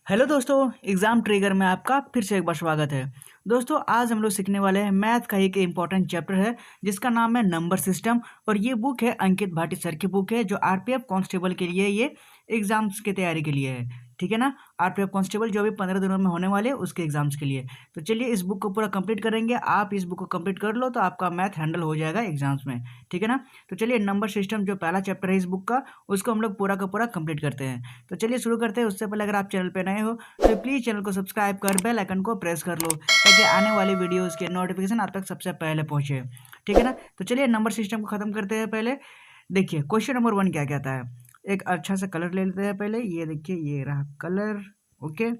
Hello दोस्तों, exam trigger में आपका फिर से एक बार स्वागत है। दोस्तों, आज हम लोग सीखने वाले हैं मैथ का एक इम्पॉर्टेंट चैप्टर है जिसका नाम है नंबर सिस्टम। और ये बुक है अंकित भाटी सर की बुक है जो आरपीएफ कांस्टेबल के लिए ये एग्जाम्स की तैयारी के लिए है। ठीक है ना। आरपीएफ कांस्टेबल जो अभी 15 दिनों में होने वाले हैं उसके एग्जाम्स के लिए। तो चलिए इस बुक को पूरा कंप्लीट करेंगे। आप इस बुक को कंप्लीट कर लो तो आपका मैथ हैंडल हो जाएगा एग्जाम्स में। ठीक है ना। तो चलिए नंबर सिस्टम जो पहला चैप्टर है इस बुक का उसको हम लोग पूरा का पूरा कंप्लीट करते हैं। तो चलिए शुरू करते हैं। उससे पहले अगर आप चैनल पे नए हो तो प्लीज़ चैनल को सब्सक्राइब कर बेल आइकन को प्रेस कर लो ताकि आने वाली वीडियोस के नोटिफिकेशन आप तक सबसे पहले पहुंचे। ठीक है ना। तो चलिए नंबर सिस्टम को खत्म करते हैं। पहले देखिए क्वेश्चन नंबर 1 क्या कहता है। एक अच्छा सा कलर ले लेते हैं पहले। ये देखिए ये रहा कलर। ओके।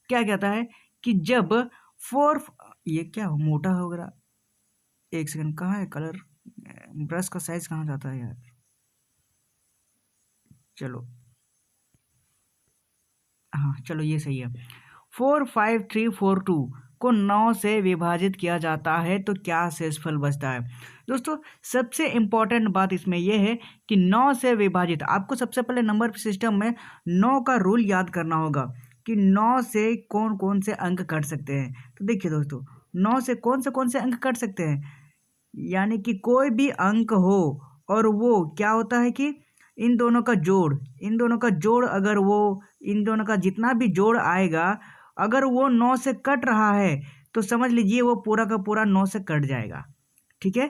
क्या कहता है कि जब फोर ये क्या मोटा हो गया। एक सेकंड, कहाँ है कलर। ब्रश का साइज कहाँ जाता है यार। चलो, हाँ चलो ये सही है। 45342 को 9 से विभाजित किया जाता है तो क्या शेषफल बचता है। दोस्तों, सबसे इम्पॉर्टेंट बात इसमें यह है कि 9 से विभाजित, आपको सबसे पहले नंबर सिस्टम में 9 का रूल याद करना होगा कि 9 से कौन कौन से अंक कट सकते हैं। तो देखिए दोस्तों, 9 से कौन से अंक कट सकते हैं, यानी कि कोई भी अंक हो और वो क्या होता है कि इन दोनों का जोड़ अगर वो इन दोनों का जितना भी जोड़ आएगा अगर वो 9 से कट रहा है तो समझ लीजिए वो पूरा का पूरा 9 से कट जाएगा। ठीक है।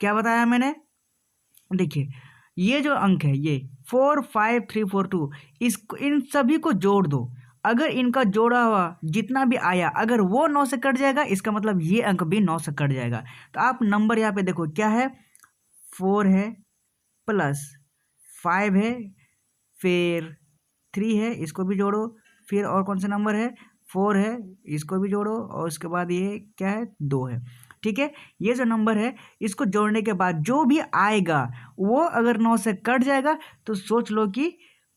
क्या बताया मैंने। देखिए ये जो अंक है ये 45342, इस इन सभी को जोड़ दो। अगर इनका जोड़ा हुआ जितना भी आया अगर वो 9 से कट जाएगा इसका मतलब ये अंक भी 9 से कट जाएगा। तो आप नंबर यहाँ पे देखो क्या है, 4 है प्लस 5 है, फिर 3 है, इसको भी जोड़ो। फिर और कौन सा नंबर है, 4 है, इसको भी जोड़ो। और उसके बाद ये क्या है, 2 है। ठीक है। ये जो नंबर है इसको जोड़ने के बाद जो भी आएगा वो अगर 9 से कट जाएगा तो सोच लो कि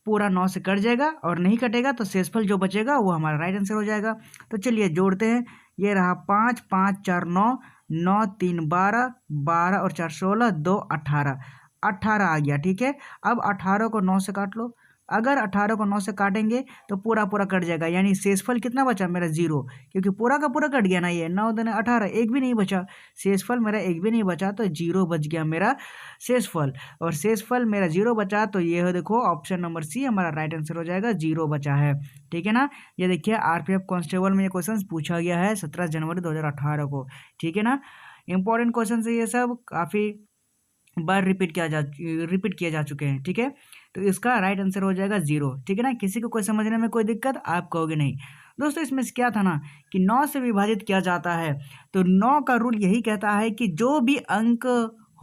पूरा 9 से कट जाएगा, और नहीं कटेगा तो शेषफल जो बचेगा वो हमारा राइट आंसर हो जाएगा। तो चलिए जोड़ते हैं। ये रहा 5, 5 4 9, 9 3 12, 12 और 4 16, 2 18, 18 आ गया। ठीक है। अब 18 को 9 से काट लो। अगर 18 को 9 से काटेंगे तो पूरा पूरा कट जाएगा, यानी शेषफल कितना बचा मेरा 0, क्योंकि पूरा का पूरा कट गया ना। ये 9 दूनी 18, एक भी नहीं बचा। शेषफल मेरा एक भी नहीं बचा तो 0 बच गया मेरा शेषफल। और शेषफल मेरा 0 बचा तो ये हो, देखो ऑप्शन नंबर सी हमारा राइट आंसर हो जाएगा, 0 बचा है। ठीक है ना। ये देखिए आरपीएफ कांस्टेबल में ये क्वेश्चन पूछा गया है 17 जनवरी 2018 को। ठीक है ना। इंपॉर्टेंट क्वेश्चन है ये सब, काफ़ी बार रिपीट किए जा चुके हैं। ठीक है। तो इसका राइट आंसर हो जाएगा 0। ठीक है ना। किसी को कोई समझने में कोई दिक्कत आप कहोगे नहीं। दोस्तों, इसमें से क्या था ना कि 9 से विभाजित किया जाता है तो 9 का रूल यही कहता है कि जो भी अंक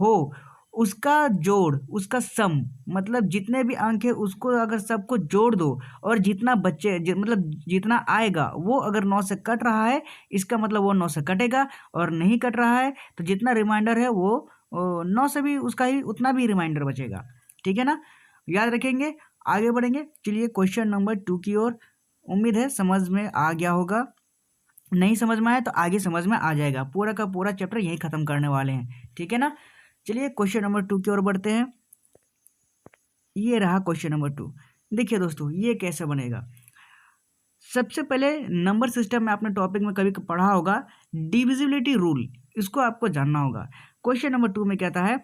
हो उसका जोड़, उसका सम, मतलब जितने भी अंक है उसको अगर सबको जोड़ दो और जितना बच्चे मतलब जितना आएगा वो अगर 9 से कट रहा है इसका मतलब वो 9 से कटेगा, और नहीं कट रहा है तो जितना रिमाइंडर है वो 9 से भी उसका ही उतना भी रिमाइंडर बचेगा। ठीक है ना। याद रखेंगे। आगे बढ़ेंगे। चलिए क्वेश्चन नंबर 2 की ओर। उम्मीद है समझ में आ गया होगा। नहीं समझ में आया तो आगे समझ में आ जाएगा। पूरा का पूरा चैप्टर यही खत्म करने वाले हैं। ठीक है ना। चलिए क्वेश्चन नंबर 2 की ओर बढ़ते हैं। ये रहा क्वेश्चन नंबर 2। देखिए दोस्तों ये कैसे बनेगा। सबसे पहले नंबर सिस्टम में आपने टॉपिक में कभी पढ़ा होगा डिविजिबिलिटी रूल, इसको आपको जानना होगा। क्वेश्चन नंबर 2 में कहता है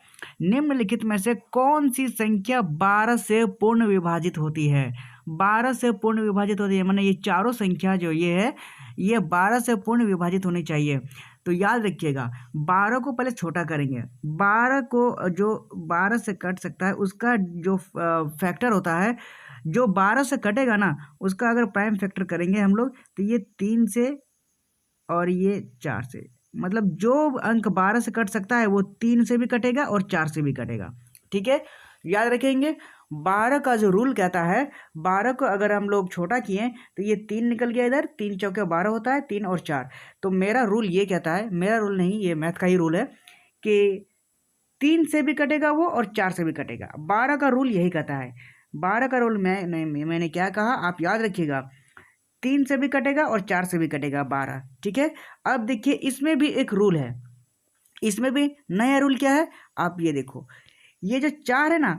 निम्नलिखित में से कौन सी संख्या 12 से पूर्ण विभाजित होती है। 12 से पूर्ण विभाजित होती है, माने ये चारों संख्या जो ये है ये 12 से पूर्ण विभाजित होनी चाहिए। तो याद रखिएगा 12 को पहले छोटा करेंगे। 12 को जो 12 से कट सकता है उसका जो फैक्टर होता है, जो 12 से कटेगा ना उसका अगर प्राइम फैक्टर करेंगे हम लोग तो ये 3 से और ये 4 से, मतलब जो अंक 12 से कट सकता है वो 3 से भी कटेगा और 4 से भी कटेगा। ठीक है। याद रखेंगे 12 का जो रूल कहता है, 12 को अगर हम लोग छोटा किए तो ये 3 निकल गया इधर, 3 चौके 12 होता है, 3 और 4। तो मेरा रूल ये कहता है, मेरा रूल नहीं ये मैथ का ही रूल है कि 3 से भी कटेगा वो और 4 से भी कटेगा। 12 का रूल यही कहता है। 12 का रूल मैंने क्या कहा आप याद रखिएगा, 3 से भी कटेगा और 4 से भी कटेगा 12। ठीक है। अब देखिए इसमें भी एक रूल है, इसमें भी नया रूल क्या है आप ये देखो। ये जो 4 है ना,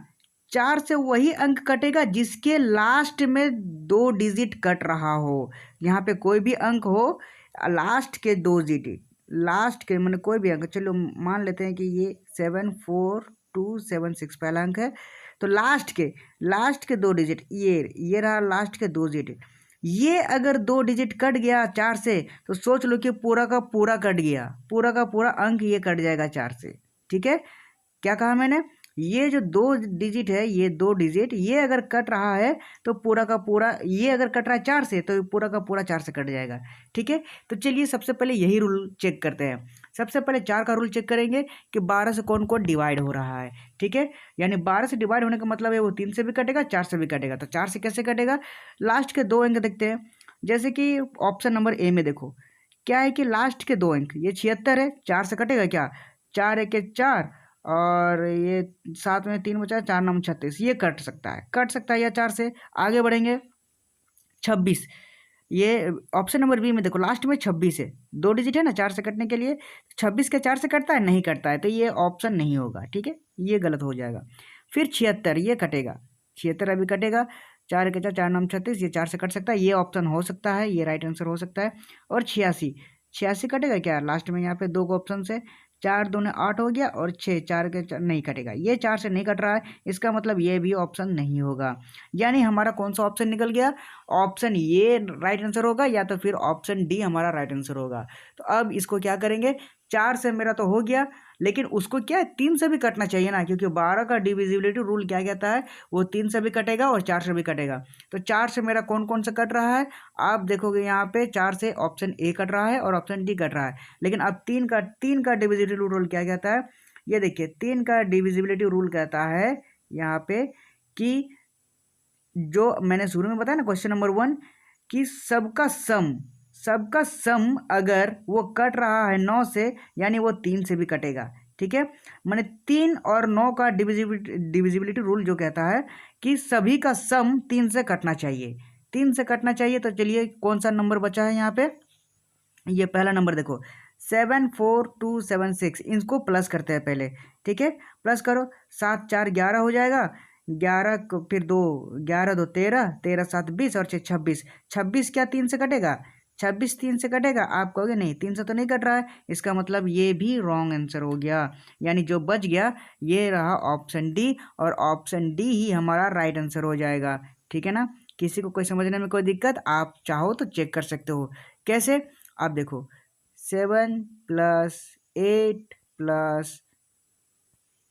4 से वही अंक कटेगा जिसके लास्ट में 2 डिजिट कट रहा हो। यहाँ पे कोई भी अंक हो, लास्ट के 2 डिजिट, लास्ट के मैंने कोई भी अंक, चलो मान लेते हैं कि ये 74276 पहला अंक है, तो लास्ट के 2 डिजिट, ये रहा लास्ट के 2 डिजिट, ये अगर 2 डिजिट कट गया 4 से, तो सोच लो कि पूरा का पूरा कट गया, पूरा का पूरा अंक ये कट जाएगा 4 से। ठीक है, क्या कहा मैंने, ये जो 2 डिजिट है, ये 2 डिजिट ये अगर कट रहा है तो पूरा का पूरा, ये अगर कट रहा है 4 से तो पूरा का पूरा 4 से कट जाएगा। ठीक है, तो चलिए सबसे पहले यही रूल चेक करते हैं। सबसे पहले 4 का रूल चेक करेंगे कि 12 से कौन कौन डिवाइड हो रहा है। ठीक है, यानी 12 से डिवाइड होने का मतलब है वो 3 से भी कटेगा, 4 से भी कटेगा। तो 4 से कैसे कटेगा, लास्ट के 2 अंक देखते हैं। जैसे कि ऑप्शन नंबर ए में देखो क्या है कि लास्ट के 2 अंक, ये 76 है, 4 से कटेगा क्या, 4 एक 4, और ये साथ में 3 बचा, 4 9 36, ये कट सकता है या 4 से। आगे बढ़ेंगे, 26, ये ऑप्शन नंबर बी में देखो लास्ट में 26 है, 2 डिजिट है ना 4 से कटने के लिए, 26 के 4 से कटता है, नहीं कटता है, तो ये ऑप्शन नहीं होगा। ठीक है, ये गलत हो जाएगा। फिर 76, ये कटेगा, 76 अभी कटेगा, 4 के 4, 4 9 36, ये 4 से कट सकता है, ये ऑप्शन हो सकता है, ये राइट आंसर हो सकता है। और 86 कटेगा क्या, लास्ट में यहाँ पे 2 ऑप्शन है, 4 दूने 8 हो गया, और 6, 4 के 4 नहीं कटेगा, ये 4 से नहीं कट रहा है, इसका मतलब ये भी ऑप्शन नहीं होगा। यानी हमारा कौन सा ऑप्शन निकल गया, ऑप्शन ये राइट आंसर होगा, या तो फिर ऑप्शन डी हमारा राइट आंसर होगा। तो अब इसको क्या करेंगे, 4 से मेरा तो हो गया, लेकिन उसको क्या है 3 से भी कटना चाहिए ना, क्योंकि 12 का डिविजिबिलिटी रूल क्या कहता है, वो 3 से भी कटेगा और 4 से भी कटेगा। तो 4 से मेरा कौन कौन सा कट रहा है, आप देखोगे यहाँ पे 4 से ऑप्शन ए कट रहा है और ऑप्शन डी कट रहा है। लेकिन अब 3 का डिविजिबिलिटी रूल क्या कहता है, ये देखिए 3 का डिविजिबिलिटी रूल कहता है यहाँ पे कि जो मैंने शुरू में बताया ना क्वेश्चन नंबर 1, कि सबका सम अगर वो कट रहा है 9 से, यानी वो 3 से भी कटेगा। ठीक है, मैंने 3 और 9 का डिविजिबिलिटी रूल जो कहता है कि सभी का सम 3 से कटना चाहिए, 3 से कटना चाहिए। तो चलिए कौन सा नंबर बचा है यहाँ पे, ये पहला नंबर देखो 74276, इनको प्लस करते हैं पहले। ठीक है, प्लस करो, 7 4 11 हो जाएगा, 11 को फिर 2, 11 2 13, 13 7 20 और 6 26, 26 क्या 3 से कटेगा, 26 3 से कटेगा। आप कहोगे नहीं 3 से तो नहीं कट रहा है, इसका मतलब ये भी रॉन्ग आंसर हो गया। यानी जो बच गया ये रहा ऑप्शन डी, और ऑप्शन डी ही हमारा राइट आंसर हो जाएगा। ठीक है ना, किसी को कोई समझने में कोई दिक्कत, आप चाहो तो चेक कर सकते हो। कैसे, आप देखो 7 + 8 +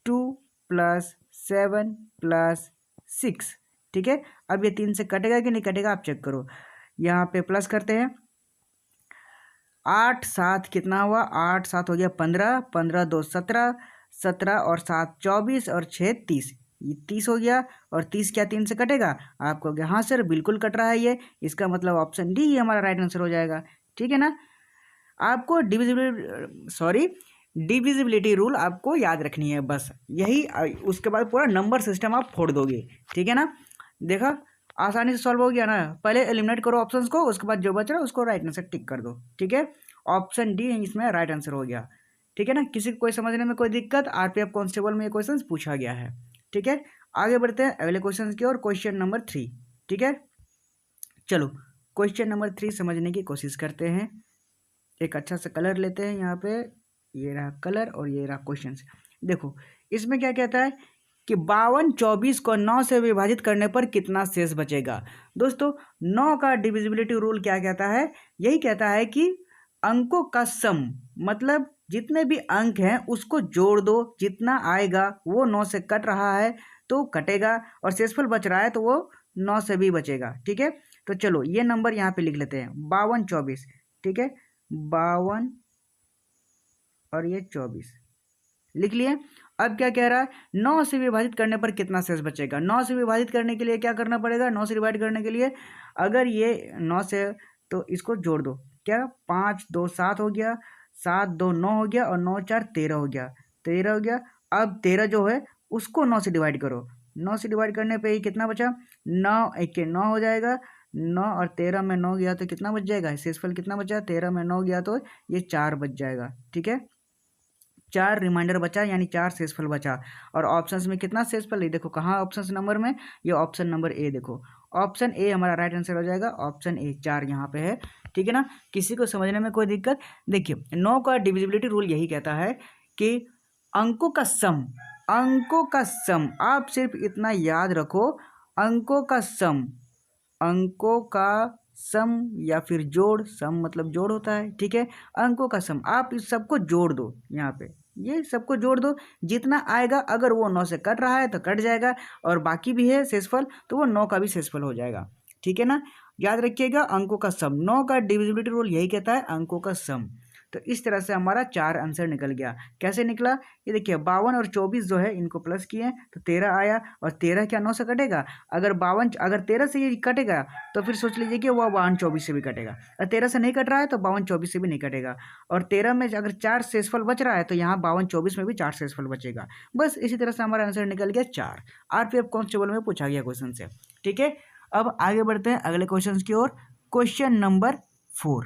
2 + 7 + 6। ठीक है, अब ये 3 से कटेगा कि नहीं कटेगा, आप चेक करो। यहाँ पे प्लस करते हैं, 8 7 कितना हुआ, 8 7 हो गया 15, 15 2 17, 17 और 7 24 और 6 30, ये 30 हो गया। और 30 क्या 3 से कटेगा, आप कहोगे हाँ सर बिल्कुल कट रहा है ये, इसका मतलब ऑप्शन डी ही हमारा राइट आंसर हो जाएगा। ठीक है ना, आपको डिविजिबिलिटी रूल आपको याद रखनी है बस, यही। उसके बाद पूरा नंबर सिस्टम आप फोड़ दोगे। ठीक है ना, देखा आसानी से सॉल्व हो गया ना। पहले एलिमिनेट करो ऑप्शंस को, उसके बाद जो बच रहा है उसको राइट आंसर टिक कर दो। ठीक है, ऑप्शन डी इसमें राइट आंसर हो गया। ठीक है ना, किसी को कोई समझने में कोई दिक्कत, आरपीएफ कांस्टेबल में ये क्वेश्चन पूछा गया है। ठीक है, आगे बढ़ते हैं अगले क्वेश्चन की ओर, क्वेश्चन नंबर 3। ठीक है, चलो क्वेश्चन नंबर 3 समझने की कोशिश करते हैं। एक अच्छा सा कलर लेते हैं, यहाँ पे ये रहा कलर और ये रहा क्वेश्चन। देखो इसमें क्या कहता है कि 52 24 को 9 से विभाजित करने पर कितना शेष बचेगा। दोस्तों 9 का डिविजिबिलिटी रूल क्या कहता है, यही कहता है कि अंकों का सम, मतलब जितने भी अंक हैं उसको जोड़ दो, जितना आएगा वो 9 से कट रहा है तो कटेगा, और शेषफल बच रहा है तो वो 9 से भी बचेगा। ठीक है, तो चलो ये नंबर यहाँ पे लिख लेते हैं 52 24। ठीक है, 52 और ये 24 लिख लिए। अब क्या कह रहा है, 9 से विभाजित करने पर कितना शेष बचेगा। 9 से विभाजित करने के लिए क्या करना पड़ेगा, 9 से डिवाइड करने के लिए अगर ये 9 से, तो इसको जोड़ दो, क्या 5 2 7 हो गया, 7 2 9 हो गया, और 9 4 13 हो गया, 13 हो गया। अब 13 जो है उसको 9 से डिवाइड करो, 9 से डिवाइड करने पे ही कितना बचा, 9 1 के 9 हो जाएगा, 9 और 13 में 9 गया तो कितना बच जाएगा, शेषफल कितना बचा, 13 में 9 गया तो ये 4 बच जाएगा। ठीक है, 4 रिमाइंडर बचा, यानी 4 शेषफल बचा। और ऑप्शंस में कितना शेषफल है, देखो कहाँ ऑप्शंस नंबर में, ये ऑप्शन नंबर ए, देखो ऑप्शन ए हमारा राइट आंसर हो जाएगा, ऑप्शन ए 4 यहाँ पे है। ठीक है ना, किसी को समझने में कोई दिक्कत? देखिए 9 का डिविजिबिलिटी रूल यही कहता है कि अंकों का सम, अंकों का सम, आप सिर्फ इतना याद रखो, अंकों का सम, अंकों का सम या फिर जोड़, सम मतलब जोड़ होता है, ठीक है, अंकों का सम, आप इस सबको जोड़ दो, यहाँ पे ये सबको जोड़ दो, जितना आएगा, अगर वो 9 से कट रहा है तो कट जाएगा, और बाकी भी है शेषफल तो वो 9 का भी शेषफल हो जाएगा। ठीक है ना, याद रखिएगा अंकों का सम, 9 का डिविजिबिलिटी रूल यही कहता है अंकों का सम। तो इस तरह से हमारा 4 आंसर निकल गया। कैसे निकला, ये देखिए 52 और 24 जो है इनको प्लस किए तो 13 आया, और 13 क्या 9 से कटेगा, अगर 52 अगर 13 से ये कटेगा तो फिर सोच लीजिए कि वह 52 24 से भी कटेगा, और 13 से नहीं कट रहा है तो 52 24 से भी नहीं कटेगा, और 13 में अगर 4 शेषफल बच रहा है तो यहाँ 52 24 में भी 4 शेषफल बचेगा। बस इसी तरह से हमारा आंसर निकल गया 4। RPF कांस्टेबल में पूछा गया क्वेश्चन से। ठीक है, अब आगे बढ़ते हैं अगले क्वेश्चन की ओर। क्वेश्चन नंबर 4,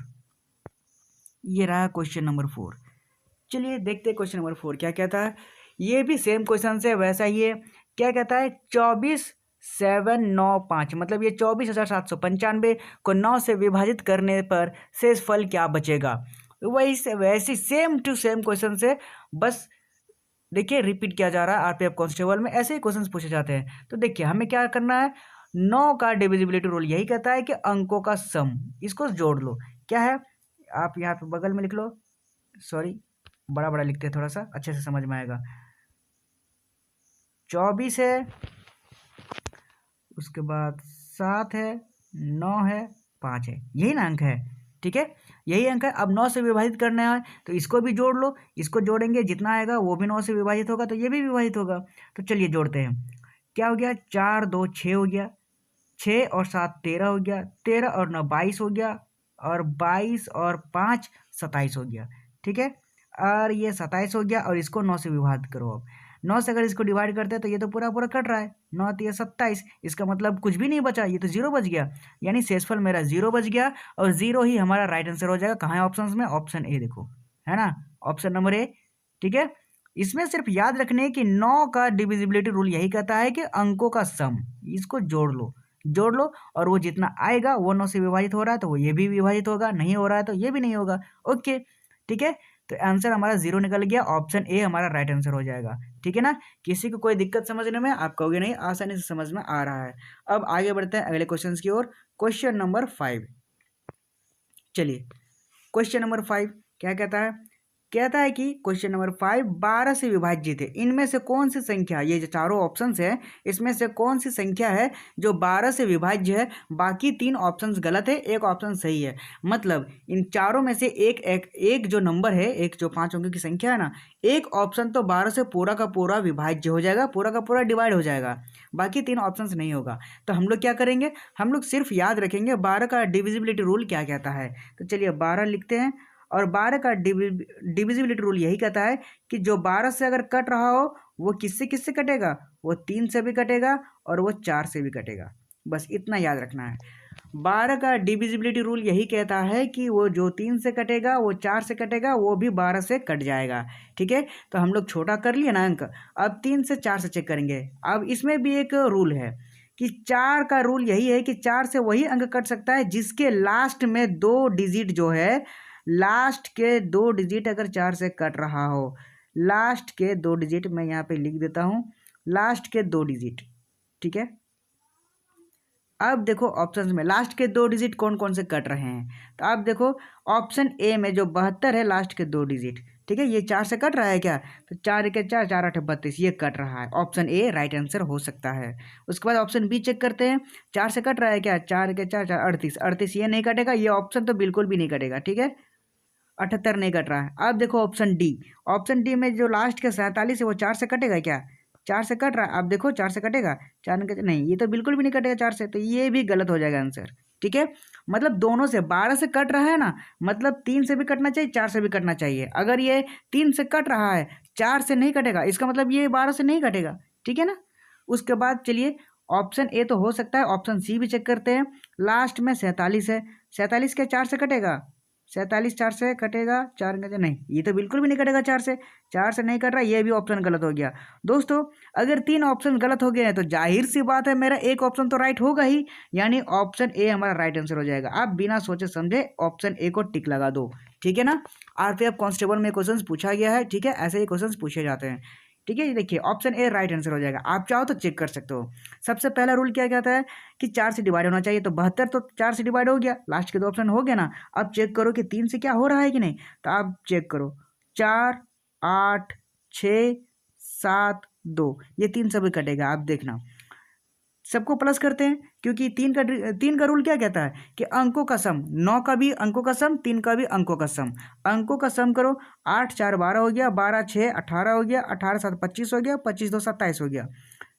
ये रहा क्वेश्चन नंबर 4। चलिए देखते हैं क्वेश्चन नंबर 4 क्या कहता है। ये भी सेम क्वेश्चन से वैसा ही है। क्या कहता है, 24,795, मतलब ये 24,795 को 9 से विभाजित करने पर शेषफल क्या बचेगा। वही से वैसी सेम टू सेम क्वेश्चन से, बस देखिए रिपीट किया जा रहा है। RPF कांस्टेबल में ऐसे ही क्वेश्चन पूछे जाते हैं। तो देखिए हमें क्या करना है, 9 का डिविजिबिलिटी रूल यही कहता है कि अंकों का सम, इसको जोड़ लो। क्या है, आप यहाँ पे बगल में लिख लो, सॉरी बड़ा बड़ा लिखते हैं, थोड़ा सा अच्छे से समझ में आएगा। 24 है, उसके बाद 7 है, 9 है, 5 है, यही ना अंक है। ठीक है, यही अंक है। अब 9 से विभाजित करना है तो इसको भी जोड़ लो, इसको जोड़ेंगे जितना आएगा वो भी 9 से विभाजित होगा तो ये भी विभाजित होगा। तो चलिए जोड़ते हैं। क्या हो गया, 4 2 6 हो गया, 6 और 7 13 हो गया, 13 और 9 22 हो गया, और 22 और 5 27 हो गया। ठीक है, और ये 27 हो गया, और इसको 9 से विभाजित करो। अब 9 से अगर इसको डिवाइड करते हैं तो ये तो पूरा पूरा कट रहा है, 9 तो ये 27, इसका मतलब कुछ भी नहीं बचा, ये तो 0 बच गया, यानी शेषफल मेरा 0 बच गया, और 0 ही हमारा राइट आंसर हो जाएगा। कहाँ है ऑप्शन में, ऑप्शन ए देखो, है ना, ऑप्शन नंबर ए। ठीक है, इसमें सिर्फ याद रखने की 9 का डिविजिबिलिटी रूल यही कहता है कि अंकों का सम, इसको जोड़ लो, जोड़ लो, और वो जितना आएगा वो 9 से विभाजित हो रहा है तो वो ये भी विभाजित होगा, नहीं हो रहा है तो ये भी नहीं होगा। ओके, ठीक है, तो आंसर हमारा 0 निकल गया, ऑप्शन ए हमारा राइट आंसर हो जाएगा। ठीक है ना, किसी को कोई दिक्कत समझने में, आप कहोगे नहीं, आसानी से समझ में आ रहा है। अब आगे बढ़ते हैं अगले क्वेश्चन की ओर। क्वेश्चन नंबर 5, चलिए क्वेश्चन नंबर 5 क्या कहता है, कहता है कि क्वेश्चन नंबर 5 12 से विभाज्य थे, इनमें से कौन सी संख्या, ये जो चारों ऑप्शंस है इसमें से कौन सी संख्या है जो 12 से विभाज्य है। बाकी 3 ऑप्शंस गलत है, एक ऑप्शन सही है। मतलब इन चारों में से एक जो नंबर है, एक जो 5 अंकों की संख्या है ना, एक ऑप्शन तो 12 से पूरा का पूरा विभाज्य हो जाएगा, पूरा का पूरा डिवाइड हो जाएगा, बाकी 3 ऑप्शंस नहीं होगा। तो हम लोग क्या करेंगे, हम लोग सिर्फ याद रखेंगे 12 का डिविजिबिलिटी रूल क्या कहता है। तो चलिए 12 लिखते हैं, और 12 का डिविजिबिलिटी रूल यही कहता है कि जो 12 से अगर कट रहा हो वो किससे किससे कटेगा, वो 3 से भी कटेगा और वो 4 से भी कटेगा। बस इतना याद रखना है। 12 का डिविजिबिलिटी रूल यही कहता है कि वो जो 3 से कटेगा वो 4 से कटेगा, वो भी 12 से कट जाएगा। ठीक है, तो हम लोग छोटा कर लिए ना अंक, अब 3 से 4 से चेक करेंगे। अब इसमें भी एक रूल है कि 4 का रूल यही है कि 4 से वही अंक कट सकता है जिसके लास्ट में 2 डिजिट जो है, लास्ट के 2 डिजिट अगर 4 से कट रहा हो, लास्ट के 2 डिजिट मैं यहाँ पे लिख देता हूँ, लास्ट के 2 डिजिट। ठीक है, अब देखो ऑप्शंस में लास्ट के 2 डिजिट कौन कौन से कट रहे हैं। तो आप देखो ऑप्शन ए में जो 72 है लास्ट के 2 डिजिट, ठीक है, ये 4 से कट रहा है क्या, तो 4 के 4 4 8 32, ये कट रहा है, ऑप्शन ए राइट आंसर हो सकता है। उसके बाद ऑप्शन बी चेक करते हैं, 4 से कट रहा है क्या, 4 के 4 4 38 38, ये नहीं कटेगा, ये ऑप्शन तो बिल्कुल भी नहीं कटेगा। ठीक है, 78 नहीं कट रहा है। अब देखो ऑप्शन डी, ऑप्शन डी में जो लास्ट के 47 है वो 4 से कटेगा क्या, 4 से कट रहा है, आप देखो 4 से कटेगा, 4 के नहीं, ये तो बिल्कुल भी नहीं कटेगा 4 से, तो ये भी गलत हो जाएगा आंसर। ठीक है, मतलब दोनों से 12 से कट रहा है ना, मतलब 3 से भी कटना चाहिए, 4 से भी कटना चाहिए। अगर ये 3 से कट रहा है 4 से नहीं कटेगा, इसका मतलब ये 12 से नहीं कटेगा। ठीक है ना, उसके बाद चलिए ऑप्शन ए तो हो सकता है, ऑप्शन सी भी चेक करते हैं। लास्ट में 47 है, 47 के 4 से कटेगा, 47 4 से कटेगा, 4 नहीं, ये तो बिल्कुल भी नहीं कटेगा 4 से नहीं कट रहा, ये भी ऑप्शन गलत हो गया। दोस्तों अगर 3 ऑप्शन गलत हो गए हैं तो जाहिर सी बात है मेरा एक ऑप्शन तो राइट होगा ही, यानी ऑप्शन ए हमारा राइट आंसर हो जाएगा। आप बिना सोचे समझे ऑप्शन ए को टिक लगा दो, ठीक है ना। आरपीएफ कांस्टेबल में क्वेश्चन पूछा गया है, ठीक है, ऐसे ही क्वेश्चन पूछे जाते हैं, ठीक है। ये देखिए ऑप्शन ए राइट आंसर हो जाएगा, आप चाहो तो चेक कर सकते हो। सबसे पहला रूल क्या कहता है कि 4 से डिवाइड होना चाहिए, तो 72 तो 4 से डिवाइड हो गया, लास्ट के 2 ऑप्शन हो गया ना। अब चेक करो कि 3 से क्या हो रहा है कि नहीं, तो आप चेक करो 4 8 6 7 2, ये 3 सभी कटेगा, आप देखना। सबको प्लस करते हैं क्योंकि 3 का रूल क्या कहता है कि अंकों का सम, 9 का भी अंकों का सम, 3 का भी अंकों का सम। अंकों का सम करो, 8 4 12 हो गया, 12 6 18 हो गया, 18 7 25 हो गया, 25 2 27 हो गया,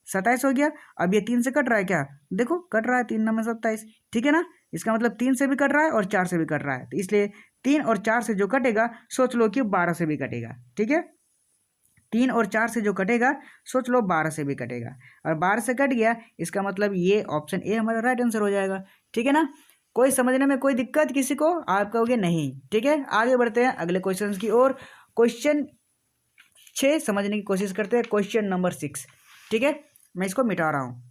27 हो गया। अब ये 3 से कट रहा है क्या, देखो कट रहा है, 3 9 27, ठीक है ना। इसका मतलब 3 से भी कट रहा है और 4 से भी कट रहा है, तो इसलिए 3 और 4 से जो कटेगा सोच लो कि 12 से भी कटेगा, ठीक है। 3 और 4 से जो कटेगा सोच लो 12 से भी कटेगा, और 12 से कट गया, इसका मतलब ये ऑप्शन ए हमारा राइट आंसर हो जाएगा, ठीक है ना। कोई समझने में कोई दिक्कत किसी को, आप कहोगे नहीं, ठीक है। आगे बढ़ते हैं अगले क्वेश्चन की ओर। क्वेश्चन 6 समझने की कोशिश करते हैं, क्वेश्चन नंबर 6, ठीक है। मैं इसको मिटा रहा हूँ,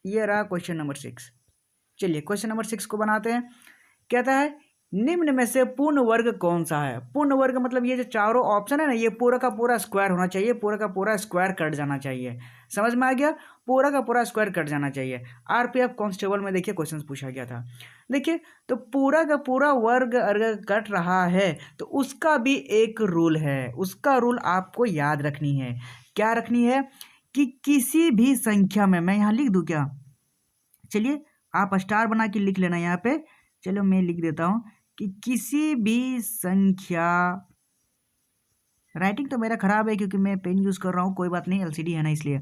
ये रहा क्वेश्चन नंबर 6। चलिए क्वेश्चन नंबर 6 को बनाते हैं। कहता है निम्न में से पूर्ण वर्ग कौन सा है। पूर्ण वर्ग मतलब ये जो चारों ऑप्शन है ना, ये पूरा का पूरा स्क्वायर होना चाहिए, पूरा का पूरा स्क्वायर कट जाना चाहिए, समझ में आ गया, पूरा का पूरा स्क्वायर कट जाना चाहिए। आरपीएफ कांस्टेबल में देखिए क्वेश्चन पूछा गया था, देखिए तो पूरा का पूरा वर्ग अगर कट रहा है तो उसका भी एक रूल है, उसका रूल आपको याद रखनी है। क्या रखनी है कि किसी भी संख्या में, मैं यहाँ लिख दूँ क्या, चलिए आप स्टार बना के लिख लेना यहाँ पे, चलो मैं लिख देता हूँ कि किसी भी संख्या, राइटिंग तो मेरा खराब है क्योंकि मैं पेन यूज कर रहा हूँ, कोई बात नहीं, एलसीडी है ना इसलिए।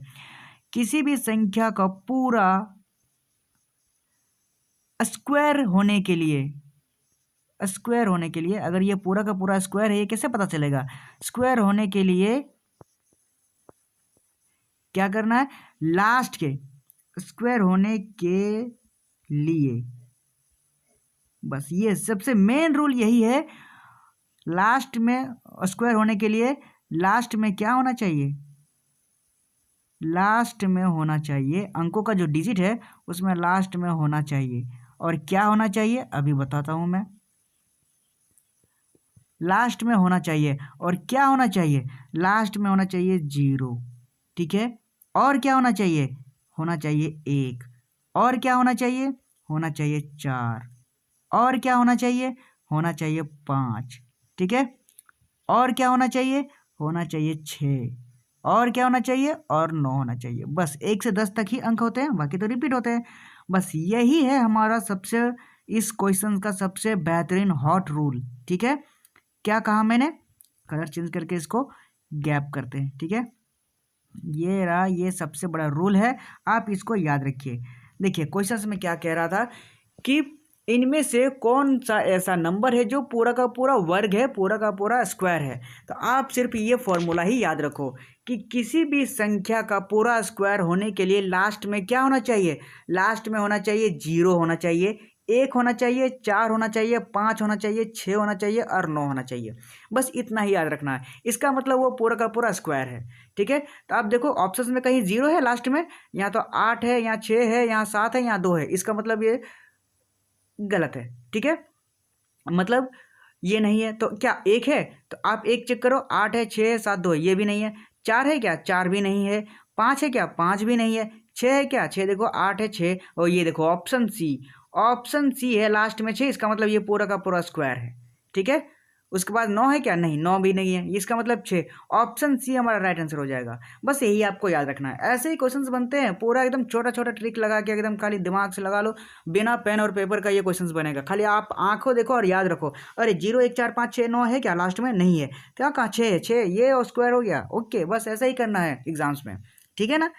किसी भी संख्या का पूरा स्क्वायर होने के लिए, स्क्वायर होने के लिए, अगर ये पूरा का पूरा स्क्वायर है, ये कैसे पता चलेगा, स्क्वायर होने के लिए क्या करना है, लास्ट के स्क्वायर होने के लिए, बस ये सबसे मेन रूल यही है। लास्ट में स्क्वायर होने के लिए लास्ट में क्या होना चाहिए, लास्ट में होना चाहिए, अंकों का जो डिजिट है उसमें लास्ट में होना चाहिए। और क्या होना चाहिए अभी बताता हूं मैं, लास्ट में होना चाहिए, और क्या होना चाहिए, लास्ट में होना चाहिए 0, ठीक है। और क्या होना चाहिए, होना चाहिए 1, और क्या होना चाहिए, होना चाहिए 4, और क्या होना चाहिए, होना चाहिए 5, ठीक है। और क्या होना चाहिए, होना चाहिए 6, और क्या होना चाहिए, और 9 होना चाहिए। बस 1 से 10 तक ही अंक होते हैं, बाकी तो रिपीट होते हैं। बस यही है हमारा सबसे, इस क्वेश्चन का सबसे बेहतरीन हॉट रूल, ठीक है। क्या कहा मैंने, कलर चेंज करके इसको गैप करते हैं, ठीक है। ये रहा, ये सबसे बड़ा रूल है, आप इसको याद रखिए। देखिए क्वेश्चन में क्या कह रहा था कि इनमें से कौन सा ऐसा नंबर है जो पूरा का पूरा वर्ग है, पूरा का पूरा स्क्वायर है। तो आप सिर्फ ये फॉर्मूला ही याद रखो कि किसी भी संख्या का पूरा स्क्वायर होने के लिए लास्ट में क्या होना चाहिए, लास्ट में होना चाहिए 0 होना चाहिए, 1 होना चाहिए, 4 होना चाहिए, 5 होना चाहिए, 6 होना चाहिए और 9 होना चाहिए। बस इतना ही याद रखना है, इसका मतलब वो पूरा का पूरा स्क्वायर है, ठीक है। तो आप देखो ऑप्शन में कहीं 0 है लास्ट में, यहाँ तो 8 है, यहाँ 6 है, यहाँ 7 है, यहाँ 2 है, इसका मतलब ये गलत है, ठीक है। मतलब ये नहीं है, तो क्या 1 है, तो आप 1 चेक करो, 8 है, 6 है, 7 2 है, ये भी नहीं है। 4 है क्या, 4 भी नहीं है। 5 है क्या, 5 भी नहीं है। 6 है क्या, 6 देखो, 8 है, 6, और ये देखो ऑप्शन सी, ऑप्शन सी है लास्ट में 6, इसका मतलब ये पूरा का पूरा स्क्वायर है, ठीक है। उसके बाद 9 है क्या, नहीं 9 भी नहीं है, इसका मतलब 6, ऑप्शन सी हमारा राइट आंसर हो जाएगा। बस यही आपको याद रखना है, ऐसे ही क्वेश्चंस बनते हैं, पूरा एकदम छोटा छोटा ट्रिक लगा के एकदम खाली दिमाग से लगा लो, बिना पेन और पेपर का ये क्वेश्चंस बनेगा, खाली आप आंखों देखो और याद रखो। अरे 0 1 4 5 6 9 है क्या लास्ट में, नहीं है, क्या कहा 6 है, 6 ये और स्क्वायर हो गया, ओके। बस ऐसा ही करना है एग्जाम्स में, ठीक है ना।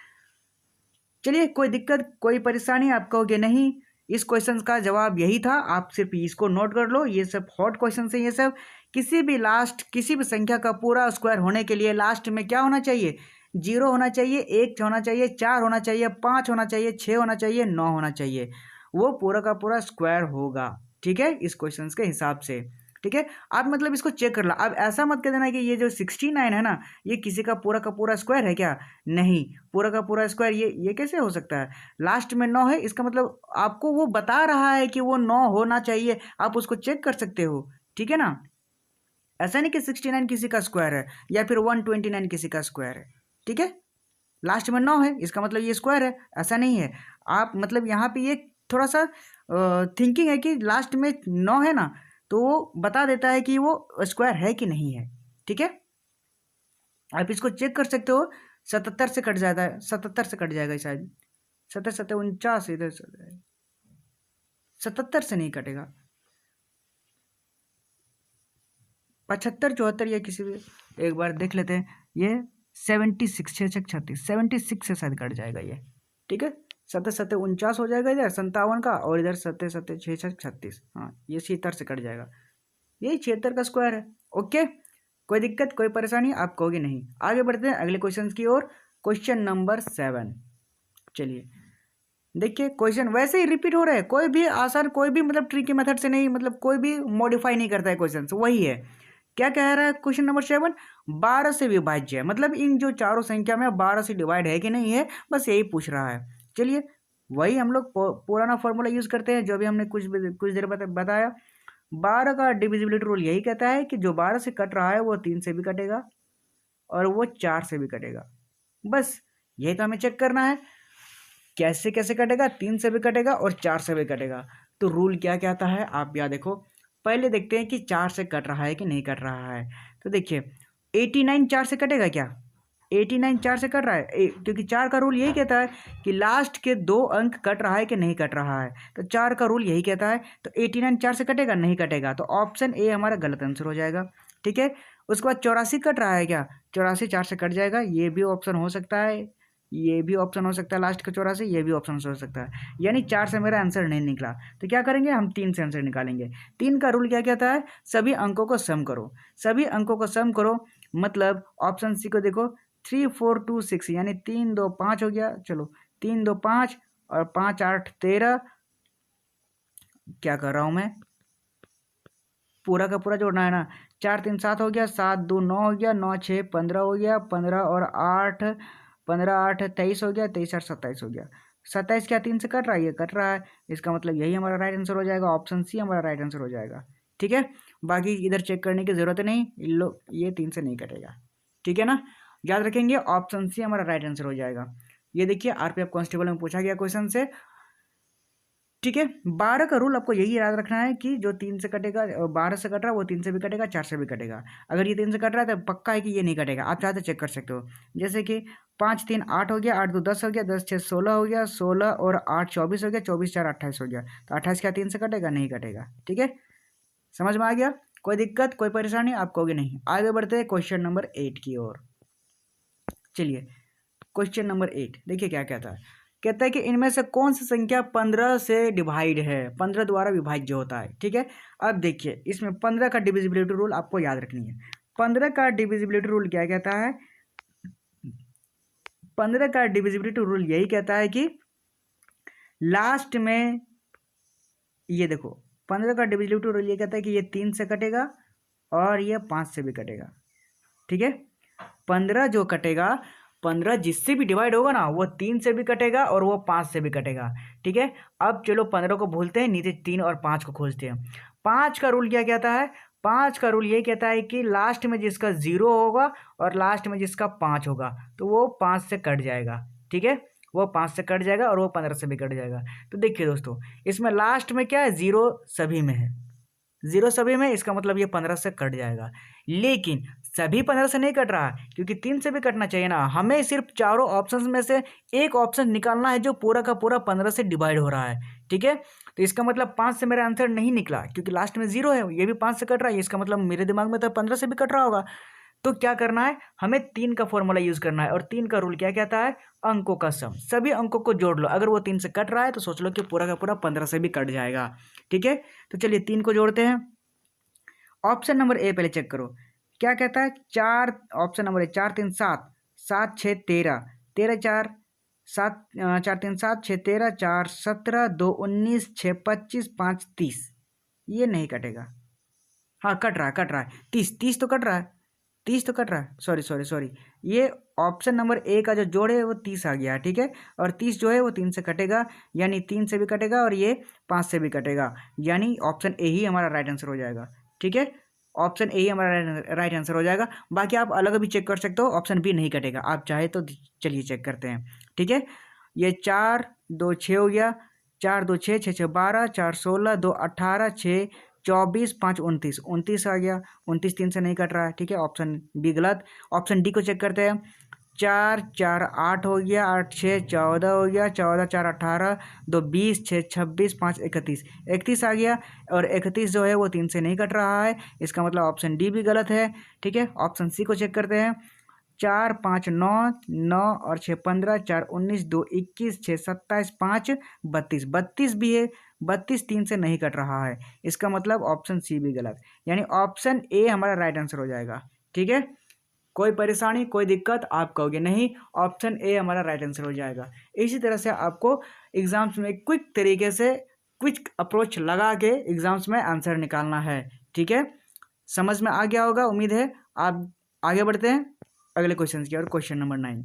चलिए कोई दिक्कत कोई परेशानी, आप कहोगे नहीं, इस क्वेश्चन का जवाब यही था, आप सिर्फ इसको नोट कर लो, ये सब हॉट क्वेश्चन है ये सब। किसी भी संख्या का पूरा स्क्वायर होने के लिए लास्ट में क्या होना चाहिए, 0 होना चाहिए, 1 होना चाहिए, 4 होना चाहिए, 5 होना चाहिए, 6 होना चाहिए, 9 होना चाहिए, वो पूरा का पूरा स्क्वायर होगा, ठीक है, इस क्वेश्चन के हिसाब से। ठीक है, आप मतलब इसको चेक कर लो। अब ऐसा मत कर देना कि ये जो 69 है ना, ये किसी का पूरा स्क्वायर है क्या? नहीं, पूरा का पूरा स्क्वायर ये कैसे हो सकता है? लास्ट में 9 है, इसका मतलब आपको वो बता रहा है कि वो 9 होना चाहिए, आप उसको चेक कर सकते हो। ठीक है ना, ऐसा नहीं कि 69 किसी का स्क्वायर है या फिर 129 किसी का स्क्वायर है। ठीक है, लास्ट में 9 है, इसका मतलब ये स्क्वायर है, ऐसा नहीं है। आप मतलब यहाँ पे ये थोड़ा सा थिंकिंग है कि लास्ट में 9 है ना, तो वो बता देता है कि वो स्क्वायर है कि नहीं है। ठीक है, आप इसको चेक कर सकते हो। 77 से कट जाता है, 77 से कट जाएगा शायद, 77 49 इधर से 77 से नहीं कटेगा, 75 74 या किसी भी एक बार देख लेते हैं। ये 76 6 6 36 76 से शायद कट जाएगा ये। ठीक है, 77 49 हो जाएगा इधर 57 का, और इधर 77 6 6 36, हाँ ये 76 से कट जाएगा। यही 76 का स्क्वायर है। ओके, कोई दिक्कत कोई परेशानी आप कहोगे नहीं। आगे बढ़ते हैं अगले क्वेश्चन की ओर। क्वेश्चन नंबर 7, चलिए देखिए, क्वेश्चन वैसे ही रिपीट हो रहा है, कोई भी आसान कोई भी मतलब ट्रिकी मेथड से नहीं, मतलब कोई भी मॉडिफाई नहीं करता है क्वेश्चन, वही है। क्या कह रहा है क्वेश्चन नंबर 7? 12 से विभाज्य है, मतलब इन जो चारों संख्या में 12 से डिवाइड है कि नहीं है, बस यही पूछ रहा है। चलिए वही हम लोग पुराना फॉर्मूला यूज करते हैं जो अभी हमने कुछ देर बताया। 12 का डिविजिबिलिटी रूल यही कहता है कि जो 12 से कट रहा है वो 3 से भी कटेगा और वो 4 से भी कटेगा। बस यही तो हमें चेक करना है, कैसे कैसे कटेगा, 3 से भी कटेगा और 4 से भी कटेगा। तो रूल क्या कहता है आप यहाँ देखो। पहले देखते हैं कि 4 से कट रहा है कि नहीं कट रहा है। तो देखिए 89 4 से कटेगा क्या? 89 4 से कट रहा है, क्योंकि 4 का रूल यही कहता है कि लास्ट के 2 अंक कट रहा है कि नहीं कट रहा है। तो 4 का रूल यही कहता है, तो 89 4 से कटेगा नहीं कटेगा, तो ऑप्शन ए हमारा गलत आंसर हो जाएगा। ठीक है, उसके बाद 84 कट रहा है क्या? 84 4 से कट जाएगा, ये भी ऑप्शन हो सकता है, ये भी ऑप्शन हो सकता है, लास्ट का 84 ये भी ऑप्शन हो सकता है। यानी 4 से मेरा आंसर नहीं निकला, तो क्या करेंगे हम 3 से आंसर निकालेंगे। 3 का रूल क्या कहता है? सभी अंकों को सम करो, सभी अंकों को सम करो, मतलब ऑप्शन सी को देखो, 3 4 2 6 यानी 3 2 5 हो गया। चलो 3 2 5 और 5 8 13, क्या कर रहा हूँ मैं, पूरा का पूरा जोड़ना है ना। 4 3 7 हो गया, 7 2 9 हो गया, 9 6 15 हो गया, 15 और 8 15 8 23 हो गया, 23 8 27 हो गया। 27 क्या 3 से कट रहा है? ये कट रहा है, इसका मतलब यही हमारा राइट आंसर हो जाएगा, ऑप्शन सी हमारा राइट आंसर हो जाएगा। ठीक है, बाकी इधर चेक करने की जरूरत नहीं, ये 3 से नहीं कटेगा। ठीक है ना, याद रखेंगे ऑप्शन सी हमारा राइट आंसर हो जाएगा। ये देखिए आरपीएफ कांस्टेबल में पूछा गया क्वेश्चन से। ठीक है, 12 का रूल आपको यही याद रखना है कि जो 3 से कटेगा, 12 से कट रहा है वो 3 से भी कटेगा, 4 से भी कटेगा। अगर ये 3 से कट रहा है तो पक्का है कि ये नहीं कटेगा, आप चाहते चेक कर सकते हो। जैसे कि 5 3 8 हो गया, 8 2 10 हो गया, 10 6 16 हो गया, 16 और 8 24 हो गया, 24 4 28 हो गया। तो 28 क्या 3 से कटेगा? नहीं कटेगा। ठीक है, समझ में आ गया? कोई दिक्कत कोई परेशानी आप कहोगे नहीं। आगे बढ़ते हैं क्वेश्चन नंबर 8 की ओर। चलिए क्वेश्चन नंबर 8 देखिए क्या कहता है। कहता है कि इनमें से कौन सी संख्या 15 से डिवाइड है, 15 द्वारा विभाज्य होता है। ठीक है, अब देखिए इसमें 15 का डिविजिबिलिटी रूल आपको याद रखनी है। 15 का डिविजिबिलिटी रूल क्या कहता है? 15 का डिविजिबिलिटी रूल यही कहता है कि लास्ट में, ये देखो 15 का डिविजिबिलिटी रूल ये कहता है कि ये 3 से कटेगा और ये 5 से भी कटेगा। ठीक है, 15 जो कटेगा, 15 जिससे भी डिवाइड होगा ना, वो 3 से भी कटेगा और वो 5 से भी कटेगा। ठीक है, अब चलो 15 को भूलते हैं, नीचे 3 और 5 को खोजते हैं। 5 का रूल क्या कहता है? 5 का रूल ये कहता है कि लास्ट में जिसका 0 होगा और लास्ट में जिसका 5 होगा, तो वो 5 से कट जाएगा। ठीक है, वो 5 से कट जाएगा और वो 15 से भी कट जाएगा। तो देखिए दोस्तों, इसमें लास्ट में क्या है? 0 सभी में है, 0 सभी में, इसका मतलब ये 15 से कट जाएगा। लेकिन सभी 15 से नहीं कट रहा, क्योंकि 3 से भी कटना चाहिए ना। हमें सिर्फ चारों ऑप्शंस में से एक ऑप्शन निकालना है जो पूरा का पूरा 15 से डिवाइड हो रहा है। ठीक है, तो इसका मतलब 5 से मेरा आंसर नहीं निकला, क्योंकि लास्ट में 0 है, ये भी 5 से कट रहा है, इसका मतलब मेरे दिमाग में तो 15 से भी कट रहा होगा। तो क्या करना है, हमें 3 का फॉर्मूला यूज करना है, और 3 का रूल क्या कहता है? अंकों का सम, सभी अंकों को जोड़ लो। अगर वो 3 से कट रहा है तो सोच लो कि पूरा का पूरा 15 से भी कट जाएगा। ठीक है, तो चलिए 3 को जोड़ते हैं। ऑप्शन नंबर ए पहले चेक करो क्या कहता है। 4, ऑप्शन नंबर ए 4 3 7 7 6 13 13 4 7 4 3 7 6 13 4 17 2 19 6 25 5 30। ये नहीं कटेगा। हाँ कट रहा है 30 तो कट रहा है, 30 तो कट रहा है, सॉरी सॉरी सॉरी। ये ऑप्शन नंबर ए का जो जोड़ है वो 30 आ गया, ठीक है। और 30 जो है वो 3 से कटेगा, यानी 3 से भी कटेगा और ये 5 से भी कटेगा, यानी ऑप्शन ए ही हमारा राइट आंसर हो जाएगा, ठीक है। ऑप्शन ए ही हमारा राइट आंसर हो जाएगा। बाकी आप अलग भी चेक कर सकते हो, ऑप्शन बी नहीं कटेगा, आप चाहे तो चलिए चेक करते हैं, ठीक है। ये 4 2 6 हो गया, 4 2 6 6 6 12, 4 16, 2 18, 6 24 5 29, 29 आ गया। 29 3 से नहीं कट रहा है, ठीक है, ऑप्शन बी गलत। ऑप्शन डी को चेक करते हैं। 4 4 8 हो गया, 8 6 14 हो गया, 14 4 18, 2 20 6 26 5 31, 31 आ गया। और 31 जो है वो 3 से नहीं कट रहा है, इसका मतलब ऑप्शन डी भी गलत है, ठीक है। ऑप्शन सी को चेक करते हैं। 4 5 9, 9 और 6 15, 4 19, 2 21, 6 27, 5 32, 32 भी है, 32 3 से नहीं कट रहा है, इसका मतलब ऑप्शन सी भी गलत, यानी ऑप्शन ए हमारा राइट आंसर हो जाएगा, ठीक है। कोई परेशानी कोई दिक्कत आप कहोगे नहीं, ऑप्शन ए हमारा राइट आंसर हो जाएगा। इसी तरह से आपको एग्जाम्स में क्विक तरीके से क्विक अप्रोच लगा के एग्जाम्स में आंसर निकालना है, ठीक है। समझ में आ गया होगा उम्मीद है। आप आगे बढ़ते हैं अगले क्वेश्चन की और, क्वेश्चन नंबर 9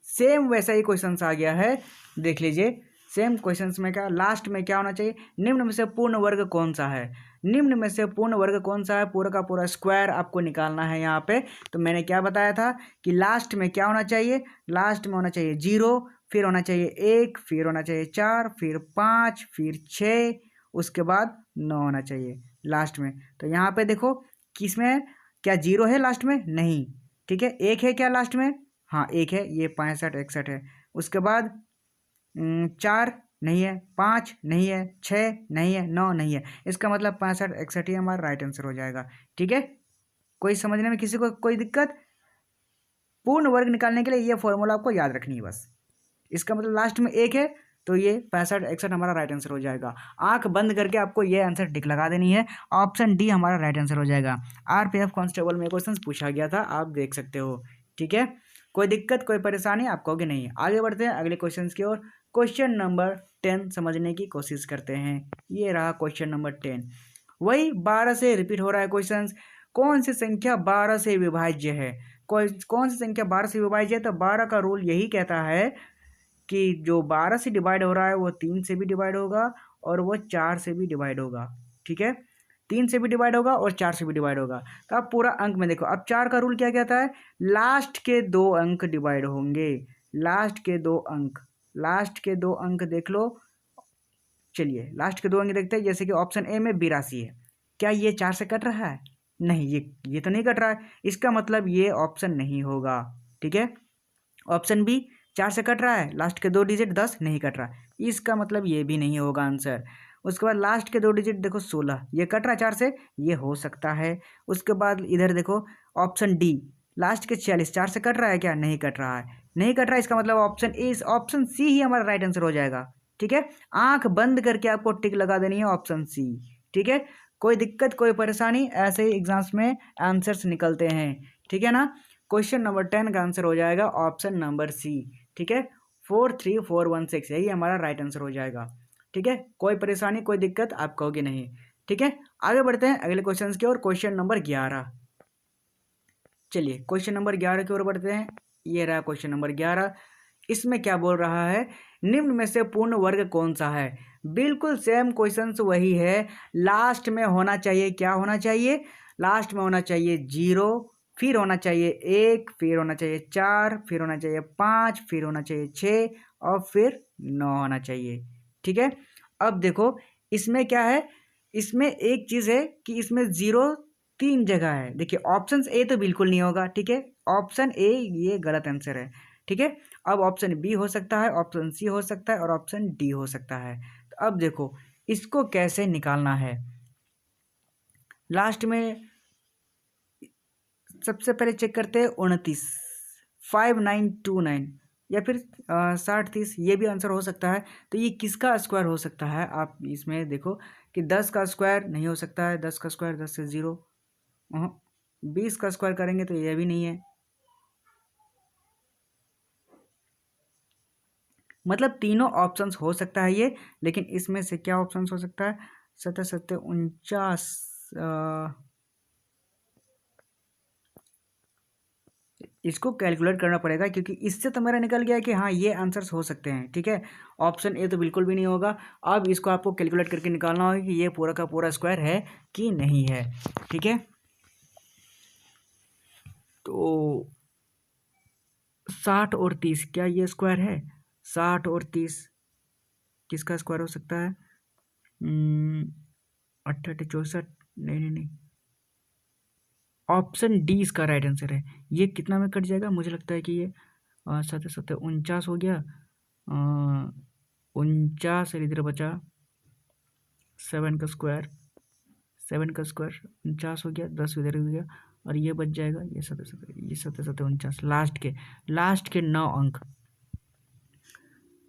सेम वैसा ही क्वेश्चन आ गया है, देख लीजिए। सेम क्वेश्चंस में क्या लास्ट में क्या होना चाहिए, निम्न में से पूर्ण वर्ग कौन सा है, निम्न में से पूर्ण वर्ग कौन सा है, पूरा का पूरा स्क्वायर आपको निकालना है यहाँ पे। तो मैंने क्या बताया था कि लास्ट में क्या होना चाहिए, लास्ट में होना चाहिए 0, फिर होना चाहिए 1, फिर होना चाहिए 4, फिर 5, फिर 6, उसके बाद 9 होना चाहिए लास्ट में। तो यहाँ पे देखो किसमें क्या 0 है लास्ट में, नहीं, ठीक है। 1 है क्या लास्ट में, हाँ 1 है, ये 65 61 है। उसके बाद 4 नहीं है, 5 नहीं है, 6 नहीं है, 9 नहीं है, इसका मतलब 65 61 ही हमारा राइट आंसर हो जाएगा, ठीक है। कोई समझने में किसी को कोई दिक्कत। पूर्ण वर्ग निकालने के लिए ये फॉर्मूला आपको याद रखनी है बस। इसका मतलब लास्ट में 1 है तो ये 65 61 हमारा राइट आंसर हो जाएगा। आंख बंद करके आपको ये आंसर टिक लगा देनी है, ऑप्शन डी हमारा राइट आंसर हो जाएगा। आरपीएफ कांस्टेबल में क्वेश्चन पूछा गया था, आप देख सकते हो, ठीक है। कोई दिक्कत कोई परेशानी आप कहोगे नहीं। आगे बढ़ते हैं अगले क्वेश्चन की ओर। क्वेश्चन नंबर 10 समझने की कोशिश करते हैं। ये रहा क्वेश्चन नंबर 10, वही 12 से रिपीट हो रहा है क्वेश्चन। कौन सी संख्या 12 से विभाज्य है, कौन सी संख्या 12 से विभाज्य है। तो 12 का रूल यही कहता है कि जो 12 से डिवाइड हो रहा है वो 3 से भी डिवाइड होगा और वो 4 से भी डिवाइड होगा, ठीक है। 3 से भी डिवाइड होगा और 4 से भी डिवाइड होगा। तो आप पूरा अंक में देखो, अब 4 का रूल क्या कहता है, लास्ट के 2 अंक डिवाइड होंगे, लास्ट के 2 अंक, लास्ट के 2 अंक देख लो। चलिए लास्ट के 2 अंक देखते हैं, जैसे कि ऑप्शन ए में 82 है, क्या ये 4 से कट रहा है, नहीं, ये तो नहीं कट रहा है, इसका मतलब ये ऑप्शन नहीं होगा, ठीक है। ऑप्शन बी 4 से कट रहा है, लास्ट के 2 डिजिट 10 नहीं कट रहा, इसका मतलब ये भी नहीं होगा आंसर। उसके बाद लास्ट के 2 डिजिट देखो 16, ये कट रहा है 4 से, ये हो सकता है। उसके बाद इधर देखो ऑप्शन डी, लास्ट के 46 4 से कट रहा है क्या, नहीं कट रहा है, नहीं कट रहा है, इसका मतलब ऑप्शन ए, ऑप्शन सी ही हमारा राइट आंसर हो जाएगा, ठीक है। आंख बंद करके आपको टिक लगा देनी है ऑप्शन सी, ठीक है। कोई दिक्कत कोई परेशानी, ऐसे ही एग्जाम्स में आंसर्स निकलते हैं, ठीक है ना। क्वेश्चन नंबर 10 का आंसर हो जाएगा ऑप्शन नंबर सी, ठीक है। 43416 यही हमारा राइट आंसर हो जाएगा, ठीक है। कोई परेशानी कोई दिक्कत आप कहोगे नहीं, ठीक है। आगे बढ़ते हैं अगले क्वेश्चन की ओर, क्वेश्चन नंबर 11। चलिए क्वेश्चन नंबर 11 की ओर बढ़ते हैं। ये रहा क्वेश्चन नंबर 11। इसमें क्या बोल रहा है, निम्न में से पूर्ण वर्ग कौन सा है। बिल्कुल सेम क्वेश्चन वही है, लास्ट में होना चाहिए, क्या होना चाहिए, लास्ट में होना चाहिए 0, फिर होना चाहिए 1, फिर होना चाहिए 4, फिर होना चाहिए 5, फिर होना चाहिए 6 और फिर 9 होना चाहिए, ठीक है। अब देखो इसमें क्या है, इसमें एक चीज़ है कि इसमें 0 3 जगह है। देखिए ऑप्शन ए तो बिल्कुल नहीं होगा, ठीक है, ऑप्शन ए ये गलत आंसर है, ठीक है। अब ऑप्शन बी हो सकता है, ऑप्शन सी हो सकता है और ऑप्शन डी हो सकता है। तो अब देखो इसको कैसे निकालना है, लास्ट में सबसे पहले चेक करते हैं 29 5929 या फिर 60 30, ये भी आंसर हो सकता है। तो ये किसका स्क्वायर हो सकता है, आप इसमें देखो कि 10 का स्क्वायर नहीं हो सकता है, 10 का स्क्वायर 10 से 0, 20 का स्क्वायर करेंगे तो ये भी नहीं है, मतलब तीनों ऑप्शंस हो सकता है ये, लेकिन इसमें से क्या ऑप्शंस हो सकता है? 7 7 49, इसको कैलकुलेट करना पड़ेगा क्योंकि इससे तो मेरा निकल गया कि हाँ ये आंसर्स हो सकते हैं। ठीक है, ऑप्शन ए तो बिल्कुल भी नहीं होगा। अब इसको आपको कैलकुलेट करके निकालना होगा कि ये पूरा का पूरा स्क्वायर है कि नहीं है। ठीक है, तो 60 और 30 क्या ये स्क्वायर है? 60 और 30 किसका स्क्वायर हो सकता है? 68 64, नहीं नहीं नहीं, ऑप्शन डी इसका राइट आंसर है। ये कितना में कट जाएगा? मुझे लगता है कि ये 7 7 49 हो गया, 49 इधर बचा, 7 का स्क्वायर, 7 का स्क्वायर 49 हो गया, 10 इधर हो गया, और ये बच जाएगा, ये 7 7 49, लास्ट के 9 अंक,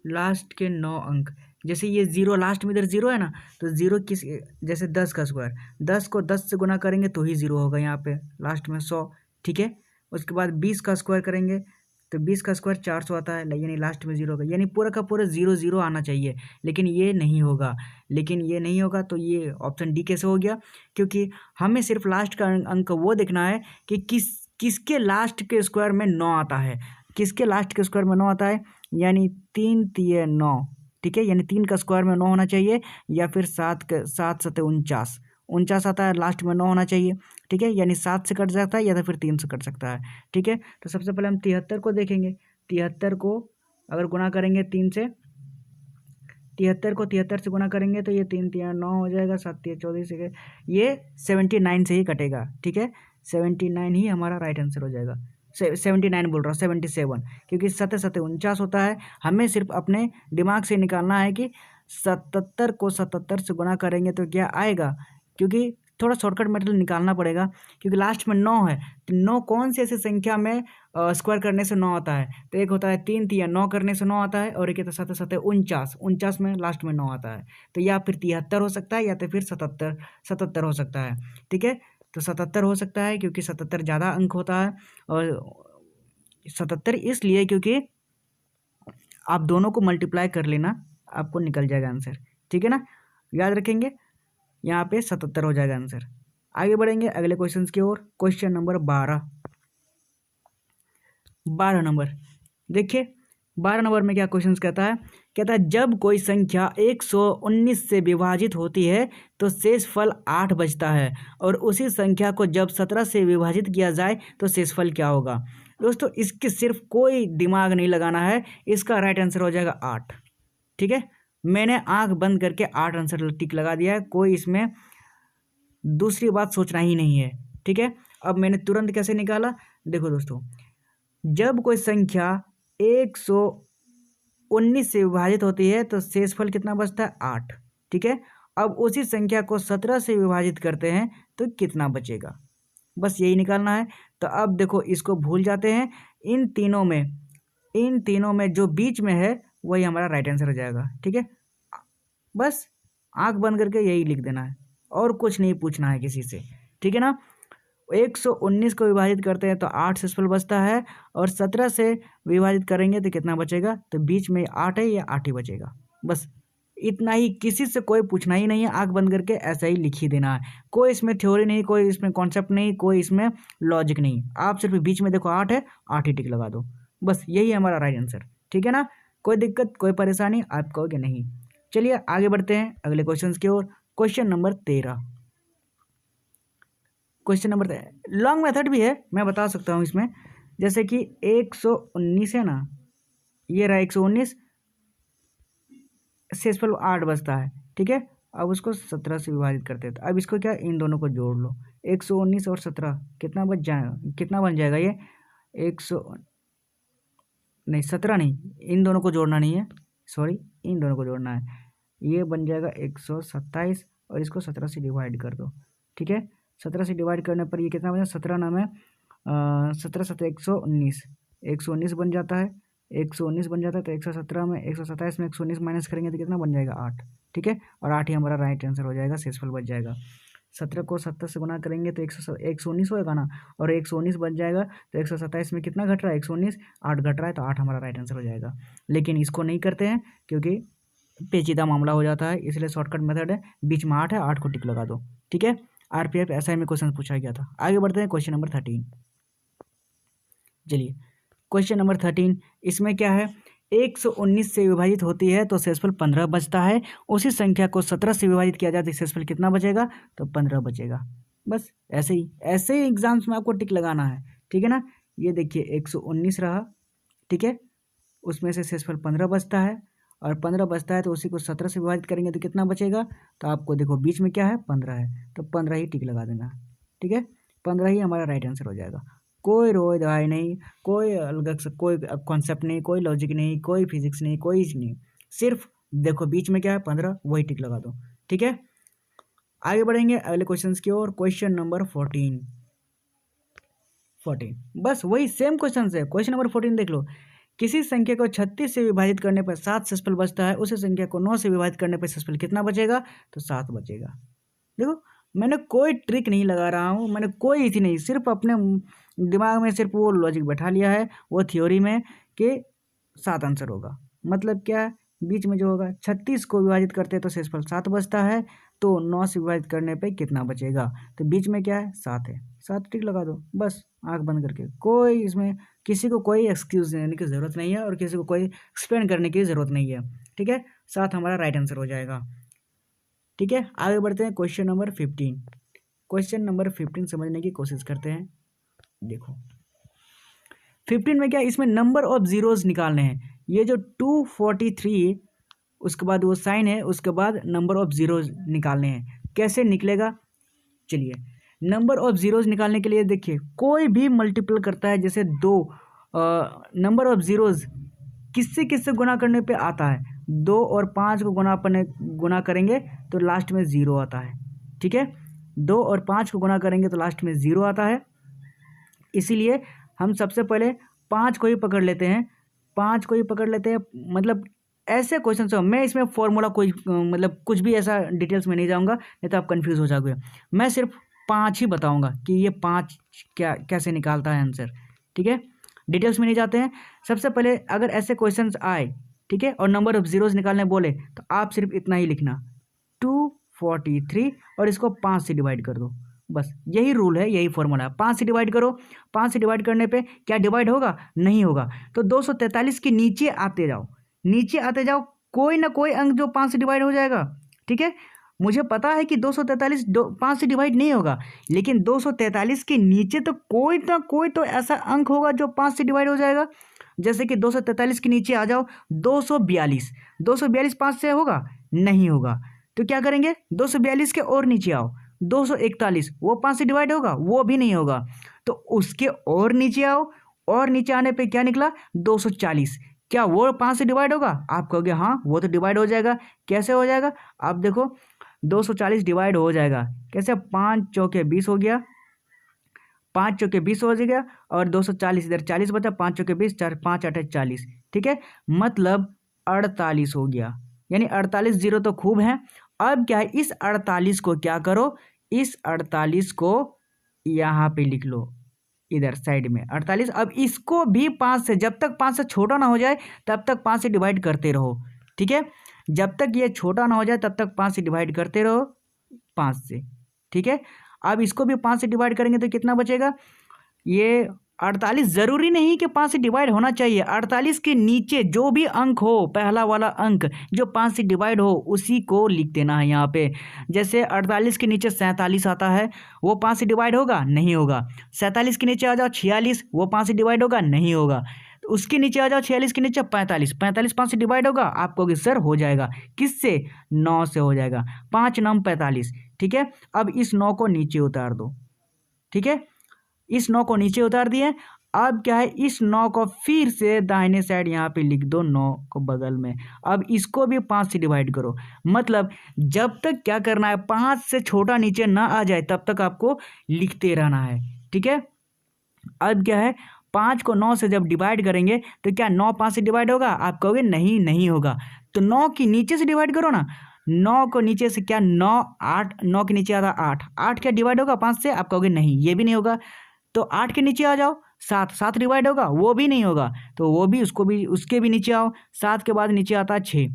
लास्ट के 9 अंक। जैसे ये जीरो लास्ट में इधर जीरो है ना, तो जीरो किस, जैसे 10 का स्क्वायर, 10 को 10 से गुना करेंगे तो ही जीरो होगा यहाँ पे लास्ट में 100। ठीक है, उसके बाद 20 का स्क्वायर करेंगे तो 20 का स्क्वायर 400 आता है, यानी लास्ट में जीरो होगा, यानी पूरा का पूरा जीरो जीरो आना चाहिए, लेकिन ये नहीं होगा। तो ये ऑप्शन डी कैसे हो गया? क्योंकि हमें सिर्फ लास्ट का अंक वो देखना है कि किसके लास्ट के स्क्वायर में 9 आता है, किसके लास्ट के स्क्वायर में 9 आता है, यानी 3 3 9। ठीक है, यानी 3 का स्क्वायर में 9 होना चाहिए, या फिर 7 7 49, 49 आता है, लास्ट में 9 होना चाहिए। ठीक है, यानी 7 से कट जाता है या तो फिर 3 से कट सकता है। ठीक है, तो सबसे पहले हम 73 को देखेंगे। 73 को अगर गुना करेंगे 3 से, 73 से गुना करेंगे तो ये 3 3 9 हो जाएगा, 7 3 14 से ये 79 से ही कटेगा। ठीक है, 79 ही हमारा राइट आंसर हो जाएगा। 79 बोल रहा हूँ, 77, क्योंकि 7 7 49 होता है। हमें सिर्फ अपने दिमाग से निकालना है कि 77 को 77 से गुना करेंगे तो क्या आएगा, क्योंकि थोड़ा शॉर्टकट मेथड निकालना पड़ेगा, क्योंकि लास्ट में 9 है, तो 9 कौन सी ऐसी संख्या में स्क्वायर करने से 9 आता है? तो एक होता है 3 3 9 करने से 9 आता है, और एक होता है 7 7 49, 49 में लास्ट में 9 आता है। तो या फिर 73 हो सकता है, या तो फिर 77 77 हो सकता है। ठीक है, तो 77 हो सकता है क्योंकि 77 ज़्यादा अंक होता है, और 77 इसलिए क्योंकि आप दोनों को मल्टीप्लाई कर लेना, आपको निकल जाएगा आंसर। ठीक है ना, याद रखेंगे, यहाँ पे 77 हो जाएगा आंसर। आगे बढ़ेंगे अगले क्वेश्चन की ओर। क्वेश्चन नंबर 12 नंबर देखिए, 12 नंबर में क्या क्वेश्चन कहता है, जब कोई संख्या 119 से विभाजित होती है तो शेषफल 8 बचता है, और उसी संख्या को जब 17 से विभाजित किया जाए तो शेषफल क्या होगा? दोस्तों, इसके सिर्फ कोई दिमाग नहीं लगाना है, इसका राइट आंसर हो जाएगा 8। ठीक है, मैंने आंख बंद करके 8 आंसर टिक लगा दिया है, कोई इसमें दूसरी बात सोचना ही नहीं है। ठीक है, अब मैंने तुरंत कैसे निकाला, देखो दोस्तों, जब कोई संख्या 119 से विभाजित होती है तो शेषफल कितना बचता है? 8। ठीक है, अब उसी संख्या को 17 से विभाजित करते हैं तो कितना बचेगा, बस यही निकालना है। तो अब देखो, इसको भूल जाते हैं, इन तीनों में जो बीच में है वही हमारा राइट आंसर हो जाएगा। ठीक है, बस आंख बंद करके यही लिख देना है, और कुछ नहीं पूछना है किसी से। ठीक है ना, 119 को विभाजित करते हैं तो 8 शेषफल बचता है, और 17 से विभाजित करेंगे तो कितना बचेगा? तो बीच में 8 है, या 8 ही बचेगा। बस इतना ही, किसी से कोई पूछना ही नहीं है, आंख बंद करके ऐसा ही लिख ही देना है। कोई इसमें थ्योरी नहीं, कोई इसमें कॉन्सेप्ट नहीं, कोई इसमें लॉजिक नहीं, आप सिर्फ बीच में देखो 8 है, 8 ही टिक लगा दो, बस यही है हमारा राइट आंसर। ठीक है ना, कोई दिक्कत कोई परेशानी आप कहोगे नहीं। चलिए आगे बढ़ते हैं अगले क्वेश्चन की ओर। क्वेश्चन नंबर 13, लॉन्ग मेथड भी है, मैं बता सकता हूँ इसमें। जैसे कि 119 है ना, ये रहा 119, शेषफल 8 बचता है। ठीक है, अब उसको 17 से विभाजित करते हैं, तो अब इसको क्या, इन दोनों को जोड़ लो, 119 और 17 कितना बच जाएगा, कितना बन जाएगा ये 100, नहीं 17 नहीं, इन दोनों को जोड़ना नहीं है, सॉरी, इन दोनों को जोड़ना है, ये बन जाएगा 127, और इसको 17 से डिवाइड कर दो। ठीक है, 17 से डिवाइड करने पर ये कितना बन जाएगा, 17 नाम है 17 7 119, 119 बन जाता है, 119 बन जाता है, तो 117 में 127 में 119 माइनस करेंगे तो कितना बन जाएगा 8। ठीक है, और 8 ही हमारा राइट आंसर हो जाएगा, शेषफल बच जाएगा। 17 को 70 से गुना करेंगे तो 119 होएगा ना, और 119 बच जाएगा तो 127 में कितना घट रहा है, 119, 8 घट रहा है, तो 8 हमारा राइट आंसर हो जाएगा। लेकिन इसको नहीं करते हैं क्योंकि पेचीदा मामला हो जाता है, इसलिए शॉर्टकट मेथड है, बीच में 8 है, 8 को टिक लगा दो। ठीक है, RPF SI में क्वेश्चन पूछा गया था। आगे बढ़ते हैं क्वेश्चन नंबर 13। चलिए क्वेश्चन नंबर 13, इसमें क्या है, 119 से विभाजित होती है तो शेषफल 15 बचता है। उसी संख्या को 17 से विभाजित किया जाए तो शेषफल कितना बचेगा, तो 15 बचेगा। बस ऐसे ही एग्जाम्स में आपको टिक लगाना है। ठीक है ना, ये देखिए 119 रहा, ठीक है, उसमें से शेषफल 15 बचता है, और 15 बचता है तो उसी को 17 से विभाजित करेंगे तो कितना बचेगा, तो आपको देखो बीच में क्या है, 15 है, तो 15 ही टिक लगा देना। ठीक है, 15 ही हमारा राइट आंसर हो जाएगा। कोई रोए दवाई नहीं, कोई अलग से कोई कॉन्सेप्ट नहीं, कोई लॉजिक नहीं, कोई फिजिक्स नहीं, कोई नहीं, सिर्फ देखो बीच में क्या है, 15, वही टिक लगा दो। ठीक है, आगे बढ़ेंगे अगले क्वेश्चन की ओर। क्वेश्चन नंबर 14, बस वही सेम क्वेश्चन है। क्वेश्चन नंबर 14 देख लो, किसी संख्या को 36 से विभाजित करने पर 7 शेषफल बचता है, उसी संख्या को 9 से विभाजित करने पर शेषफल कितना बचेगा, तो 7 बचेगा। देखो मैंने कोई ट्रिक नहीं लगा रहा हूँ, मैंने कोई इसी नहीं, सिर्फ अपने दिमाग में सिर्फ वो लॉजिक बैठा लिया है, वो थ्योरी में कि 7 आंसर होगा। मतलब क्या, बीच में जो होगा 36 को विभाजित करते हैं तो शेषफल 7 बचता है, तो 9 से विभाजित करने पे कितना बचेगा, तो बीच में क्या है, 7 है, 7 टिक लगा दो बस आंख बंद करके। कोई इसमें किसी को कोई एक्सक्यूज देने की ज़रूरत नहीं है और किसी को कोई एक्सप्लेन करने की ज़रूरत नहीं है। ठीक है, 7 हमारा राइट आंसर हो जाएगा। ठीक है, आगे बढ़ते हैं क्वेश्चन नंबर 15। क्वेश्चन नंबर 15 समझने की कोशिश करते हैं। देखो 15 में क्या, इसमें नंबर ऑफ जीरोस निकालने हैं। ये जो 243 उसके बाद वो साइन है, उसके बाद नंबर ऑफ जीरोस निकालने हैं। कैसे निकलेगा, चलिए नंबर ऑफ जीरोस निकालने के लिए देखिए, कोई भी मल्टीपल करता है, जैसे 2 नंबर ऑफ जीरोस किससे गुना करने पे आता है, 2 और 5 को गुना करेंगे तो लास्ट में 0 आता है। ठीक है, 2 और 5 को गुना करेंगे तो लास्ट में 0 आता है। इसीलिए हम सबसे पहले 5 को ही पकड़ लेते हैं, 5 को ही पकड़ लेते हैं। मतलब ऐसे क्वेश्चन से मैं इसमें फॉर्मूला कोई मतलब कुछ भी ऐसा डिटेल्स में नहीं जाऊंगा, नहीं तो आप कंफ्यूज हो जाओगे। मैं सिर्फ 5 ही बताऊंगा कि ये 5 कैसे निकालता है आंसर। ठीक है, डिटेल्स में नहीं जाते हैं। सबसे पहले अगर ऐसे क्वेश्चंस आए, ठीक है, और नंबर ऑफ जीरोस निकालने बोले तो आप सिर्फ इतना ही लिखना, 243 और इसको 5 से डिवाइड कर दो। बस यही रूल है, यही फॉर्मूला है। 5 से डिवाइड करो, 5 से डिवाइड करने पे क्या डिवाइड होगा, नहीं होगा। तो 243 के नीचे आते जाओ, नीचे आते जाओ, कोई ना कोई अंक जो 5 से डिवाइड हो जाएगा। ठीक है, मुझे पता है कि 243 5 से डिवाइड नहीं होगा, लेकिन 243 के नीचे तो कोई ना कोई तो ऐसा अंक होगा जो 5 से डिवाइड हो जाएगा। जैसे कि 243 के नीचे आ जाओ, 242, 242 5 से होगा, नहीं होगा। तो क्या करेंगे, 242 के और नीचे आओ, 241, वो 5 से डिवाइड होगा, वो भी नहीं होगा। तो उसके और नीचे आओ, और नीचे आने पे क्या निकला, 240, क्या वो 5 से डिवाइड होगा, आप कहोगे हाँ वो तो डिवाइड हो जाएगा। कैसे हो जाएगा, आप देखो 240 डिवाइड हो जाएगा कैसे, 5 चौके 20 हो गया, 5 चौके 20 हो गया, और 240 इधर 40 बचा, 5 चौके 20, 4 5 8 40। ठीक है, मतलब 48 हो गया, यानी 48 जीरो तो खूब है। अब क्या है, इस 48 को क्या करो, इस 48 को यहाँ पे लिख लो, इधर साइड में 48। अब इसको भी 5 से, जब तक 5 से छोटा ना हो जाए तब तक 5 से डिवाइड करते रहो। ठीक है, जब तक ये छोटा ना हो जाए तब तक 5 से डिवाइड करते रहो, 5 से। ठीक है, अब इसको भी 5 से डिवाइड करेंगे तो कितना बचेगा, ये 48 ज़रूरी नहीं कि 5 से डिवाइड होना चाहिए। 48 के नीचे जो भी अंक हो, पहला वाला अंक जो 5 से डिवाइड हो, उसी को लिख देना है यहाँ पे। जैसे 48 के नीचे 47 आता है, वो 5 से डिवाइड होगा, नहीं होगा। 47 के नीचे आ जाओ 46, वो 5 से डिवाइड होगा, नहीं होगा। तो उसके नीचे आ जाओ 46 के नीचे 45, 45 5 से डिवाइड होगा, आप कहोगे सर हो जाएगा, किससे, 9 से हो जाएगा, 5 9 45। ठीक है, अब इस 9 को नीचे उतार दो। ठीक है, इस 9 को नीचे उतार दिए। अब क्या है, इस 9 को फिर से दाहिने साइड यहाँ पे लिख दो, 9 को बगल में। अब इसको भी 5 से डिवाइड करो। मतलब जब तक क्या करना है, 5 से छोटा नीचे ना आ जाए तब तक आपको लिखते रहना है। ठीक है, अब क्या है, 5 को 9 से जब डिवाइड करेंगे तो क्या 9 5 से डिवाइड होगा, आप कहोगे नहीं, नहीं होगा। तो 9 की नीचे से डिवाइड करो ना, 9 को नीचे से क्या 9 8 9 के नीचे आता 8 8 क्या डिवाइड होगा 5 से? आप कहोगे नहीं ये भी नहीं होगा। तो 8 के नीचे आ जाओ 7 7 डिवाइड होगा वो भी नहीं होगा। तो वो भी उसको भी उसके भी नीचे आओ। 7 के बाद नीचे आता है 6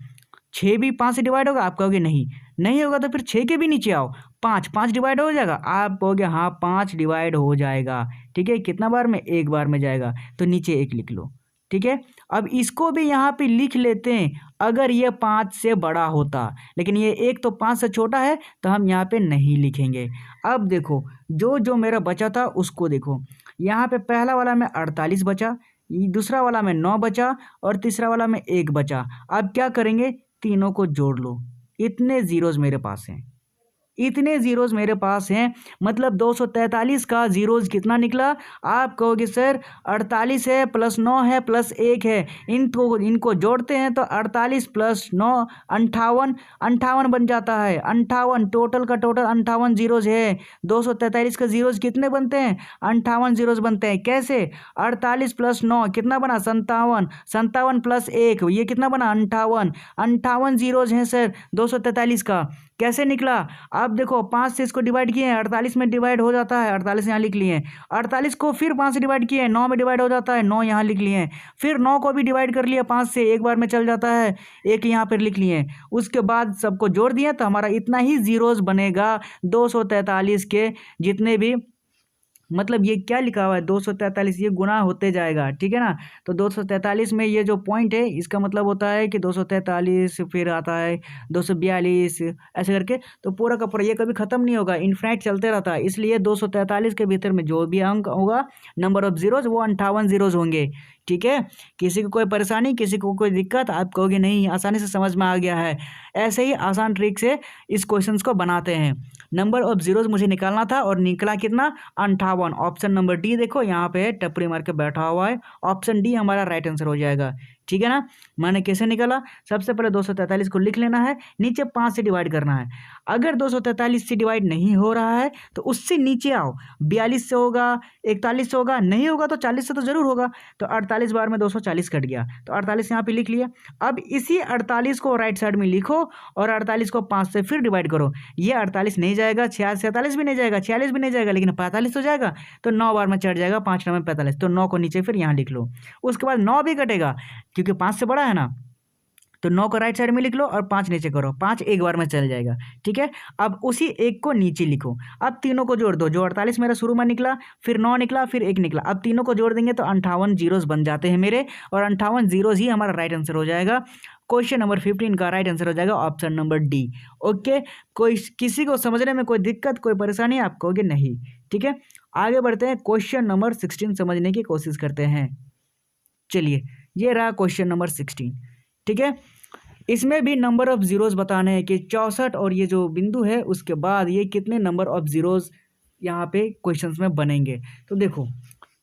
6 भी 5 से डिवाइड होगा? आप कहोगे नहीं नहीं होगा। तो फिर 6 के भी नीचे आओ 5 5 डिवाइड हो जाएगा? आप कहोगे हाँ 5 डिवाइड हो जाएगा। ठीक है, कितना बार में? एक बार में जाएगा। तो नीचे 1 लिख लो। ठीक है, अब इसको भी यहाँ पे लिख लेते हैं अगर ये 5 से बड़ा होता, लेकिन ये 1 तो 5 से छोटा है तो हम यहाँ पे नहीं लिखेंगे। अब देखो जो जो मेरा बचा था उसको देखो, यहाँ पे पहला वाला में 48 बचा, दूसरा वाला में 9 बचा और तीसरा वाला में 1 बचा। अब क्या करेंगे? तीनों को जोड़ लो। इतने जीरोज मेरे पास हैं, इतने जीरोज मेरे पास हैं, मतलब 243 का जीरोज कितना निकला? आप कहोगे सर 48 है प्लस 9 है प्लस 1 है, इनको जोड़ते हैं तो 48 प्लस 9 58 58 बन जाता है। 58 टोटल का टोटल 58 जीरोज है। 243 का जीरोज कितने बनते हैं? 58 जीरोज बनते हैं। कैसे? 48 प्लस 9 कितना बना? 57 57 प्लस 1 ये कितना बना? 58 58 जीरोज हैं सर 243 का। कैसे निकला? अब देखो 5 से इसको डिवाइड किए हैं 48 में डिवाइड हो जाता है, 48 यहाँ लिख लिए हैं। 48 को फिर 5 से डिवाइड किए हैं 9 में डिवाइड हो जाता है, 9 यहाँ लिख लिए हैं। फिर 9 को भी डिवाइड कर लिया 5 से, एक बार में चल जाता है, एक यहाँ पर लिख लिए हैं। उसके बाद सबको जोड़ दिए तो हमारा इतना ही जीरोज बनेगा 243 के जितने भी, मतलब ये क्या लिखा हुआ है 243, ये गुना होते जाएगा। ठीक है ना, तो 243 में ये जो पॉइंट है इसका मतलब होता है कि 243 फिर आता है 242 ऐसे करके, तो पूरा का पूरा ये कभी ख़त्म नहीं होगा, इनफाइनाइट चलते रहता है। इसलिए 243 के भीतर में जो भी अंक होगा नंबर ऑफ जीरोज वो 58 जीरोज होंगे। ठीक है, किसी को कोई परेशानी, किसी को कोई दिक्कत, आप कहोगे नहीं आसानी से समझ में आ गया है। ऐसे ही आसान ट्रिक से इस क्वेश्चन को बनाते हैं। नंबर ऑफ जीरोज मुझे निकालना था और निकला कितना? 58। ऑप्शन नंबर डी देखो यहाँ पे टपरी मार के बैठा हुआ है, ऑप्शन डी हमारा राइट आंसर हो जाएगा। ठीक है ना, मैंने कैसे निकाला? सबसे पहले 243 को लिख लेना है, नीचे 5 से डिवाइड करना है। अगर 243 से डिवाइड नहीं हो रहा है तो उससे नीचे आओ, 42 से होगा, 41 से होगा, नहीं होगा तो 40 से तो जरूर होगा। तो 48 बार में 240 कट गया, तो 48 यहाँ पे लिख लिया। अब इसी 48 को राइट साइड में लिखो और 48 को 5 से फिर डिवाइड करो। ये 48 नहीं जाएगा, 46 भी नहीं जाएगा, 46 भी नहीं जाएगा, लेकिन 45 तो जाएगा। तो 9 बार में चढ़ जाएगा, 5 9 में 45, तो 9 को नीचे फिर यहाँ लिख लो। उसके बाद 9 भी कटेगा क्योंकि 5 से बड़ा है ना, तो 9 को राइट साइड में लिख लो और 5 नीचे करो, 5 एक बार में चल जाएगा। ठीक है, अब उसी 1 को नीचे लिखो। अब तीनों को जोड़ दो, जो 48 मेरा शुरू में निकला, फिर 9 निकला, फिर 1 निकला, अब तीनों को जोड़ देंगे तो 58 जीरोज बन जाते हैं मेरे, और 58 जीरोज ही हमारा राइट आंसर हो जाएगा। क्वेश्चन नंबर 15 का राइट आंसर हो जाएगा ऑप्शन नंबर डी। ओके, कोई किसी को समझने में कोई दिक्कत, कोई परेशानी? आप कहोगे नहीं। ठीक है, आगे बढ़ते हैं, क्वेश्चन नंबर 16 समझने की कोशिश करते हैं। चलिए, ये रहा क्वेश्चन नंबर 16। ठीक है, इसमें भी नंबर ऑफ जीरोज बताने हैं कि 64 और ये जो बिंदु है उसके बाद ये कितने नंबर ऑफ जीरोज यहाँ पे क्वेश्चंस में बनेंगे। तो देखो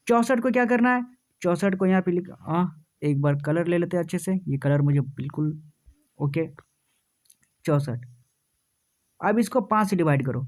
64 को क्या करना है, 64 को यहाँ पे लिख, एक बार कलर ले लेते हैं अच्छे से, ये कलर मुझे बिल्कुल ओके। 64, अब इसको 5 से डिवाइड करो,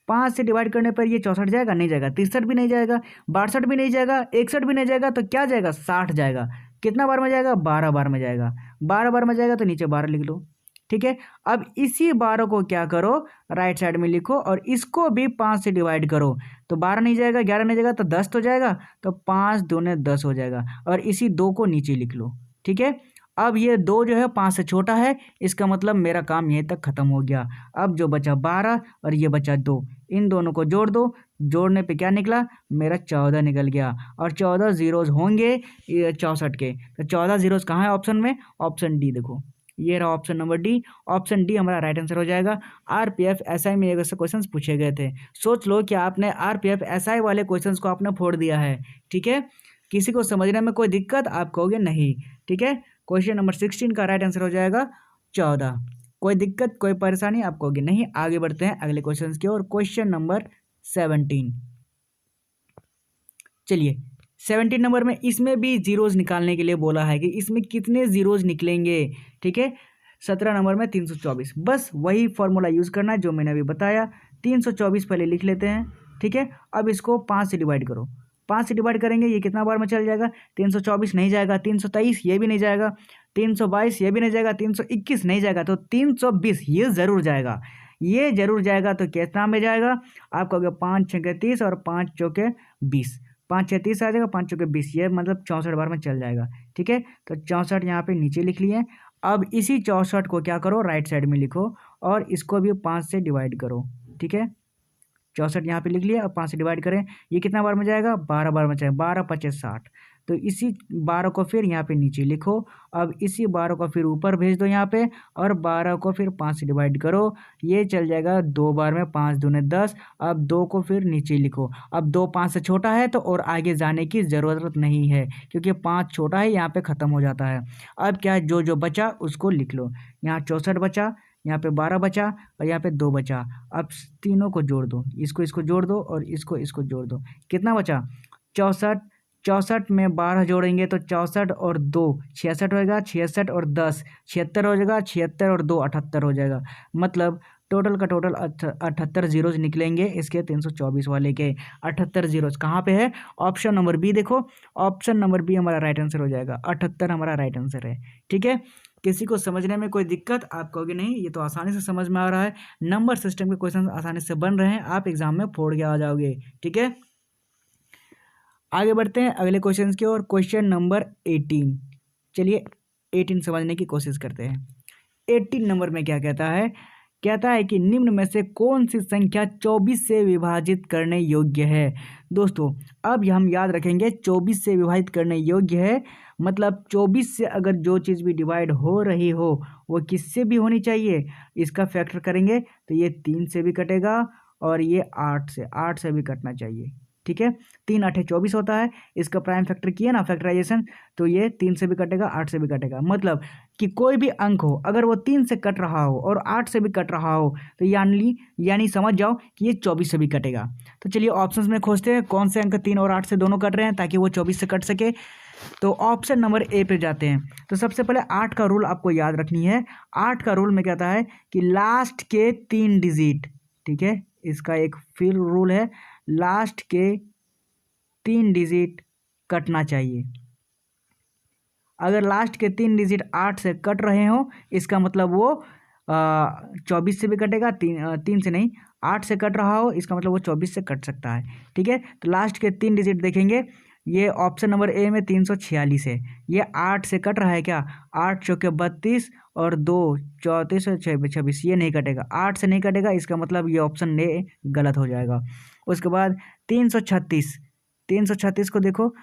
5 से डिवाइड करने पर ये 64 जाएगा? नहीं जाएगा। 63 भी नहीं जाएगा, 62 भी नहीं जाएगा, 61 भी नहीं जाएगा, तो क्या जाएगा? 60 जाएगा। कितना बार में जाएगा? 12 बार में जाएगा। 12 बार में जाएगा तो नीचे 12 लिख लो। ठीक है, अब इसी 12 को क्या करो, राइट साइड में लिखो और इसको भी 5 से डिवाइड करो। तो 12 नहीं जाएगा, 11 नहीं जाएगा, तो 10 तो जाएगा, तो 5 दूने 10 हो जाएगा, और इसी 2 को नीचे लिख लो। ठीक है, अब ये 2 जो है 5 से छोटा है, इसका मतलब मेरा काम यहीं तक खत्म हो गया। अब जो बचा 12 और ये बचा 2, इन दोनों को जोड़ दो, जोड़ने पे क्या निकला? मेरा 14 निकल गया, और 14 जीरोज होंगे 64 के। तो 14 जीरोज कहाँ है ऑप्शन में? ऑप्शन डी देखो, ये रहा option number D. Option D हमारा राइट आंसर हो जाएगा। आरपीएफ एसआई में ऐसे क्वेश्चंस पूछे गए थे, सोच लो कि आपने आरपीएफ एसआई वाले क्वेश्चंस को आपने फोड़ दिया है। ठीक है, किसी को समझने में कोई दिक्कत? आप कहोगे नहीं। ठीक है, क्वेश्चन नंबर 16 का राइट आंसर हो जाएगा 14। कोई दिक्कत, कोई परेशानी? आप कहोगे नहीं। आगे बढ़ते हैं अगले क्वेश्चन की ओर, क्वेश्चन नंबर 17। चलिए 17 नंबर में इसमें भी जीरोज निकालने के लिए बोला है कि इसमें कितने जीरोज निकलेंगे। ठीक है, 17 नंबर में 324, बस वही फॉर्मूला यूज़ करना है जो मैंने अभी बताया। 324 पहले लिख लेते हैं। ठीक है, अब इसको 5 से डिवाइड करो, 5 से डिवाइड करेंगे, ये कितना बार में चल जाएगा? 324 नहीं जाएगा, 323 ये भी नहीं जाएगा, 322 ये भी नहीं जाएगा, 321 नहीं जाएगा, तो 320 ये ज़रूर जाएगा, ये ज़रूर जाएगा। तो कितना में जाएगा? आप कहोगे 5 छके 30 और 5 चौके 20, 5 छः 30 आ जाएगा, 5 चौके 20, ये मतलब 64 बार में चल जाएगा। ठीक है, तो 64 यहाँ पे नीचे लिख लिए। अब इसी 64 को क्या करो, राइट साइड में लिखो और इसको भी 5 से डिवाइड करो। ठीक है, 64 यहाँ पे लिख लिया, अब 5 से डिवाइड करें, ये कितना बार में जाएगा? 12 बार में जाएगा, 12 पचे 60। तो इसी 12 को फिर यहाँ पे नीचे लिखो, अब इसी 12 को फिर ऊपर भेज दो यहाँ पे, और 12 को फिर 5 से डिवाइड करो, ये चल जाएगा 2 बार में, 5 दूने 10। अब 2 को फिर नीचे लिखो, अब 2 5 से छोटा है तो और आगे जाने की ज़रूरत नहीं है, क्योंकि 5 छोटा है, यहाँ पे ख़त्म हो जाता है। अब क्या है, जो जो बचा उसको लिख लो। यहाँ 64 बचा, यहाँ पे 12 बचा और यहाँ पे 2 बचा। अब तीनों को जोड़ दो, इसको जोड़ दो और इसको जोड़ दो, कितना बचा? 64। 64 में 12 जोड़ेंगे तो 64 और 2 66 होएगा, 66 और 10 76 हो जाएगा, 76 और 2 78 हो जाएगा। मतलब टोटल का टोटल 78 जीरोज निकलेंगे इसके 324 वाले के। 78 जीरोज कहाँ पे है? ऑप्शन नंबर बी देखो, ऑप्शन नंबर बी हमारा राइट आंसर हो जाएगा, 78 हमारा राइट आंसर है। ठीक है, किसी को समझने में कोई दिक्कत? आप कहोगे नहीं ये तो आसानी से समझ में आ रहा है, नंबर सिस्टम के क्वेश्चन आसानी से बन रहे हैं, आप एग्जाम में फोड़ के आ जाओगे। ठीक है, आगे बढ़ते हैं अगले क्वेश्चन की ओर। क्वेश्चन नंबर 18, चलिए 18 समझने की कोशिश करते हैं। 18 नंबर में क्या कहता है? कहता है कि निम्न में से कौन सी संख्या 24 से विभाजित करने योग्य है। दोस्तों अब हम याद रखेंगे 24 से विभाजित करने योग्य है, मतलब 24 से अगर जो चीज़ भी डिवाइड हो रही हो वो किससे भी होनी चाहिए, इसका फैक्टर करेंगे तो ये 3 से भी कटेगा और ये 8 से भी कटना चाहिए। ठीक है, 3 8 24 होता है, इसका प्राइम फैक्टर किए ना फैक्टराइजेशन, तो ये 3 से भी कटेगा 8 से भी कटेगा। मतलब कि कोई भी अंक हो अगर वो 3 से कट रहा हो और 8 से भी कट रहा हो तो यानी समझ जाओ कि ये 24 से भी कटेगा। तो चलिए ऑप्शंस में खोजते हैं कौन से अंक 3 और 8 से दोनों कट रहे हैं ताकि वो 24 से कट सके। तो ऑप्शन नंबर ए पे जाते हैं। तो सबसे पहले 8 का रूल आपको याद रखनी है। 8 का रूल में कहता है कि लास्ट के 3 डिजिट, ठीक है, इसका एक फिर रूल है, लास्ट के 3 डिजिट कटना चाहिए। अगर लास्ट के 3 डिजिट 8 से कट रहे हो इसका मतलब वो 24 से भी कटेगा, 3 से नहीं 8 से कट रहा हो इसका मतलब वो 24 से कट सकता है। ठीक है, तो लास्ट के 3 डिजिट देखेंगे, ये ऑप्शन नंबर ए में 346 है, ये 8 से कट रहा है क्या? 8 चौके 32 और 2 34 और 26, ये नहीं कटेगा, 8 से नहीं कटेगा, इसका मतलब ये ऑप्शन ए गलत हो जाएगा। उसके बाद 336 को देखो,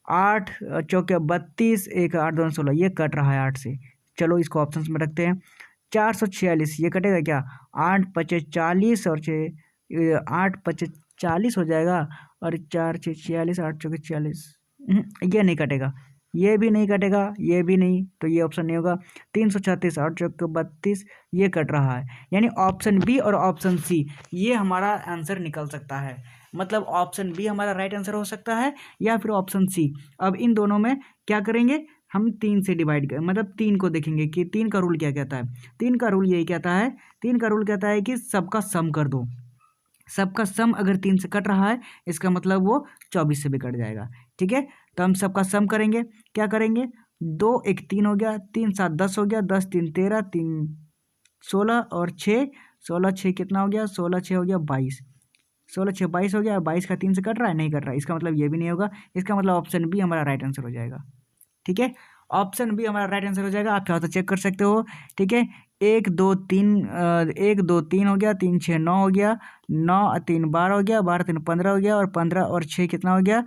8 चौके 32, 1 8 2 16, ये कट रहा है 8 से, चलो इसको ऑप्शन में रखते हैं। 446 ये कटेगा क्या? 8 पचे 40 और 8 पचे 40 हो जाएगा और 4 6 46, 8 चौके 46, ये नहीं कटेगा, ये भी नहीं कटेगा, ये भी नहीं, तो ये ऑप्शन नहीं होगा। 336 8 चौके 32 ये कट रहा है, यानी ऑप्शन बी और ऑप्शन सी ये हमारा आंसर निकल सकता है। मतलब ऑप्शन बी हमारा राइट आंसर हो सकता है या फिर ऑप्शन सी। अब इन दोनों में क्या करेंगे, हम 3 से डिवाइड करें, मतलब 3 को देखेंगे कि 3 का रूल क्या कहता है। 3 का रूल यही कहता है, 3 का रूल कहता है कि सबका सम कर दो, सबका सम अगर 3 से कट रहा है इसका मतलब वो 24 से भी कट जाएगा। ठीक है, तो हम सबका सम करेंगे, क्या करेंगे, 2 1 3 हो गया, 3 7 10 हो गया, 10 3 13, 3 16 और 6 16 6 कितना हो गया, 16 6 हो गया 22, 16 6 22 हो गया, 22 का 3 से कट रहा है, नहीं कट रहा है, इसका मतलब ये भी नहीं होगा, इसका मतलब ऑप्शन बी हमारा राइट आंसर हो जाएगा। ठीक है, ऑप्शन बी हमारा राइट आंसर हो जाएगा। आप चाहो तो चेक कर सकते हो। ठीक है, 1 2 3 1 2 3 हो गया, 3 6 9 हो गया, 9 3 12 हो गया, 12 3 15 हो गया और 15 और 6 कितना हो गया,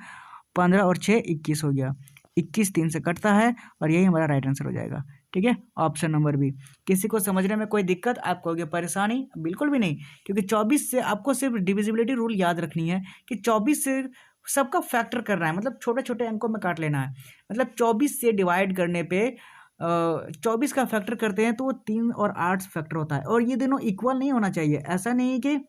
15 और 6 21 हो गया, 21 3 से कटता है और यही हमारा राइट आंसर हो जाएगा। ठीक है, ऑप्शन नंबर बी। किसी को समझने में कोई दिक्कत, आप कहोगे परेशानी, बिल्कुल भी नहीं, क्योंकि 24 से आपको सिर्फ डिविजिबिलिटी रूल याद रखनी है कि 24 से सबका फैक्टर करना है, मतलब छोटे छोटे अंकों में काट लेना है। मतलब 24 से डिवाइड करने पे 24 का फैक्टर करते हैं तो वो 3 और 8 फैक्टर होता है, और ये दोनों इक्वल नहीं होना चाहिए। ऐसा नहीं कि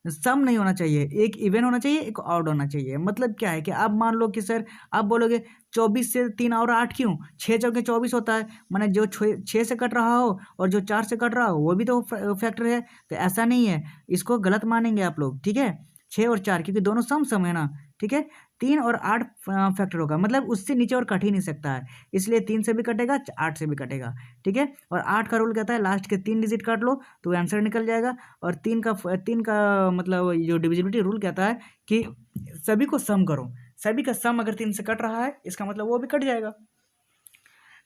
सम नहीं होना चाहिए, एक इवन होना चाहिए, एक ऑड होना चाहिए। मतलब क्या है कि आप मान लो कि सर आप बोलोगे 24 से 3 और 8 क्यों, 6 चौके 24 होता है, माने जो 6 से कट रहा हो और जो 4 से कट रहा हो वो भी तो फैक्टर है। तो ऐसा नहीं है, इसको गलत मानेंगे आप लोग। ठीक है, 6 और 4 क्योंकि दोनों सम है ना। ठीक है, 3 और 8 फैक्टर होगा, मतलब उससे नीचे और कट ही नहीं सकता है, इसलिए 3 से भी कटेगा 8 से भी कटेगा, ठीक है। और 8 का रूल कहता है लास्ट के 3 डिजिट काट लो तो आंसर निकल जाएगा। और 3 का मतलब जो डिविजिबिलिटी रूल कहता है कि सभी को सम करो, सभी का सम अगर 3 से कट रहा है इसका मतलब वो भी कट जाएगा।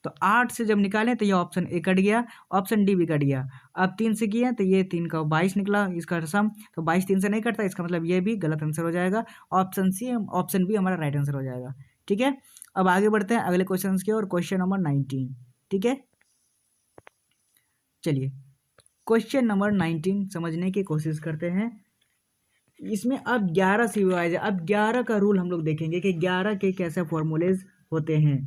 तो 8 से जब निकालें तो ये ऑप्शन ए कट गया, ऑप्शन डी भी कट गया। अब 3 से किया तो ये 3 का 22 निकला इसका सम, तो 22 3 से नहीं कटता, इसका मतलब ये भी गलत आंसर हो जाएगा। ऑप्शन बी हमारा राइट आंसर हो जाएगा, ठीक है। अब आगे बढ़ते हैं अगले क्वेश्चन की ओर, क्वेश्चन नंबर 19, ठीक है। चलिए क्वेश्चन नंबर 19 समझने की कोशिश करते हैं। इसमें अब 11 से विभाज्य, अब 11 का रूल हम लोग देखेंगे कि 11 के कैसे फॉर्मूलेज होते हैं।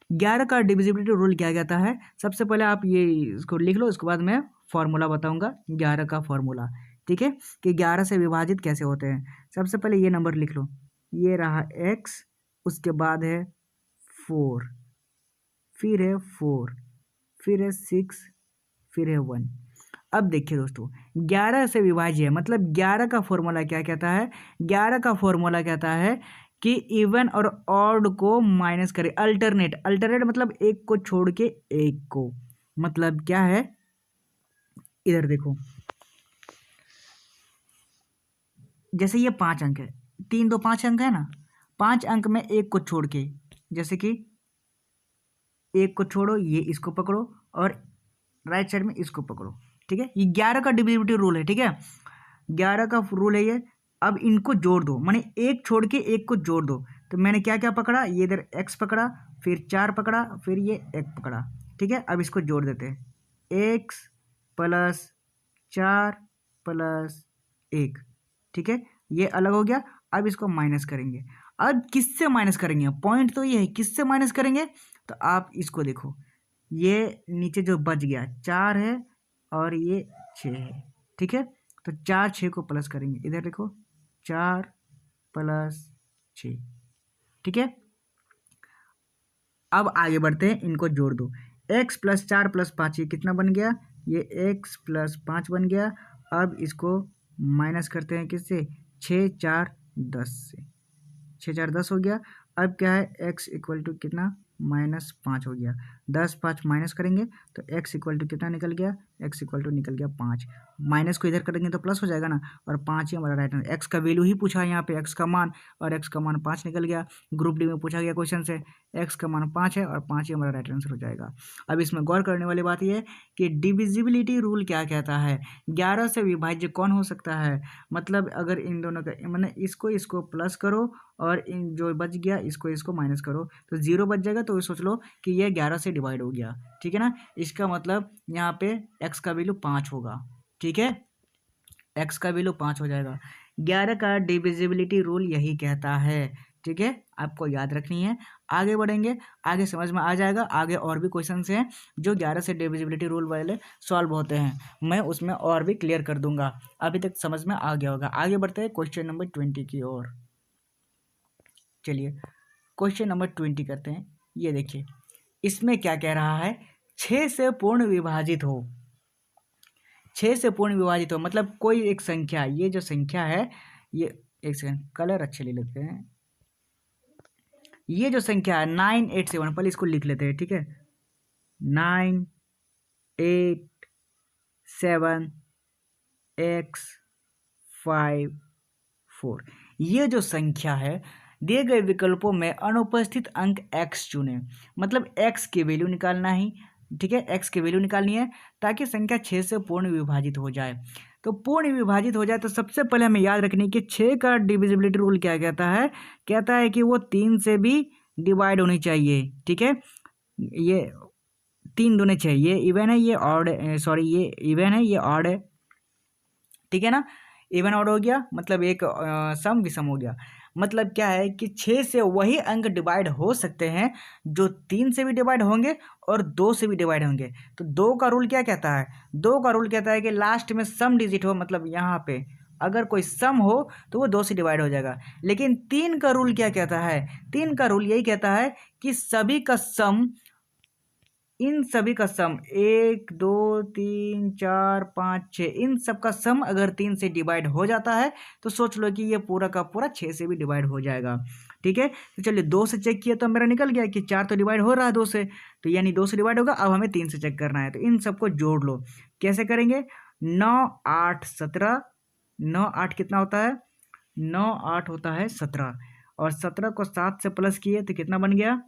11 का डिविजिबिलिटी रूल क्या कहता है, सबसे पहले आप ये इसको लिख लो, उसके बाद मैं फॉर्मूला बताऊंगा 11 का फॉर्मूला, ठीक है, कि 11 से विभाजित कैसे होते हैं। सबसे पहले ये नंबर लिख लो, ये रहा x, उसके बाद है 4, फिर है 4, फिर है 6, फिर है 1। अब देखिए दोस्तों 11 से विभाज्य है, मतलब 11 का फॉर्मूला क्या कहता है, 11 का फॉर्मूला कहता है कि इवन और ऑड को माइनस करें, अल्टरनेट, अल्टरनेट मतलब एक को छोड़ के एक को, मतलब क्या है, इधर देखो, जैसे ये 5 अंक है, 3 2 5 अंक है ना, 5 अंक में एक को छोड़ के, जैसे कि एक को छोड़ो, ये इसको पकड़ो और राइट साइड में इसको पकड़ो, ठीक है। ये 11 का डिविजिबिलिटी रूल है, ठीक है, 11 का रूल है ये। अब इनको जोड़ दो, माने एक छोड़ के एक को जोड़ दो, तो मैंने क्या क्या पकड़ा, ये इधर x पकड़ा, फिर 4 पकड़ा, फिर ये 1 पकड़ा, ठीक है। अब इसको जोड़ देते हैं, x प्लस 4 प्लस 1, ठीक है, ये अलग हो गया। अब इसको माइनस करेंगे, अब किससे माइनस करेंगे, पॉइंट तो ये है, किससे माइनस करेंगे, तो आप इसको देखो, ये नीचे जो बच गया 4 है और ये 6 है, ठीक है। तो 4 6 को प्लस करेंगे, इधर देखो 4 प्लस 6, ठीक है। अब आगे बढ़ते हैं, इनको जोड़ दो, x प्लस 4 प्लस 5 ये कितना बन गया, ये x प्लस 5 बन गया। अब इसको माइनस करते हैं किससे, 6 4 10 से, 6 4 10 हो गया। अब क्या है, x इक्वल टू कितना, -5 हो गया, 10 5 माइनस करेंगे तो x इक्वल टू कितना निकल गया, x इक्वल टू निकल गया 5, माइनस को इधर करेंगे तो प्लस हो जाएगा ना, और 5 ही हमारा राइट आंसर। x का वैल्यू ही पूछा है यहाँ पे, x का मान, और x का मान 5 निकल गया। ग्रुप डी में पूछा गया क्वेश्चन से, x का मान 5 है और 5 ही हमारा राइट आंसर हो जाएगा। अब इसमें गौर करने वाली बात यह है कि डिविजिबिलिटी रूल क्या कहता है, 11 से विभाज्य कौन हो सकता है, मतलब अगर इन दोनों का मैंने इसको प्लस करो और इन जो बच गया इसको माइनस करो तो 0 बच जाएगा, तो सोच लो कि ये 11 से डिवाइड हो गया, ठीक है ना। इसका मतलब यहाँ पे x का वैल्यू 5 होगा, ठीक है, x का वैल्यू 5 हो जाएगा। 11 का डिविजिबिलिटी रूल यही कहता है, ठीक है, आपको याद रखनी है। आगे बढ़ेंगे, आगे समझ में आ जाएगा, आगे और भी क्वेश्चन हैं जो 11 से डिविजिबिलिटी रूल वाले सॉल्व होते हैं, मैं उसमें और भी क्लियर कर दूंगा, अभी तक समझ में आ गया होगा। आगे बढ़ते हैं क्वेश्चन नंबर 20 की ओर। चलिए क्वेश्चन नंबर 20 करते हैं। ये देखिए इसमें क्या कह रहा है, 6 से पूर्ण विभाजित हो, 6 से पूर्ण विभाजित हो, मतलब कोई एक संख्या, ये जो संख्या है, ये एक सेकंड कलर अच्छे ले लेते हैं, ये जो संख्या है 9 8 7, पहले इसको लिख लेते हैं, ठीक है, 9 8 7 x 5 4, ये जो संख्या है दिए गए विकल्पों में अनुपस्थित अंक x चुने, मतलब x की वैल्यू निकालना ही, ठीक है, x की वैल्यू निकालनी है ताकि संख्या 6 से पूर्ण विभाजित हो जाए। तो पूर्ण विभाजित हो जाए तो सबसे पहले हमें याद रखनी है कि 6 का डिविजिबिलिटी रूल क्या कहता है, कहता है कि वो 3 से भी डिवाइड होनी चाहिए, ठीक है, ये 3 दूने 6, ये इवन है, ये ऑड, सॉरी ये इवन है, ये ऑड है, ठीक है ना, इवन ऑड हो गया, मतलब एक सम विषम हो गया। मतलब क्या है कि 6 से वही अंक डिवाइड हो सकते हैं जो 3 से भी डिवाइड होंगे और 2 से भी डिवाइड होंगे। तो 2 का रूल क्या कहता है, 2 का रूल कहता है कि लास्ट में सम डिजिट हो, मतलब यहाँ पे अगर कोई सम हो तो वो 2 से डिवाइड हो जाएगा। लेकिन 3 का रूल क्या कहता है, 3 का रूल यही कहता है कि सभी का सम इन सभी का सम 1 2 3 4 5 6 इन सब का सम अगर 3 से डिवाइड हो जाता है तो सोच लो कि ये पूरा का पूरा 6 से भी डिवाइड हो जाएगा। ठीक है, तो चलिए 2 से चेक किया तो मेरा निकल गया कि 4 तो डिवाइड हो रहा है 2 से, तो यानी 2 से डिवाइड होगा। अब हमें 3 से चेक करना है, तो इन सबको जोड़ लो। कैसे करेंगे? 9 8 17, 9 8 कितना होता है? 9 8 होता है 17, और 17 को 7 से प्लस किए तो कितना बन गया?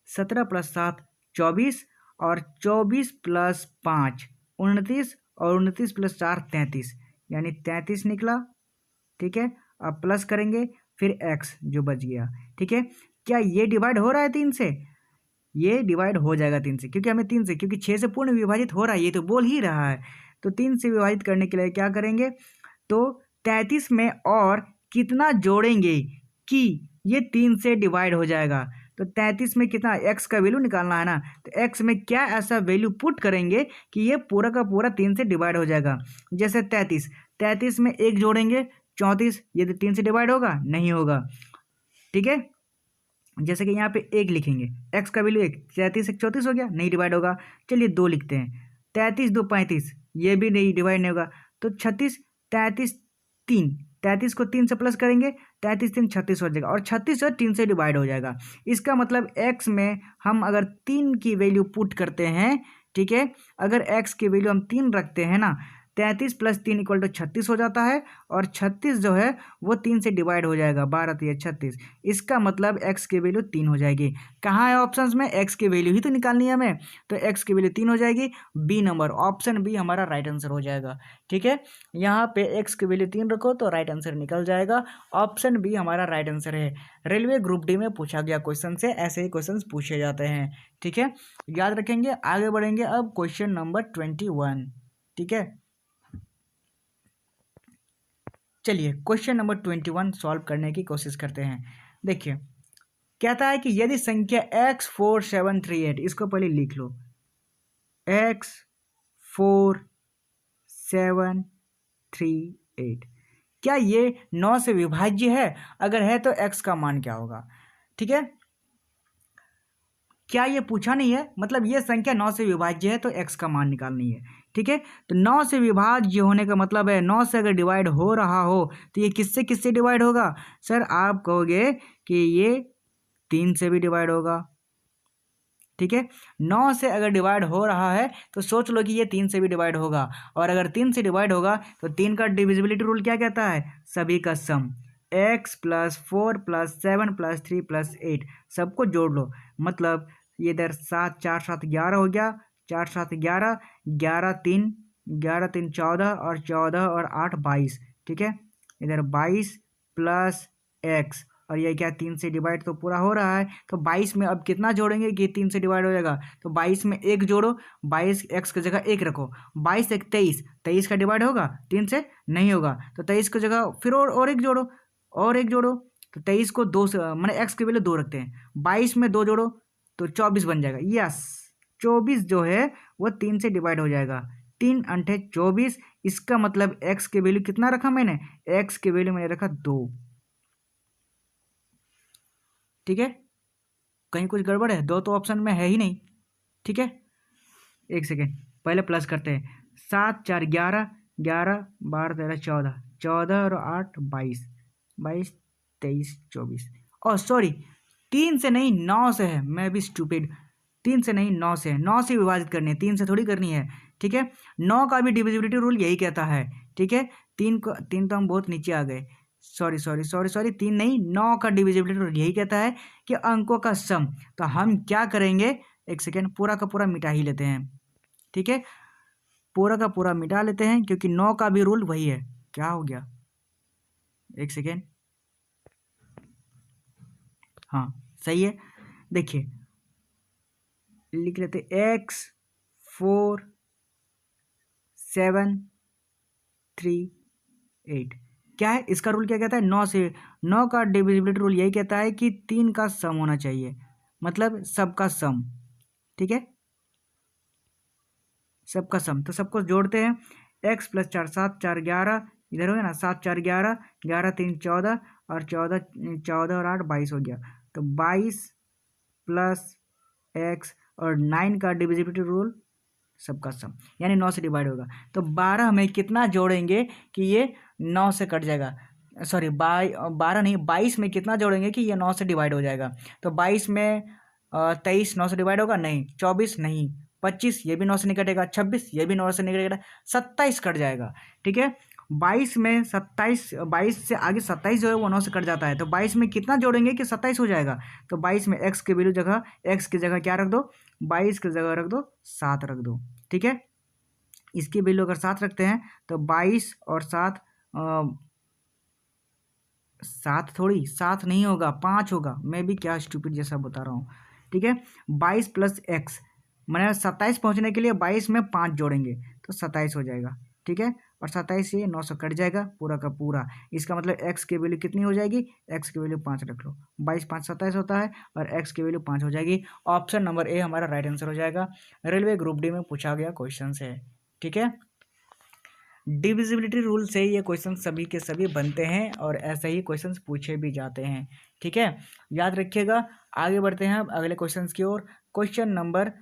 17 प्लस 7 24, और 24 प्लस 5 29, और 29 प्लस 4 33, यानी 33 निकला। ठीक है, अब प्लस करेंगे फिर x जो बच गया। ठीक है, क्या ये डिवाइड हो रहा है 3 से? ये डिवाइड हो जाएगा 3 से, क्योंकि हमें 3 से, क्योंकि 6 से पूर्ण विभाजित हो रहा है, ये तो बोल ही रहा है। तो 3 से विभाजित करने के लिए क्या करेंगे? तो 33 में और कितना जोड़ेंगे कि ये 3 से डिवाइड हो जाएगा? तो 33 में कितना, x का वैल्यू निकालना है ना, तो x में क्या ऐसा वैल्यू पुट करेंगे कि ये पूरा का पूरा 3 से डिवाइड हो जाएगा? जैसे 33 में 1 जोड़ेंगे 34, ये 3 से डिवाइड होगा? नहीं होगा। ठीक है, जैसे कि यहाँ पे 1 लिखेंगे, x का वैल्यू 1, 33 1 34 हो गया, नहीं डिवाइड होगा। चलिए 2 लिखते हैं, 33 2 35, ये भी नहीं डिवाइड नहीं होगा। तो 36 33 3, 33 को 3 से प्लस करेंगे, 33 3 36 हो जाएगा, और 36 और 3 से डिवाइड हो जाएगा। इसका मतलब x में हम अगर 3 की वैल्यू पुट करते हैं, ठीक है, अगर x की वैल्यू हम 3 रखते हैं ना, 33 प्लस 3 इक्वल टू 36 हो जाता है, और 36 जो है वो 3 से डिवाइड हो जाएगा, 12 3 36। इसका मतलब x की वैल्यू 3 हो जाएगी। कहाँ है ऑप्शंस में? x की वैल्यू ही तो निकालनी है हमें, तो x की वैल्यू 3 हो जाएगी। बी नंबर, ऑप्शन बी हमारा राइट आंसर हो जाएगा। ठीक है, यहाँ पे x की वैल्यू 3 रखो तो राइट आंसर निकल जाएगा। ऑप्शन बी हमारा राइट आंसर है। रेलवे ग्रुप डी में पूछा गया क्वेश्चन से ऐसे ही क्वेश्चन पूछे जाते हैं। ठीक है, याद रखेंगे। आगे बढ़ेंगे अब क्वेश्चन नंबर 21। ठीक है, चलिए क्वेश्चन नंबर 21 सॉल्व करने की कोशिश करते हैं। देखिए, कहता है कि यदि संख्या x4738, इसको पहले लिख लो, x4738, क्या ये 9 से विभाज्य है? अगर है तो x का मान क्या होगा? ठीक है, क्या ये पूछा नहीं है, मतलब ये संख्या 9 से विभाज्य है तो x का मान निकालनी है। ठीक है, तो 9 से विभाज्य होने का मतलब है 9 से अगर डिवाइड हो रहा हो तो ये किससे किससे डिवाइड होगा? सर आप कहोगे कि ये 3 से भी डिवाइड होगा। ठीक है, 9 से अगर डिवाइड हो रहा है तो सोच लो कि ये 3 से भी डिवाइड होगा, और अगर 3 से डिवाइड होगा तो 3 का डिविजिबिलिटी रूल क्या कहता है? सभी का सम, x plus 4 plus 7 plus 3 plus 8, सबको जोड़ लो। मतलब ये इधर 7 4 7 11 हो गया, 4 7 11, 11 3 14, और 14 और 8 22। ठीक है, इधर 22 प्लस x, और ये क्या 3 से डिवाइड तो पूरा हो रहा है, तो 22 में अब कितना जोड़ेंगे कि 3 से डिवाइड हो जाएगा? तो 22 में 1 जोड़ो, 22 x की जगह 1 रखो, 22 1 23, 23 का डिवाइड होगा 3 से? नहीं होगा। तो 23 की जगह फिर और 1 जोड़ो, और 1 जोड़ो, तो 23 को 2 से, मैंने x की वैल्यू 2 रखते हैं, 22 में 2 जोड़ो तो 24 बन जाएगा। यस, 24 जो है वो 3 से डिवाइड हो जाएगा, 3 अंठे 24। इसका मतलब x की वैल्यू कितना रखा मैंने? x की वैल्यू मैंने रखा 2। ठीक है, कहीं कुछ गड़बड़ है? 2 तो ऑप्शन में है ही नहीं। ठीक है, एक सेकेंड, पहले प्लस करते हैं। 7 4 11, 11 12 13 14, 14 और 8 22, 22 23 24। और सॉरी, 3 से नहीं 9 से है, मैं भी स्टूपिड। 3 से नहीं 9 से है, 9 से विभाजित करनी है, 3 से थोड़ी करनी है। ठीक है, 9 का भी डिविजिबिलिटी रूल यही कहता है। ठीक है, 3 तो हम बहुत नीचे आ गए, सॉरी सॉरी सॉरी सॉरी, 3 नहीं 9 का डिविजिबिलिटी रूल यही कहता है कि अंकों का सम। तो हम क्या करेंगे, एक सेकेंड, पूरा का पूरा मिटा ही लेते हैं। ठीक है, पूरा का पूरा मिटा लेते हैं, क्योंकि 9 का भी रूल वही है। क्या हो गया, एक सेकेंड, हाँ सही है। देखिए लिख लेते x4738, क्या है इसका रूल? क्या कहता है? 9 से, 9 का डिविजिबिलिटी रूल यही कहता है कि 3 का सम होना चाहिए, मतलब सबका सम। ठीक है, सबका सम, तो सबको जोड़ते हैं। x प्लस 4 7 4 11, इधर हो गया ना, 7 4 11, 11 3 14, और 14 14 और 8 22 हो गया। तो 22 प्लस x और 9 का डिविजिबिलिटी रूल सबका सम, यानी 9 से डिवाइड होगा। तो 12 में कितना जोड़ेंगे कि ये 9 से कट जाएगा, सॉरी 12 नहीं 22 में कितना जोड़ेंगे कि ये 9 से डिवाइड हो जाएगा। तो 22 में 23 9 से डिवाइड होगा नहीं, 24 नहीं, 25 ये भी 9 से नहीं कटेगा, 26 ये भी 9 से नहीं कटेगा, 27 कट जाएगा। ठीक है, 22 में 27, 22 से आगे 27 जो है वो 9 से कट जाता है। तो 22 में कितना जोड़ेंगे कि 27 हो जाएगा। तो 22 में x की वैल्यू जगह, x की जगह क्या रख दो, 22 की जगह रख दो 7 रख दो। ठीक है, इसकी वैल्यू अगर 7 रखते हैं तो 22 और 7, 7 थोड़ी 7 नहीं होगा, 5 होगा। मैं भी क्या स्टूपिड जैसा बता रहा हूँ। ठीक है, 22 प्लस एक्स, मैंने 27 पहुँचने के लिए 22 में 5 जोड़ेंगे तो 27 हो जाएगा। ठीक है, और 27 से 900 कट जाएगा पूरा का पूरा। इसका मतलब x की वैल्यू कितनी हो जाएगी, x की वैल्यू 5 रख लो, 22 5 27 होता है और x की वैल्यू 5 हो जाएगी। ऑप्शन नंबर ए हमारा राइट आंसर हो जाएगा। रेलवे ग्रुप डी में पूछा गया क्वेश्चन है। ठीक है, डिविजिबिलिटी रूल से ये क्वेश्चन सभी के सभी बनते हैं और ऐसे ही क्वेश्चन पूछे भी जाते हैं। ठीक है, याद रखिएगा। आगे बढ़ते हैं अब अगले क्वेश्चन की ओर। क्वेश्चन नंबर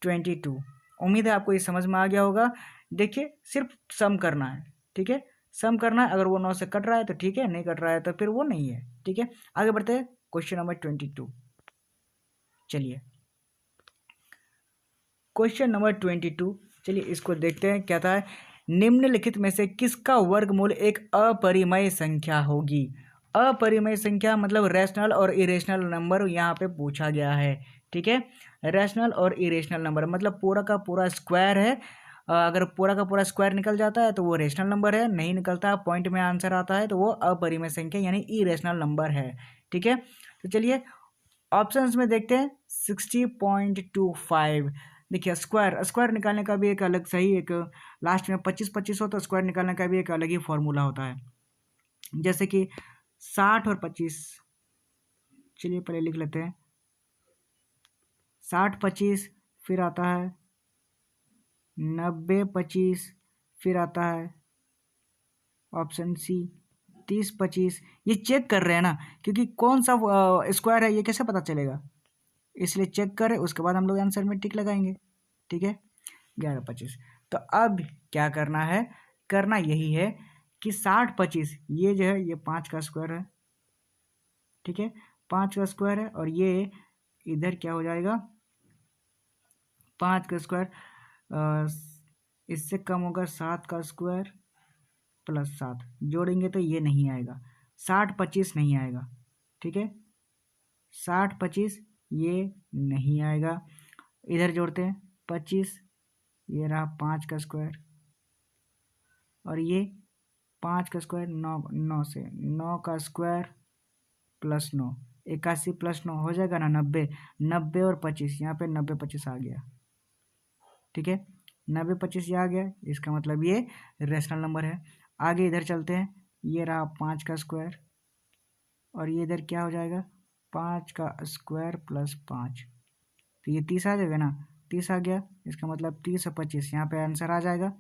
22, उम्मीद है आपको ये समझ में आ गया होगा। देखिए, सिर्फ सम करना है। ठीक है, सम करना है, अगर वो 9 से कट रहा है तो ठीक है, नहीं कट रहा है तो फिर वो नहीं है। ठीक है, आगे बढ़ते हैं क्वेश्चन नंबर 22। चलिए क्वेश्चन नंबर 22, चलिए इसको देखते हैं क्या था। निम्नलिखित में से किसका वर्गमूल एक अपरिमेय संख्या होगी। अपरिमेय संख्या मतलब रैशनल और इरेशनल नंबर यहाँ पे पूछा गया है। ठीक है, रैशनल और इरेशनल नंबर मतलब पूरा का पूरा स्क्वायर है। अगर पूरा का पूरा स्क्वायर निकल जाता है तो वो रेशनल नंबर है, नहीं निकलता पॉइंट में आंसर आता है तो वो अपरिमेय संख्या यानी इरेशनल नंबर है। ठीक है, तो चलिए ऑप्शंस में देखते हैं। 60.25, देखिए स्क्वायर, स्क्वायर निकालने का भी एक अलग सही एक लास्ट में 25 हो तो स्क्वायर निकालने का भी एक अलग ही फॉर्मूला होता है। जैसे कि 60 और 25, चलिए पहले लिख लेते हैं। 60 25, फिर आता है 90 25, फिर आता है ऑप्शन सी 30 25। ये चेक कर रहे हैं ना, क्योंकि कौन सा स्क्वायर है ये कैसे पता चलेगा, इसलिए चेक करें उसके बाद हम लोग आंसर में टिक लगाएंगे। ठीक है, 11 25। तो अब क्या करना है, करना यही है कि 60 25 ये जो है ये 5 का स्क्वायर है। ठीक है, 5 का स्क्वायर है और ये इधर क्या हो जाएगा 5 का स्क्वायर, इससे कम होगा 7 का स्क्वायर प्लस 7, जोड़ेंगे तो ये नहीं आएगा, 60 25 नहीं आएगा। ठीक है, 60 25 ये नहीं आएगा। इधर जोड़ते हैं 25, ये रहा 5 का स्क्वायर और ये 5 का स्क्वायर 9 से 9 का स्क्वायर प्लस 9, 81 प्लस 9 हो जाएगा ना 90, 90 और 25, यहाँ पे 90 25 आ गया। ठीक है, 90 25 ये आ गया, इसका मतलब ये रेशनल नंबर है। आगे इधर चलते हैं, ये रहा 5 का स्क्वायर और ये इधर क्या हो जाएगा 5 का स्क्वायर प्लस 5, तो ये 30 आ जाएगा ना, 30 आ गया, इसका मतलब 30 और 25 यहाँ पे आंसर आ जाएगा।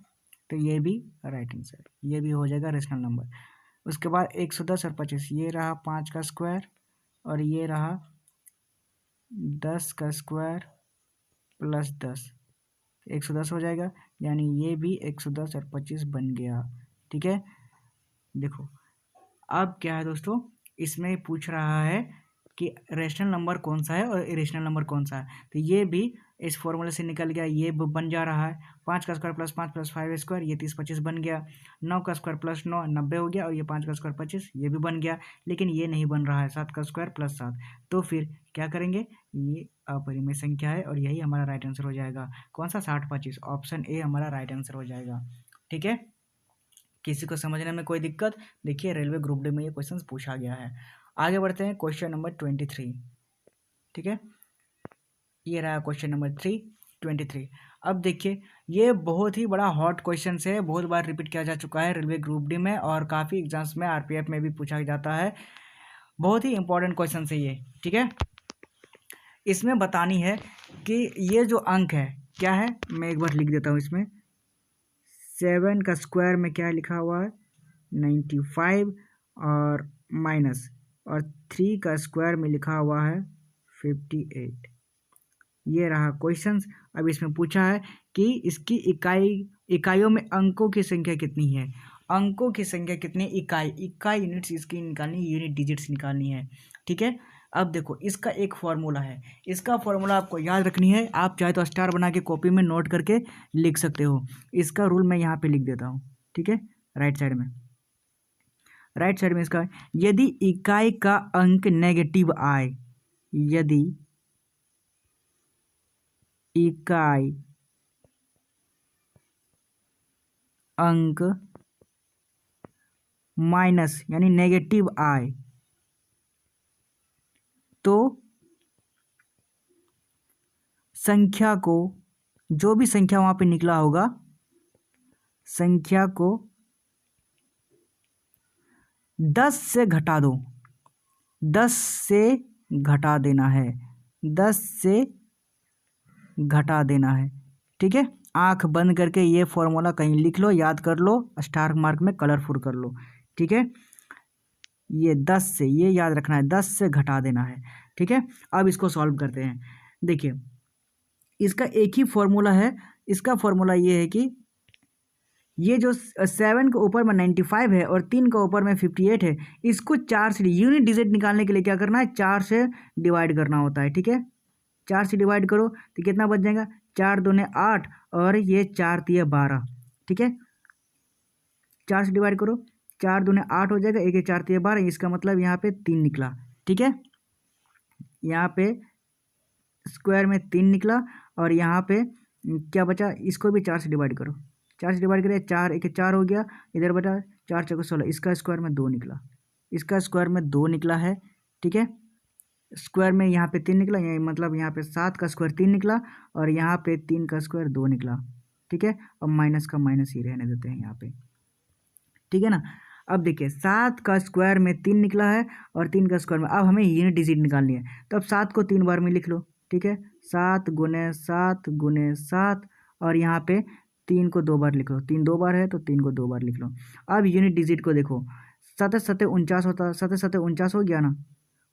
तो ये भी राइट आंसर, ये भी हो जाएगा रेशनल नंबर। उसके बाद 110 और 25, ये रहा 5 का स्क्वायर और ये रहा 10 का स्क्वायर प्लस 10, 110 हो जाएगा, यानी ये भी 110 और 25 बन गया। ठीक है, देखो अब क्या है दोस्तों, इसमें पूछ रहा है कि रेशनल नंबर कौन सा है और इरेशनल नंबर कौन सा है। तो ये भी इस फॉर्मूले से निकल गया, ये बन जा रहा है 5 का स्क्वायर प्लस 5 प्लस 5 स्क्वायर, ये 30 25 बन गया। 9 का स्क्वायर प्लस 9 90 हो गया और ये 5 का स्क्वायर 25 ये भी बन गया। लेकिन ये नहीं बन रहा है 7 का स्क्वायर प्लस 7, तो फिर क्या करेंगे, ये अपरिमेय संख्या है और यही हमारा राइट आंसर हो जाएगा। कौन सा 60 25, ऑप्शन ए हमारा राइट आंसर हो जाएगा। ठीक है, किसी को समझने में कोई दिक्कत, देखिए रेलवे ग्रुप डी में ये क्वेश्चन पूछा गया है। आगे बढ़ते हैं क्वेश्चन नंबर 23। ठीक है, ये रहा क्वेश्चन नंबर 23। अब देखिए ये बहुत ही बड़ा हॉट क्वेश्चन है, बहुत बार रिपीट किया जा चुका है रेलवे ग्रुप डी में और काफ़ी एग्जाम्स में आरपीएफ में भी पूछा जाता है। बहुत ही इंपॉर्टेंट क्वेश्चन है ये। ठीक है, इसमें बतानी है कि ये जो अंक है क्या है, मैं एक बार लिख देता हूँ इसमें। 7 का स्क्वायर में क्या लिखा हुआ है 95 और माइनस, और 3 का स्क्वायर में लिखा हुआ है 58। ये रहा क्वेश्चंस। अब इसमें पूछा है कि इसकी इकाइयों में अंकों की संख्या कितनी है। अंकों की संख्या कितनी, इकाई यूनिट्स इसकी निकालनी, यूनिट डिजिट्स निकालनी है। ठीक है, अब देखो इसका एक फॉर्मूला है, इसका फॉर्मूला आपको याद रखनी है। आप चाहे तो स्टार बना के कॉपी में नोट करके लिख सकते हो। इसका रूल मैं यहाँ पे लिख देता हूँ। ठीक है, राइट साइड में इसका, यदि इकाई का अंक नेगेटिव आए, यदि इकाई अंक माइनस यानी नेगेटिव आए तो संख्या को, जो भी संख्या वहां पे निकला होगा, संख्या को 10 से घटा दो, 10 से घटा देना है, 10 से घटा देना है। ठीक है, आंख बंद करके ये फॉर्मूला कहीं लिख लो, याद कर लो, स्टार मार्क में कलरफुल कर लो। ठीक है, ये 10 से, ये याद रखना है, 10 से घटा देना है। ठीक है, अब इसको सॉल्व करते हैं। देखिए इसका एक ही फॉर्मूला है, इसका फॉर्मूला ये है कि ये जो 7 के ऊपर में 95 है और 3 के ऊपर में 58 है, इसको 4 से, यूनिट डिजिट निकालने के लिए क्या करना है, 4 से डिवाइड करना होता है। ठीक है, 4 से डिवाइड करो तो कितना बच जाएगा, 4 दूने 8 और ये 4 तिया 12। ठीक है, 4 से डिवाइड करो, 4 दूने 8 हो जाएगा, 1 4 तिया 12, इसका मतलब यहाँ पे 3 निकला। ठीक है, यहाँ पे स्क्वायर में 3 निकला और यहाँ पे क्या बचा, इसको भी 4 से डिवाइड करो, 4 से डिवाइड करें, 4 1 4 हो गया, इधर बचा 4 4 16, इसका स्क्वायर में 2 निकला, इसका स्क्वायर में 2 निकला है। ठीक है, स्क्वायर में यहाँ पे 3 निकला, मतलब यहाँ पे 7 का स्क्वायर 3 निकला और यहाँ पे 3 का स्क्वायर 2 निकला। ठीक है, अब माइनस का माइनस ही रहने देते हैं यहाँ पे। ठीक है ना, अब देखिए 7 का स्क्वायर में 3 निकला है और 3 का स्क्वायर में, अब हमें यूनिट डिजिट निकालनी है, तो अब 7 को 3 बार में लिख लो। ठीक है, 7 गुने 7 गुने 7 और यहाँ पे 3 को 2 बार लिख लो, 3 2 बार है तो 3 को 2 बार लिख लो। अब यूनिट डिजिट को देखो, 7 7 49 होता, 7 7 49 हो गया ना,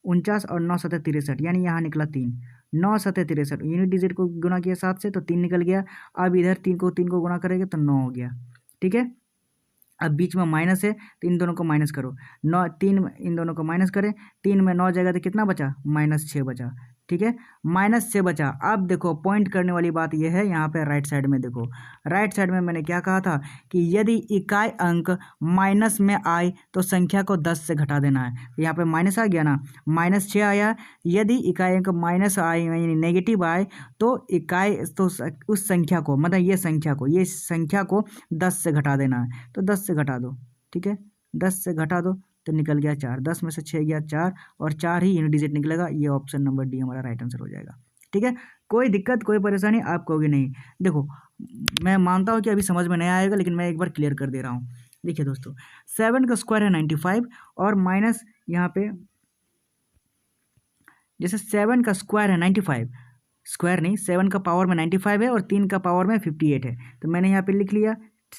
49 और 9 7 63, यानी यहाँ निकला 3, 9 7 63, यूनिट डिजिट को गुना किया 7 से तो 3 निकल गया। अब इधर 3 को गुना करेंगे तो 9 हो गया। ठीक है, अब बीच में माइनस है तो इन दोनों को माइनस करो, 9 3 इन दोनों को माइनस करें, 3 में 9 जाएगा तो कितना बचा, -6 बचा। ठीक है, -6 बचा। अब देखो पॉइंट करने वाली बात यह है, यहाँ पे राइट साइड में देखो, राइट साइड में मैंने क्या कहा था कि यदि इकाई अंक माइनस में आए तो संख्या को 10 से घटा देना है। यहाँ पे माइनस आ गया ना, -6 आया, यदि इकाई अंक माइनस आए यानी नेगेटिव आए तो इकाई, तो उस संख्या को, मतलब ये संख्या को 10 से घटा देना है, तो 10 से घटा दो। ठीक है, 10 से घटा दो तो निकल गया 4, 10 में से 6 गया 4 और 4 ही यूनिट डिजिट निकलेगा। ये ऑप्शन नंबर डी हमारा राइट आंसर हो जाएगा। ठीक है, कोई दिक्कत कोई परेशानी आप कहोगे नहीं। देखो मैं मानता हूँ कि अभी समझ में नहीं आएगा, लेकिन मैं एक बार क्लियर कर दे रहा हूँ। देखिए दोस्तों, 7 का स्क्वायर है 95 और माइनस यहाँ पे, जैसे 7 का स्क्वायर है 95, स्क्वायर नहीं, 7 का पावर में 95 है और 3 का पावर में 58 है, तो मैंने यहाँ पे लिख लिया।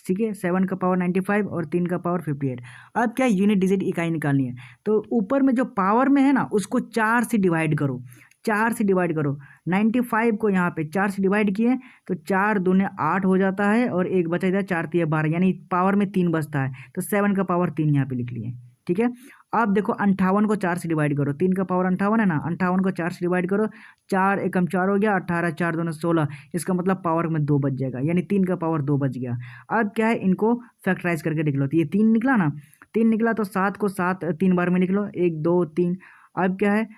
ठीक है, 7 का पावर 95 और 3 का पावर 58। अब क्या यूनिट डिजिट इकाई निकालनी है, तो ऊपर में जो पावर में है ना उसको 4 से डिवाइड करो, 4 से डिवाइड करो। 95 को यहाँ पे 4 से डिवाइड किए तो 4 दूने 8 हो जाता है और एक बचा इधर, 4 तिया 12, यानी पावर में 3 बचता है, तो 7 का पावर 3 यहाँ पे लिख लिए। ठीक है, अब देखो 58 को 4 से डिवाइड करो, 3 का पावर 58 है ना, 58 को 4 से डिवाइड करो, 4 एकम 4 हो गया, 18 4 दूने 16, इसका मतलब पावर में 2 बच जाएगा, यानी 3 का पावर 2 बच गया। अब क्या है, इनको फैक्टराइज करके लिख लो, तो ये 3 निकला ना, 3 निकला तो 7 को 7 3 बार में लिख लो, 1 2 3। अब क्या है,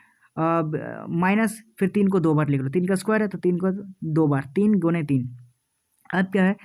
माइनस, फिर 3 को 2 बार लिख लो, 3 का स्क्वायर है तो 3 को 2 बार, 3 गुने 3। अब क्या है,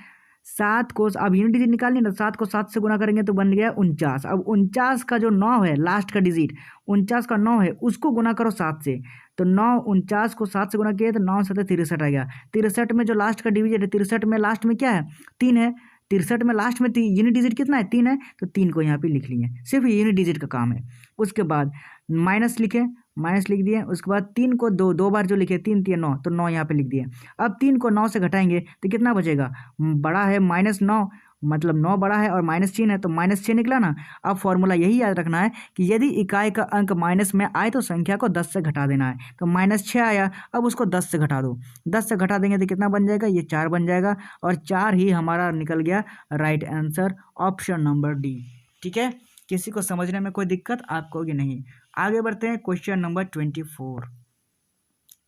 7 को, अब यूनिट डिजिट निकालनी ना, 7 को 7 से गुना करेंगे तो बन गया 49। अब 49 का जो 9 है लास्ट का डिजिट, 49 का 9 है, उसको गुना करो 7 से, तो 9 49 को 7 से गुना किया तो 9 7 63 आ गया। 63 में जो लास्ट का डिजिट है, 63 में लास्ट में क्या है, 3 है, 63 में लास्ट में यूनिट डिजिट कितना है, 3 है, तो 3 को यहाँ पे लिख लिए, सिर्फ यूनिट डिजिट का काम है। उसके बाद माइनस लिखे, माइनस लिख दिए, उसके बाद 3 को 2 बार जो लिखे, 3 3 9, तो 9 यहाँ पे लिख दिए। अब 3 को 9 से घटाएंगे तो कितना बचेगा, बड़ा है -9, मतलब 9 बड़ा है और -6 है तो -6 निकला ना। अब फॉर्मूला यही याद रखना है कि यदि इकाई का अंक माइनस में आए तो संख्या को 10 से घटा देना है। तो -6 आया, अब उसको 10 से घटा दो। 10 से घटा देंगे तो कितना बन जाएगा, ये 4 बन जाएगा और 4 ही हमारा निकल गया right answer, option number D. ठीक है, किसी को समझने में कोई दिक्कत आपको होगी नहीं। आगे बढ़ते हैं क्वेश्चन नंबर 24।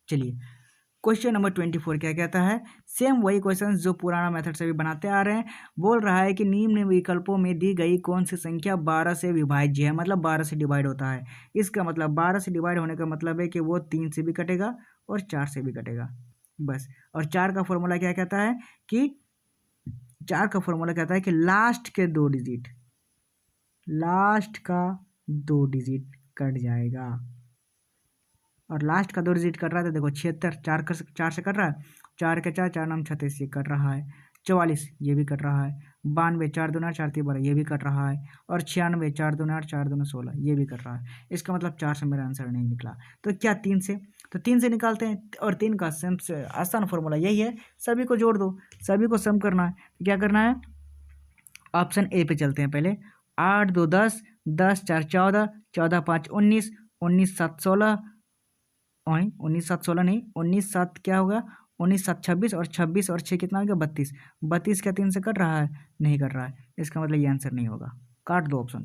चलिए, क्वेश्चन नंबर 24 क्या कहता है, सेम वही क्वेश्चन जो पुराना मेथड से भी बनाते आ रहे हैं। बोल रहा है कि निम्न विकल्पों में दी गई कौन सी संख्या 12 से विभाज्य है, मतलब 12 से डिवाइड होता है। इसका मतलब 12 से डिवाइड होने का मतलब है कि वो 3 से भी कटेगा और 4 से भी कटेगा, बस। और 4 का फॉर्मूला क्या कहता है कि 4 का फॉर्मूला कहता है कि लास्ट के 2 डिजिट, लास्ट का 2 डिजिट कट जाएगा। और लास्ट का 2 डिजिट कट रहा है तो देखो 76 4 से कट रहा है, 4 के 4 4 9 36 ये कट रहा है, 44 ये भी कट रहा है, 92 4 दूना 4 3 12 ये भी कट रहा है, और 96 4 दूना 8 4 दूना 16 ये भी कट रहा है। इसका मतलब 4 से मेरा आंसर नहीं निकला। तो क्या 3 से, तो 3 से निकालते हैं। और 3 का सबसे आसान फॉर्मूला यही है, सभी को जोड़ दो, सभी को सम करना है। क्या करना है, ऑप्शन ए पे चलते हैं पहले। 8 2 10, 10 4 14, 14 5 19, 19 7 16, 19 7 16 नहीं, 19 7 क्या होगा, 19 7 26, और 26 और 6 कितना हो गया 32। 32 क्या 3 से कट रहा है, नहीं कट रहा है, इसका मतलब ये आंसर नहीं होगा, काट दो ऑप्शन।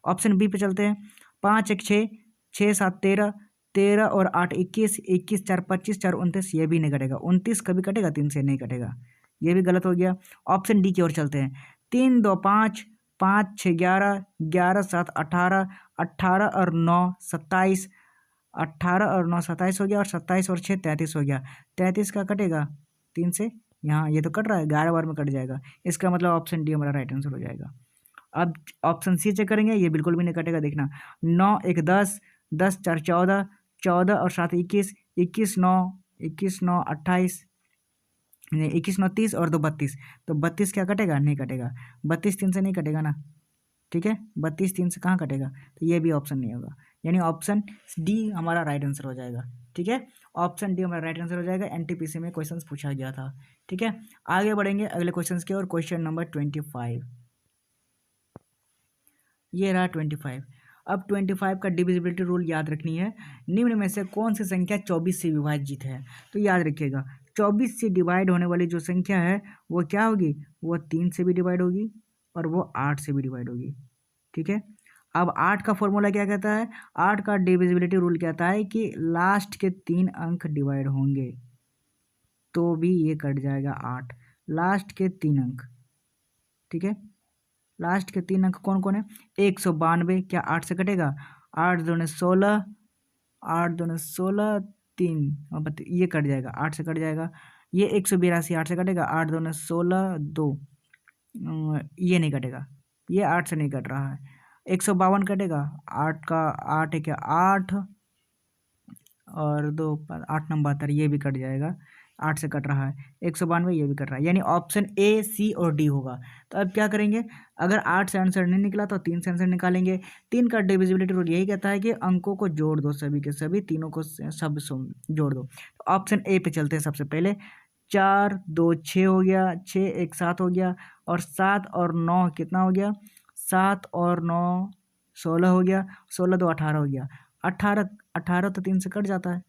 ऑप्शन बी पे चलते हैं। 5 1 6, 6 7 13, 13 और 8 21, 21 4 25, 4 29 ये भी नहीं कटेगा। 29 कभी कटेगा, 3 से नहीं कटेगा, ये भी गलत हो गया। ऑप्शन डी की ओर चलते हैं। 3 2 5, 5 6 11, 11 7 18, 18 और 9 27, 18 और 9 27 हो गया, और 27 और 6 33 हो गया। 33 का कटेगा 3 से, यहाँ ये तो कट रहा है, 11 बार में कट जाएगा। इसका मतलब ऑप्शन डी हमारा राइट आंसर हो जाएगा। अब ऑप्शन सी चेक करेंगे, ये बिल्कुल भी नहीं कटेगा, देखना। 9 1 10, 10 4 14, 14 और 7 21, 21 9, 21 9 28, 21 9 30 और 2 32। तो 32 क्या कटेगा, नहीं कटेगा। 32 3 से नहीं कटेगा ना, ठीक है, 32 3 से कहाँ कटेगा, तो ये भी ऑप्शन नहीं होगा। यानी ऑप्शन डी हमारा राइट आंसर हो जाएगा। ठीक है, ऑप्शन डी हमारा राइट आंसर हो जाएगा। एनटीपीसी में क्वेश्चंस पूछा गया था। ठीक है, आगे बढ़ेंगे अगले क्वेश्चंस की ओर। क्वेश्चन नंबर 25, ये रहा 25। अब 25 का डिविजिबिलिटी रूल याद रखनी है। निम्न में से कौन सी संख्या 24 से विभाजित है, तो याद रखिएगा 24 से डिवाइड होने वाली जो संख्या है वो क्या होगी, वो 3 से भी डिवाइड होगी और वो 8 से भी डिवाइड होगी। ठीक है, अब 8 का फॉर्मूला क्या कहता है, 8 का डिविजिबिलिटी रूल कहता है कि लास्ट के 3 अंक डिवाइड होंगे तो भी ये कट जाएगा 8, लास्ट के 3 अंक। ठीक है, लास्ट के 3 अंक कौन कौन है, 192 क्या 8 से कटेगा, 8 दूने 16, 8 दूने 16 3 और ये कट जाएगा, 8 से कट जाएगा। ये 182 8 से कटेगा, 8 दूने 16 2, ये नहीं कटेगा, ये 8 से नहीं कट रहा है। 152 कटेगा, 8 का 8 है क्या 8 और 2 8 9 72, ये भी कट जाएगा, 8 से कट रहा है। 192 ये भी कट रहा है, यानी ऑप्शन ए सी और डी होगा। तो अब क्या करेंगे, अगर 8 से आंसर नहीं निकला तो 3 से आंसर निकालेंगे। 3 का डिविजिबिलिटी रूल यही कहता है कि अंकों को जोड़ दो, सभी के सभी तीनों को सब जोड़ दो। तो ऑप्शन ए पे चलते हैं सबसे पहले। 4 2 6 हो गया, 6 1 7 हो गया, और 7 और 9 कितना हो गया, 7 और 9 16 हो गया, 16 2 18 हो गया। 18 18 तो 3 से कट जाता है,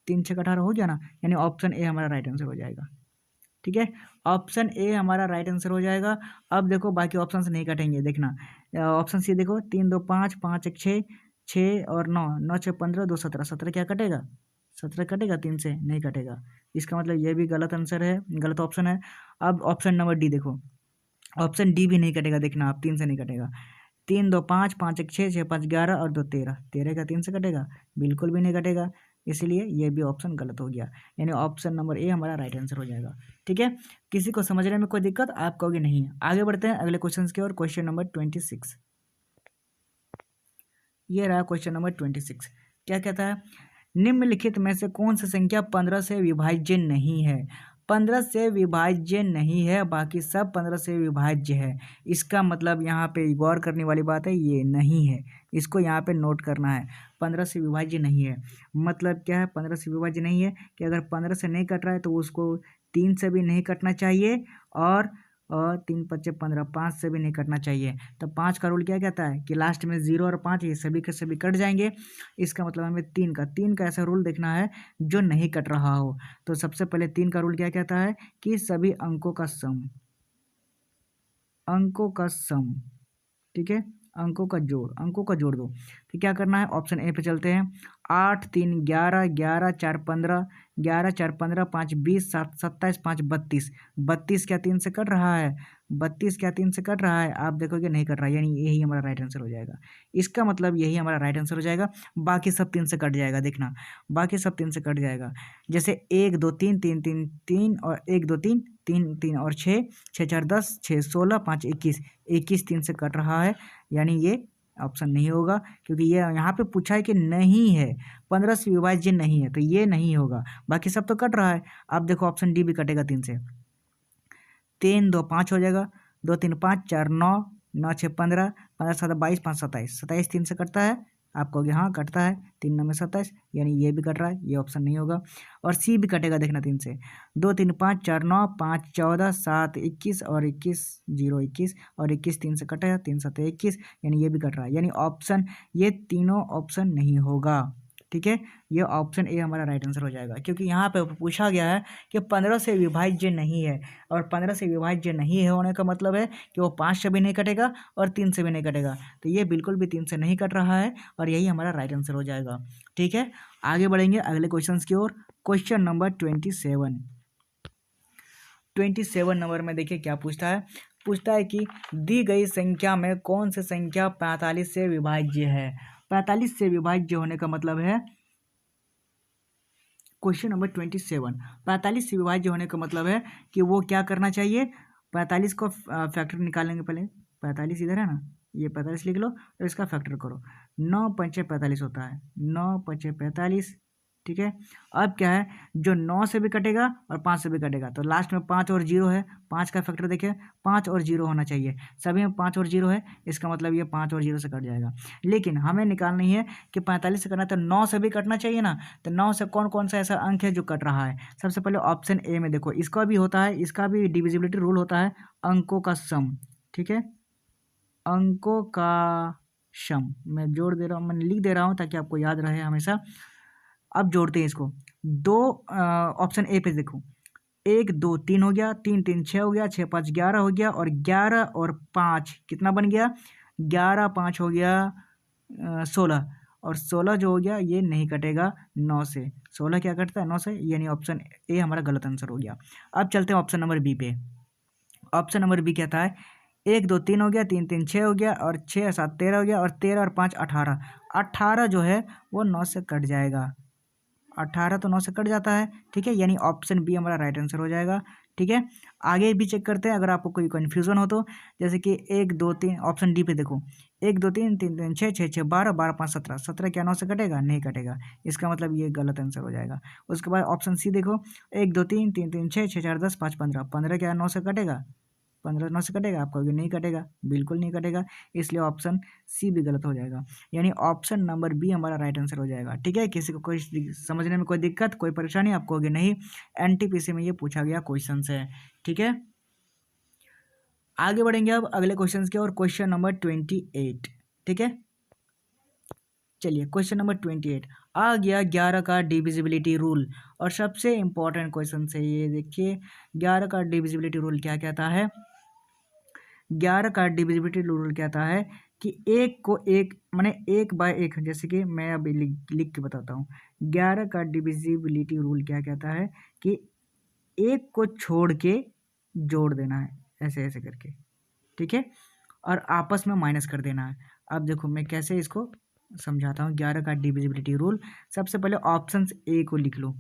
3 6 18 हो गया ना, यानी ऑप्शन ए हमारा राइट आंसर हो जाएगा। ठीक है, ऑप्शन ए हमारा राइट आंसर हो जाएगा। अब देखो बाकी ऑप्शन से नहीं कटेंगे, देखना ऑप्शन सी देखो, 3 2 5, 5 1 6, 6 और 9, 9 6 15, 2 17, 17 क्या कटेगा, 17 कटेगा, 3 से नहीं कटेगा। इसका मतलब ये भी गलत आंसर है, गलत ऑप्शन है। अब ऑप्शन नंबर डी देखो, ऑप्शन डी भी नहीं कटेगा, देखना आप 3 से नहीं कटेगा। 3 2 5, 5 1 6, 6 5 11 और 2 13, 13 का 3 से कटेगा, बिल्कुल भी नहीं कटेगा, इसलिए ये भी ऑप्शन गलत हो गया। यानी ऑप्शन नंबर ए हमारा राइट आंसर हो जाएगा। ठीक है, किसी को समझने में कोई दिक्कत आप कहोगे नहीं है। आगे बढ़ते हैं अगले क्वेश्चन की ओर। क्वेश्चन नंबर 26, ये रहा क्वेश्चन नंबर 26। क्या कहता है, निम्नलिखित में से कौन सी संख्या 15 से विभाज्य नहीं है। 15 से विभाज्य नहीं है, बाकी सब 15 से विभाज्य है। इसका मतलब यहाँ पे गौर करने वाली बात है, ये नहीं है, इसको यहाँ पे नोट करना है। 15 से विभाज्य नहीं है मतलब क्या है, 15 से विभाज्य नहीं है कि अगर 15 से नहीं कट रहा है तो उसको 3 से भी नहीं कटना चाहिए, और और 3 पच्चे 15, 5 से भी नहीं कटना चाहिए। तो 5 का रूल क्या कहता है कि लास्ट में 0 और 5 ये सभी के सभी कट जाएंगे। इसका मतलब हमें 3 का ऐसा रूल देखना है जो नहीं कट रहा हो। तो सबसे पहले 3 का रूल क्या कहता है कि सभी अंकों का सम, ठीक है, अंकों का जोड़ दो। तो क्या करना है, ऑप्शन ए पे चलते हैं। 8 3 11, 11 4 15, 11 4 15, 5 20, 7 27, 5 32। 32 क्या 3 से कट रहा है? 32 क्या 3 से कट रहा है? आप देखोगे नहीं कट रहा है, यानी यही हमारा राइट आंसर हो जाएगा। इसका मतलब यही हमारा राइट आंसर हो जाएगा। बाकी सब 3 से कट जाएगा, देखना बाकी सब 3 से कट जाएगा। जैसे 1 2 3 3 3 3 और 1 2 3 3 3 और 6 6 4 10 6 16 5 21, 21 3 से कट रहा है, यानी ये ऑप्शन नहीं होगा, क्योंकि ये यहाँ पे पूछा है कि नहीं है, 15 से विभाज्य नहीं है, तो ये नहीं होगा। बाकी सब तो कट रहा है। अब देखो ऑप्शन डी भी कटेगा 3 से। 3 2 5 हो जाएगा, 2 3 5 4 9, 9 6 15, 15 7 22, 5 27, 27 3 से कटता है। आप कहोगे हाँ कटता है, 3 9 में 27, यानी ये भी कट रहा है, ये ऑप्शन नहीं होगा। और सी भी कटेगा, देखना 3 से। 2 3 5 4 9, 5 14, 7 21 और 21 0 21 और 21 3 से कटेगा, 3 7 21, यानी ये भी कट रहा है, यानी ऑप्शन ये तीनों ऑप्शन नहीं होगा। ठीक है, ये ऑप्शन ए हमारा राइट आंसर हो जाएगा, क्योंकि यहाँ पे पूछा गया है कि 15 से विभाज्य नहीं है, और 15 से विभाज्य नहीं है होने का मतलब है कि वो 5 से भी नहीं कटेगा और 3 से भी नहीं कटेगा। तो ये बिल्कुल भी 3 से नहीं कट रहा है, और यही हमारा राइट आंसर हो जाएगा। ठीक है, आगे बढ़ेंगे अगले क्वेश्चन की ओर। क्वेश्चन नंबर 27 नंबर में देखिए क्या पूछता है कि दी गई संख्या में कौन सी संख्या 45 से विभाज्य है। 45 से विभाज्य होने का मतलब है, क्वेश्चन नंबर 27, 45 से विभाज्य होने का मतलब है कि वो क्या करना चाहिए, 45 को फैक्टर निकालेंगे पहले। 45 इधर है ना, ये 45 लिख लो और इसका फैक्टर करो। 9 पंचे 45 होता है, 9 पंचे 45। ठीक है, अब क्या है, जो 9 से भी कटेगा और 5 से भी कटेगा, तो लास्ट में 5 और 0 है। 5 का फैक्टर देखिए, 5 और 0 होना चाहिए, सभी में 5 और 0 है, इसका मतलब ये 5 और 0 से कट जाएगा। लेकिन हमें निकालनी है कि 45 से करना है तो 9 से भी कटना चाहिए ना। तो 9 से कौन कौन सा ऐसा अंक है जो कट रहा है? सबसे पहले ऑप्शन ए में देखो, इसका भी होता है, इसका भी डिविजिबिलिटी रूल होता है, अंकों का सम। ठीक है, अंकों का सम मैं जोड़ दे रहा हूँ, मैं लिख दे रहा हूँ ताकि आपको याद रहे हमेशा। अब जोड़ते हैं इसको। दो ऑप्शन ए पे देखो, 1 2 3 हो गया, 3 3 6 हो गया, 6 5 11 हो गया, और 11 और 5 कितना बन गया, 11 5 हो गया 16, और 16 जो हो गया ये नहीं कटेगा 9 से। 16 क्या कटता है 9 से, यानी ऑप्शन ए हमारा गलत आंसर हो गया। अब चलते हैं ऑप्शन नंबर बी पे। ऑप्शन नंबर बी कहता है 1 2 3 हो गया, 3 3 6 हो गया, और 6 7 13 हो गया, और 13 और 5 18। 18 जो है वो 9 से कट जाएगा, 18 तो 9 से कट जाता है। ठीक है, यानी ऑप्शन बी हमारा राइट आंसर हो जाएगा। ठीक है, आगे भी चेक करते हैं अगर आपको कोई कन्फ्यूज़न हो तो। जैसे कि 1 2 3, ऑप्शन डी पे देखो, 1 2 3 3 3 6 6 6 12 12 5 17, 17 क्या 9 से कटेगा, नहीं कटेगा, इसका मतलब ये गलत आंसर हो जाएगा। उसके बाद ऑप्शन सी देखो, 1 2 3 3 3 6 6 4 10 5 15, 15 क्या 9 से कटेगा, 15 9 से कटेगा, आप कहोगे नहीं कटेगा, बिल्कुल नहीं कटेगा, इसलिए ऑप्शन सी भी गलत हो जाएगा, यानी ऑप्शन नंबर बी हमारा राइट आंसर हो जाएगा। ठीक है, किसी को कोई समझने में कोई दिक्कत, कोई परेशानी, आप कहोगे नहीं, एनटीपीसी में ये पूछा गया क्वेश्चन है। ठीक है, आगे बढ़ेंगे अब अगले क्वेश्चन की ओर, क्वेश्चन नंबर 28। ठीक है, चलिए क्वेश्चन नंबर 28 आ गया, 11 का डिविजिबिलिटी रूल। और सबसे इंपॉर्टेंट क्वेश्चन है ये, देखिए 11 का डिविजिबिलिटी रूल क्या कहता है। 11 का डिविजिबिलिटी रूल कहता है कि एक को एक माने 1 बाय 1, जैसे कि मैं अभी लिख के बताता हूँ। 11 का डिविजिबिलिटी रूल क्या कहता है कि एक को छोड़ के जोड़ देना है, ऐसे ऐसे करके। ठीक है, और आपस में माइनस कर देना है। अब देखो मैं कैसे इसको समझाता हूँ 11 का डिविजिबिलिटी रूल। सबसे पहले ऑप्शन ए को लिख लो,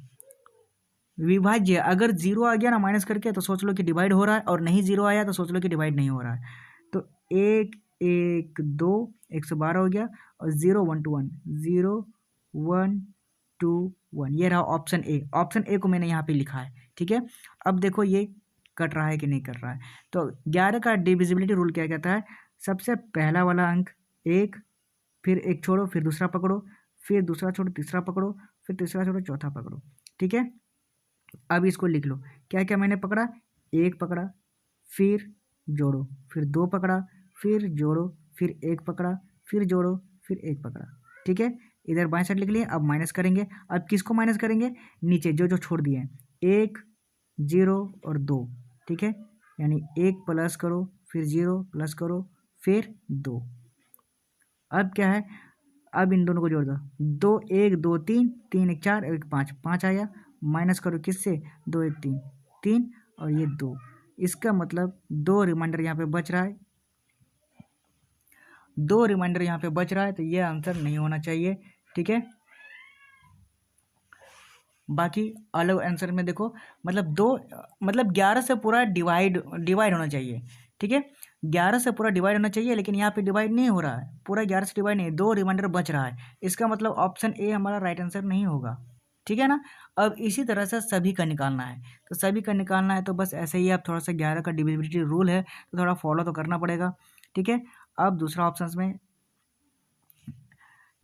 विभाज्य, अगर 0 आ गया ना माइनस करके तो सोच लो कि डिवाइड हो रहा है, और नहीं 0 आया तो सोच लो कि डिवाइड नहीं हो रहा है। तो 1 1 2 112 हो गया, और 0 1 2 1 0 1 2 1, ये रहा ऑप्शन ए। ऑप्शन ए को मैंने यहाँ पे लिखा है। ठीक है, अब देखो ये कट रहा है कि नहीं कट रहा है। तो 11 का डिविजिबिलिटी रूल क्या कहता है, सबसे पहला वाला अंक 1, फिर एक छोड़ो, फिर दूसरा पकड़ो, फिर दूसरा छोड़ो, तीसरा पकड़ो, फिर तीसरा छोड़ो, चौथा पकड़ो। ठीक है, अब इसको लिख लो, क्या क्या मैंने पकड़ा, 1 पकड़ा, फिर जोड़ो, फिर 2 पकड़ा, फिर जोड़ो, फिर 1 पकड़ा, फिर जोड़ो, फिर 1 पकड़ा। ठीक है, इधर बाएं साइड लिख लिए। अब माइनस करेंगे। अब किसको माइनस करेंगे? नीचे जो जो छोड़ दिए हैं, 1, 0 और 2। ठीक है, यानी 1 प्लस करो, फिर 0 प्लस करो, फिर 2। अब क्या है? अब इन दोनों को जोड़ दो। 2 1 2 3, 3 1 4, 1 5, 5 आया। माइनस करो किससे? 2 1 3, 3 और ये 2। इसका मतलब 2 रिमाइंडर यहाँ पे बच रहा है, 2 रिमाइंडर यहाँ पे बच रहा है, तो ये आंसर नहीं होना चाहिए। ठीक है, बाकी अलग आंसर में देखो, मतलब 2 मतलब 11 से पूरा डिवाइड डिवाइड होना चाहिए। ठीक है, 11 से पूरा डिवाइड होना चाहिए, लेकिन यहाँ पे डिवाइड नहीं हो रहा है, पूरा 11 से डिवाइड नहीं, 2 रिमाइंडर बच रहा है। इसका मतलब ऑप्शन ए हमारा राइट आंसर नहीं होगा। ठीक है ना। अब इसी तरह से सभी का निकालना है, तो सभी का निकालना है तो बस ऐसे ही आप थोड़ा सा 11 का डिविजिबिलिटी रूल है तो थोड़ा फॉलो तो करना पड़ेगा। ठीक है, अब दूसरा ऑप्शन में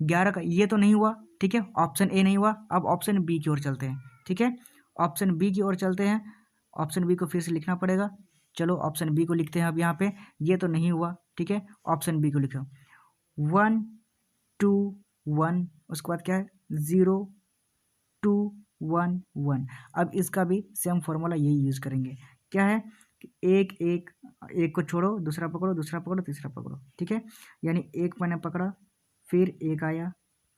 11 का ये तो नहीं हुआ। ठीक है, ऑप्शन ए नहीं हुआ। अब ऑप्शन बी की ओर चलते हैं। ठीक है, ऑप्शन बी की ओर चलते हैं। ऑप्शन बी को फिर से लिखना पड़ेगा। चलो ऑप्शन बी को लिखते हैं। अब यहाँ पे ये तो नहीं हुआ। ठीक है, ऑप्शन बी को लिखो 1 2 1, उसके बाद क्या है 0 2 1 1। अब इसका भी सेम फॉर्मूला यही यूज़ करेंगे। क्या है कि एक एक एक को छोड़ो, दूसरा पकड़ो, दूसरा पकड़ो, तीसरा पकड़ो। ठीक है, यानी एक मैंने पकड़ा, फिर 1 आया,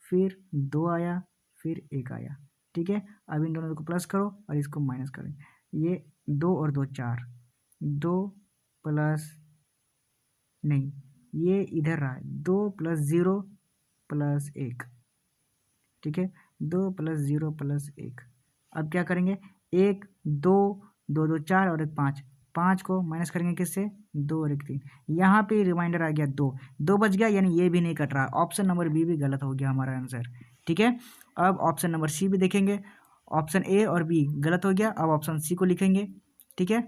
फिर 2 आया, फिर 1 आया। ठीक है, अब इन दोनों को प्लस करो और इसको माइनस करें। ये 2 और 2 4, 2 प्लस नहीं, ये इधर रहा 2 प्लस 0 प्लस 1। ठीक है, 2 प्लस 0 प्लस 1। अब क्या करेंगे? 1 2 2 2 4 और 1 5, 5 को माइनस करेंगे किससे? 2 और 1 3। यहाँ पे रिमाइंडर आ गया 2, 2 बच गया, यानी ये भी नहीं कट रहा। ऑप्शन नंबर बी भी गलत हो गया हमारा आंसर। ठीक है, अब ऑप्शन नंबर सी भी देखेंगे। ऑप्शन ए और बी गलत हो गया, अब ऑप्शन सी को लिखेंगे। ठीक है,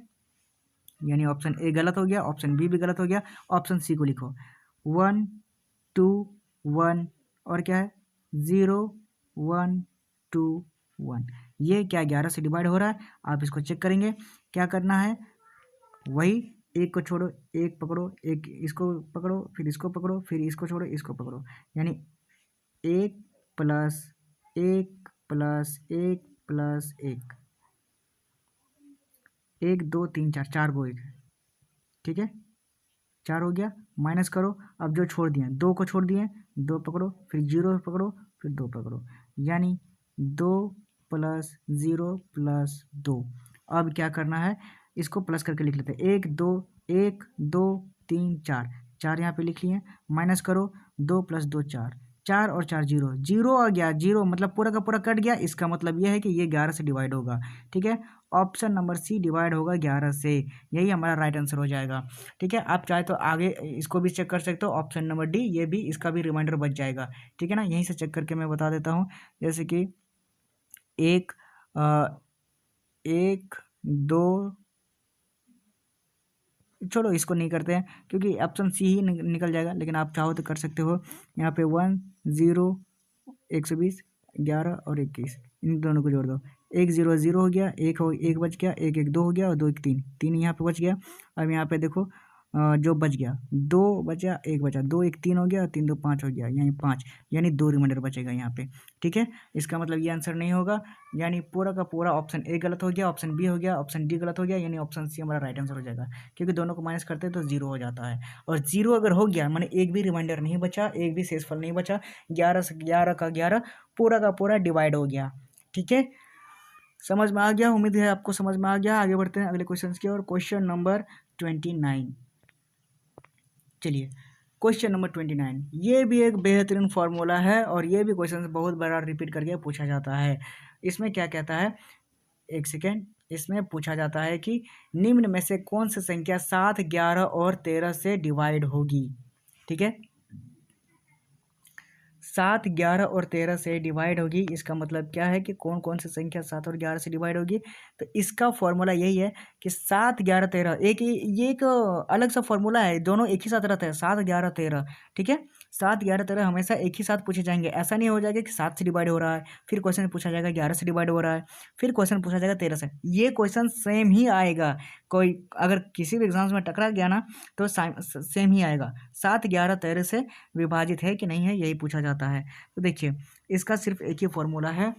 यानी ऑप्शन ए गलत हो गया, ऑप्शन बी भी गलत हो गया, ऑप्शन सी को लिखो 1 2 1 और क्या है 0 1 2 1। ये क्या 11 से डिवाइड हो रहा है? आप इसको चेक करेंगे। क्या करना है? वही, एक को छोड़ो, एक पकड़ो, एक इसको पकड़ो, फिर इसको पकड़ो, फिर इसको छोड़ो, इसको पकड़ो, यानी 1 प्लस 1 प्लस 1 प्लस 1, 1 2 3 4, 4 को 1। ठीक है, 4 हो गया। माइनस करो, अब जो छोड़ दिए 2 को छोड़ दिए, 2 पकड़ो, फिर 0 पकड़ो, फिर 2 पकड़ो, यानी 2 प्लस 0 प्लस 2। अब क्या करना है? इसको प्लस करके लिख लेते हैं। 1 2 3 4, 4 यहाँ पे लिख लिए। माइनस करो, 2 प्लस 2 4, 4 और 4 0, 0 आ गया, 0 मतलब पूरा का पूरा कट गया। इसका मतलब यह है कि ये 11 से डिवाइड होगा। ठीक है, ऑप्शन नंबर सी डिवाइड होगा 11 से, यही हमारा राइट आंसर हो जाएगा। ठीक है, आप चाहे तो आगे इसको भी चेक कर सकते हो, ऑप्शन नंबर डी, ये भी, इसका भी रिमाइंडर बच जाएगा। ठीक है ना, यहीं से चेक करके मैं बता देता हूँ। जैसे कि 1 1 2, छोड़ो इसको नहीं करते हैं क्योंकि ऑप्शन सी ही निकल जाएगा, लेकिन आप चाहो तो कर सकते हो। यहाँ पे 1 0 120 11 और 21, इन दोनों को जोड़ दो। 1 0 0 हो गया, एक बच गया, 1 1 2 हो गया और 2 1 3, 3 यहाँ पे बच गया। अब यहाँ पे देखो जो बच गया 2 बचा, 1 बचा, 2 1 3 हो गया, 3 2 5 हो गया, यानी 5, यानी 2 रिमाइंडर बचेगा यहाँ पे। ठीक है, इसका मतलब ये आंसर नहीं होगा, यानी पूरा का पूरा ऑप्शन ए गलत हो गया, ऑप्शन बी हो गया, ऑप्शन डी गलत हो गया, यानी ऑप्शन सी हमारा राइट आंसर हो जाएगा। क्योंकि दोनों को माइनस करते हैं तो 0 हो जाता है, और 0 अगर हो गया माने एक भी रिमाइंडर नहीं बचा, एक भी शेषफल नहीं बचा, 11 से 11 का 11 पूरा का पूरा डिवाइड हो गया। ठीक है, समझ में आ गया? उम्मीद है आपको समझ में आ गया। आगे बढ़ते हैं अगले क्वेश्चन की ओर। Question number 29। चलिए, क्वेश्चन नंबर 29, ये भी एक बेहतरीन फार्मूला है और ये भी क्वेश्चन बहुत बार रिपीट करके पूछा जाता है। इसमें क्या कहता है? एक सेकेंड, इसमें पूछा जाता है कि निम्न में से कौन सी संख्या 7 11 और 13 से डिवाइड होगी। ठीक है, 7 11 और 13 से डिवाइड होगी। इसका मतलब क्या है कि कौन कौन सी संख्या 7 और 11 से डिवाइड होगी? तो इसका फॉर्मूला यही है कि 7 11 13, ये एक अलग सा फॉर्मूला है, दोनों एक ही साथ रहता है, 7 11 13। ठीक है, 7 11 13 हमेशा एक ही साथ पूछे जाएंगे। ऐसा नहीं हो जाएगा कि 7 से डिवाइड हो रहा है, फिर क्वेश्चन पूछा जाएगा 11 से डिवाइड हो रहा है, फिर क्वेश्चन पूछा जाएगा 13 से। ये क्वेश्चन सेम ही आएगा, कोई अगर किसी भी एग्जाम्स में टकरा गया ना तो सेम ही आएगा। 7, 11, 13 से विभाजित है कि नहीं है, यही पूछा जाता है। तो देखिए इसका सिर्फ एक ही फॉर्मूला है,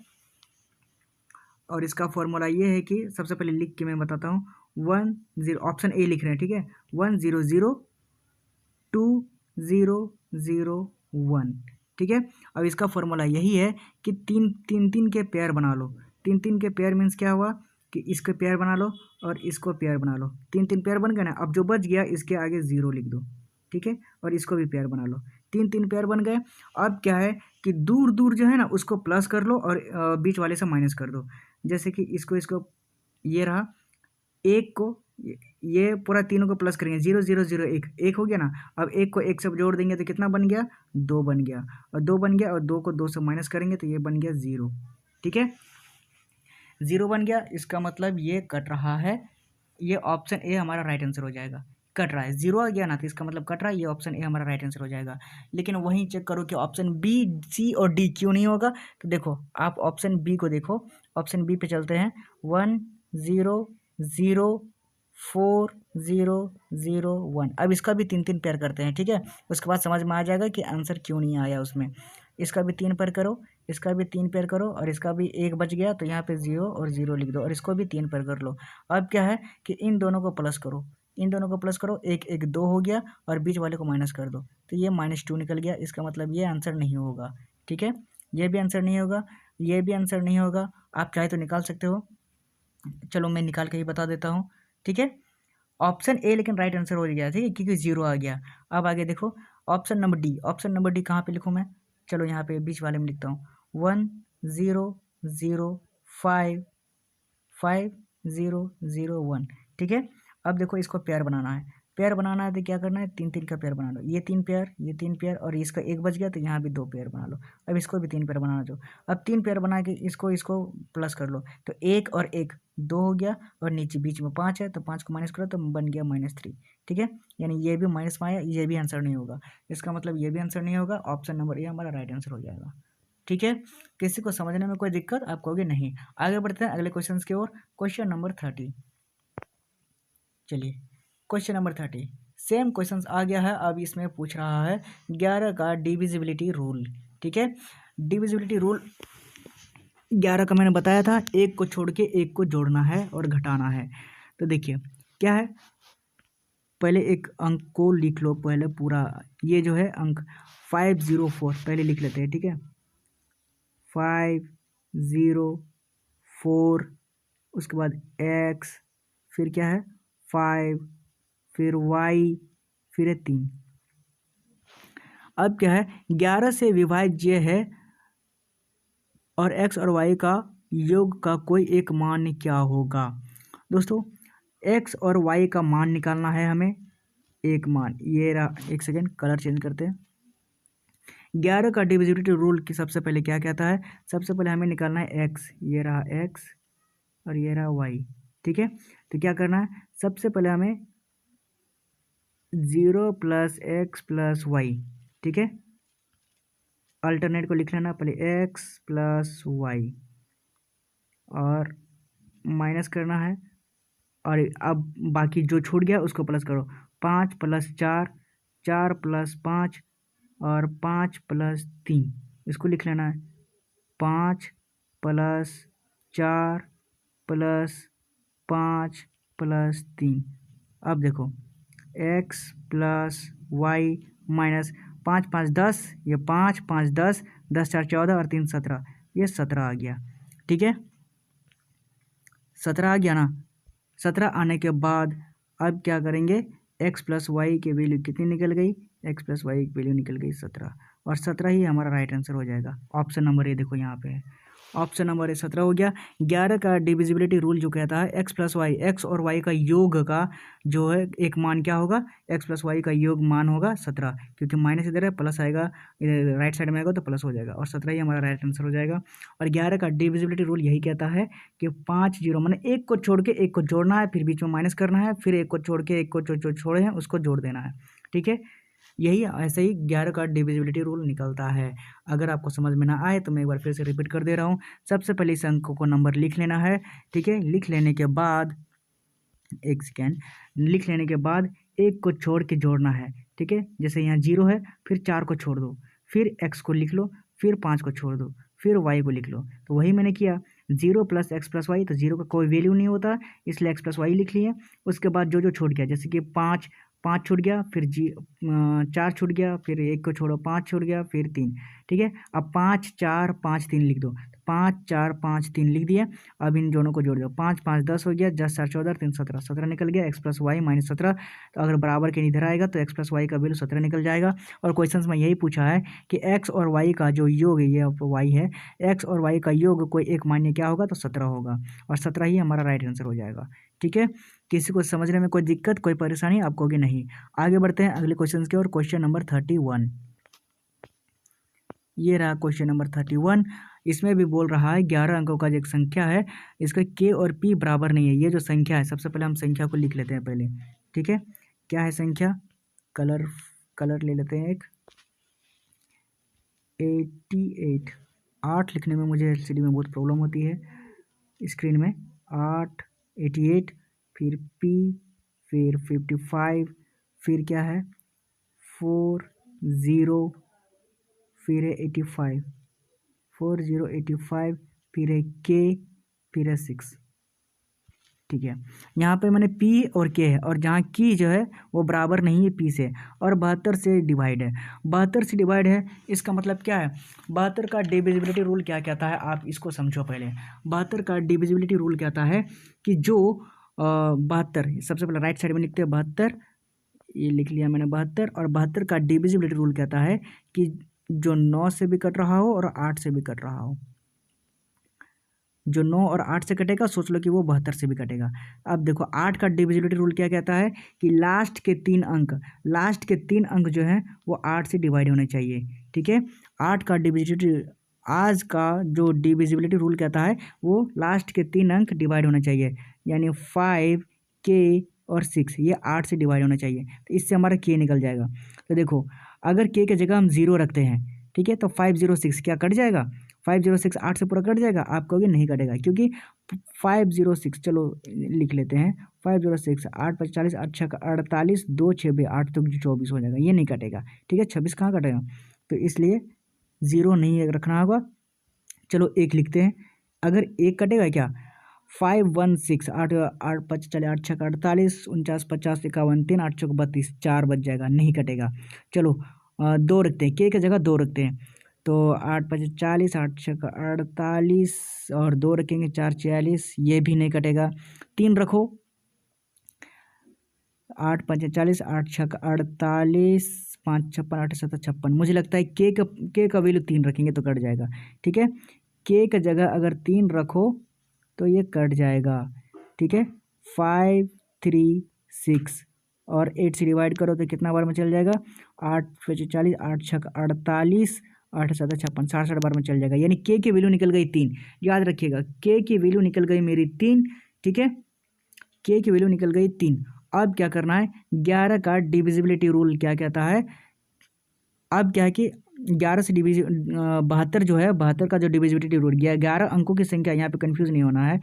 और इसका फॉर्मूला ये है कि सबसे पहले लिख के मैं बताता हूँ। 10 ऑप्शन ए लिख रहे हैं, ठीक है। 1002001, ठीक है। अब इसका फॉर्मूला यही है कि तीन तीन तीन के पेयर बना लो। तीन तीन के पेयर मीन्स क्या हुआ कि इसके पेयर बना लो और इसको पेयर बना लो। तीन तीन पेयर बन गए ना। अब जो बच गया इसके आगे 0 लिख दो, ठीक है, और इसको भी पेयर बना लो। तीन तीन पेयर बन गए। अब क्या है कि दूर दूर जो है ना उसको प्लस कर लो और बीच वाले से माइनस कर दो। जैसे कि इसको ये रहा, एक को ये पूरा तीनों को प्लस करेंगे, 0 0 0 1, एक हो गया ना। अब एक को एक से जोड़ देंगे तो कितना बन गया, 2 बन गया, और 2 बन गया, और 2 को 2 से माइनस करेंगे तो ये बन गया 0, ठीक है। 0 बन गया, इसका मतलब ये कट रहा है। ये ऑप्शन ए हमारा राइट आंसर हो जाएगा। कट रहा है, 0 आ गया ना तो इसका मतलब कट रहा है, ये ऑप्शन ए हमारा राइट आंसर हो जाएगा। लेकिन वहीं चेक करो कि ऑप्शन बी, सी और डी क्यों नहीं होगा। तो देखो आप ऑप्शन बी को देखो। ऑप्शन बी पे चलते हैं। 1 0 0 4 0 0 1। अब इसका भी तीन तीन पेयर करते हैं, ठीक है। उसके बाद समझ में आ जाएगा कि आंसर क्यों नहीं आया उसमें। इसका भी 3 पेयर करो, इसका भी 3 पेयर करो, और इसका भी 1 बच गया तो यहाँ पे 0 और 0 लिख दो, और इसको भी 3 पेयर कर लो। अब क्या है कि इन दोनों को प्लस करो, इन दोनों को प्लस करो, एक एक 2 हो गया, और बीच वाले को माइनस कर दो तो ये -2 निकल गया। इसका मतलब ये आंसर नहीं होगा, ठीक है। ये भी आंसर नहीं होगा, ये भी आंसर नहीं होगा। आप चाहे तो निकाल सकते हो, चलो मैं निकाल के ही बता देता हूँ, ठीक है। ऑप्शन ए लेकिन राइट आंसर हो गया, ठीक है, क्योंकि 0 आ गया। अब आगे देखो option number D. Option number D कहाँ पे लिखूँ मैं, चलो यहाँ पे बीच वाले में लिखता हूँ। 1 0 0 5 5 0 0 1, ठीक है। अब देखो इसको पेयर बनाना है। पेयर बनाना है तो क्या करना है, तीन तीन का पेयर बना लो। ये 3 पेयर, ये 3 पेयर, और इसका 1 बच गया तो यहाँ भी 2 पेयर बना लो। अब इसको भी 3 पेयर बनाना दो। अब 3 पेयर बना के इसको प्लस कर लो तो 1 और 1 2 हो गया, और नीचे बीच में 5 है तो 5 को माइनस करो तो बन गया -3, ठीक है। यानी ये भी माइनस में आया, ये भी आंसर नहीं होगा। इसका मतलब ये भी आंसर नहीं होगा। ऑप्शन नंबर ए हमारा राइट आंसर हो जाएगा, ठीक है। किसी को समझने में कोई दिक्कत, आप कहोगे नहीं। आगे बढ़ते हैं अगले क्वेश्चन की ओर। क्वेश्चन नंबर 30, चलिए क्वेश्चन नंबर 30 सेम क्वेश्चन आ गया है। अब इसमें पूछ रहा है 11 का डिविजिबिलिटी रूल, ठीक है। डिविजिबिलिटी रूल 11 का मैंने बताया था, एक को छोड़ के एक को जोड़ना है और घटाना है। तो देखिए क्या है, पहले एक अंक को लिख लो, पहले पूरा ये जो है अंक 504 पहले लिख लेते हैं, ठीक है। 504, उसके बाद x, फिर क्या है 5, फिर y, फिर है 3। अब क्या है 11 से विभाज्य है और x और y का योग का कोई एक मान क्या होगा। दोस्तों x और y का मान निकालना है हमें, एक मान ये रहा। एक सेकेंड कलर चेंज करते हैं। 11 का डिविजिबिलिटी रूल की सबसे पहले क्या कहता है, सबसे पहले हमें निकालना है x, ये रहा x और ये रहा y, ठीक है। तो क्या करना है, सबसे पहले हमें 0 + x + y, ठीक है। अल्टरनेट को लिख लेना, पहले x + y और माइनस करना है, और अब बाकी जो छूट गया उसको प्लस करो। 5 + 4, 4 + 5 और 5 + 3, इसको लिख लेना है 5 + 4 + 5 + 3। अब देखो x + y माइनस 5 5 10, ये 5 5 10, 10 4 14 और 3 17, ये 17 आ गया, ठीक है। 17 आ गया ना। 17 आने के बाद अब क्या करेंगे, x + y की वैल्यू कितनी निकल गई, x + y की वैल्यू निकल गई 17, और 17 ही हमारा राइट आंसर हो जाएगा। ऑप्शन नंबर ए देखो यहाँ पे है, ऑप्शन नंबर ए 17 हो गया। 11 का डिविजिबिलिटी रूल जो कहता है x + y, x और y का योग का जो है एक मान क्या होगा, x + y का योग मान होगा 17, क्योंकि माइनस इधर है, प्लस आएगा इधर राइट साइड में आएगा तो प्लस हो जाएगा, और 17 ही हमारा राइट आंसर हो जाएगा। और 11 का डिविजिबिलिटी रूल यही कहता है कि 5 0 मैंने एक को छोड़ के एक को जोड़ना है, फिर बीच में माइनस करना है, फिर एक को छोड़ के एक को जो छोड़े हैं उसको जोड़ देना है, ठीक है। यही ऐसे ही 11 का डिविजिबिलिटी रूल निकलता है। अगर आपको समझ में ना आए तो मैं एक बार फिर से रिपीट कर दे रहा हूँ। सबसे पहले इस अंक को नंबर लिख लेना है, ठीक है। लिख लेने के बाद एक सेकेंड, लिख लेने के बाद एक को छोड़ के जोड़ना है, ठीक है। जैसे यहाँ 0 है, फिर 4 को छोड़ दो, फिर x को लिख लो, फिर 5 को छोड़ दो, फिर y को लिख लो। तो वही मैंने किया, 0 + x + y, तो 0 का कोई वैल्यू नहीं होता, इसलिए x + y लिख लिए। उसके बाद जो जो छूट गया, जैसे कि 5 छूट गया, फिर 4 छूट गया, फिर 1 को छोड़ो, 5 छूट गया, फिर 3, ठीक है। अब 5 4 5 3 लिख दो, 5 4 5 3 लिख दिया। अब इन दोनों को जोड़ दो, 5 5 10 हो गया, 10 4 14, 3 17, 17 निकल गया। x + y - 17, तो अगर बराबर के इधर आएगा तो x + y का वैल्यू 17 निकल जाएगा। और क्वेश्चन में यही पूछा है कि x और y का जो योग है, ये y है, x और y का योग कोई एक मान्य क्या होगा, तो 17 होगा, और 17 ही हमारा राइट आंसर हो जाएगा, ठीक है। किसी को समझने में कोई दिक्कत, कोई परेशानी आपको होगी नहीं। आगे बढ़ते हैं अगले क्वेश्चन की ओर। क्वेश्चन नंबर 31, ये रहा क्वेश्चन नंबर 31। इसमें भी बोल रहा है 11 अंकों का जो एक संख्या है, इसका k और p बराबर नहीं है। ये जो संख्या है, सबसे पहले हम संख्या को लिख लेते हैं पहले, ठीक है। क्या है संख्या, कलर ले लेते हैं एक, 88। 8 लिखने में मुझे एलसीडी में बहुत प्रॉब्लम होती है, स्क्रीन में। 8 88, फिर p, फिर 55, फिर क्या है 40, फिर है 85, 4085, फिर है k, फिर है 6, ठीक है। यहाँ पे मैंने p और k है, और जहाँ की जो है वो बराबर नहीं है p से, और 72 से डिवाइड है। 72 से डिवाइड है, इसका मतलब क्या है, 72 का डिविजिबिलिटी रूल क्या कहता है, आप इसको समझो पहले। 72 का डिविजिबिलिटी रूल कहता है कि जो 72, सबसे पहले राइट साइड में लिखते हैं 72, ये लिख लिया मैंने 72। और 72 का डिविजिबिलिटी रूल कहता है कि जो 9 से भी कट रहा हो और 8 से भी कट रहा हो। जो 9 और 8 से कटेगा, सोच लो कि वो 72 से भी कटेगा। अब देखो 8 का डिविजिबिलिटी रूल क्या कहता है कि लास्ट के 3 अंक जो हैं वो 8 से डिवाइड होने चाहिए, ठीक है। 8 का डिविजिबिलिटी, आज का जो डिविजिबिलिटी रूल कहता है वो लास्ट के 3 अंक डिवाइड होने चाहिए, यानी 5 k और 6, ये 8 से डिवाइड होना चाहिए। तो इससे हमारा k निकल जाएगा। तो देखो अगर k की जगह हम 0 रखते हैं, ठीक है, तो 506 क्या कट जाएगा, 506 8 से पूरा कट जाएगा। आप कहोगे नहीं कटेगा, क्योंकि 506, चलो लिख लेते हैं, 506 8 5 40, 8 6 48, 2 6 8 तो 24 हो जाएगा, ये नहीं कटेगा, ठीक है। 26 कहाँ कटेगा, तो इसलिए 0 नहीं रखना होगा। चलो 1 लिखते हैं, अगर 1 कटेगा क्या, 516, 8 8 5 चले, 8 6 48, 49 50 51 3 8 6 32, 4 बच जाएगा, नहीं कटेगा। चलो 2 रखते हैं, k की जगह 2 रखते हैं, तो 8 5 40, 8 6 48, और 2 रखेंगे 4 46, ये भी नहीं कटेगा। 3 रखो, 8 5 40, 8 6 48, 5 56, 8 7 56, मुझे लगता है के का वैल्यू 3 रखेंगे तो कट जाएगा, ठीक है। के की जगह अगर 3 रखो तो ये कट जाएगा, ठीक है। 5 3 6, और 8 से डिवाइड करो तो कितना बार में चल जाएगा, 8 5 40, 8 6 48, 8 7 56, 60 बार में चल जाएगा, यानी के की वैल्यू निकल गई 3। याद रखिएगा, के की वैल्यू निकल गई मेरी 3, ठीक है। के की वैल्यू निकल गई 3। अब क्या करना है, 11 का डिविजिबिलिटी रूल क्या कहता है, अब क्या है कि 11 से 72 जो है, 72 का जो डिविजिबिलिटी रूल, 11 अंकों की संख्या, यहाँ पे कंफ्यूज नहीं होना है।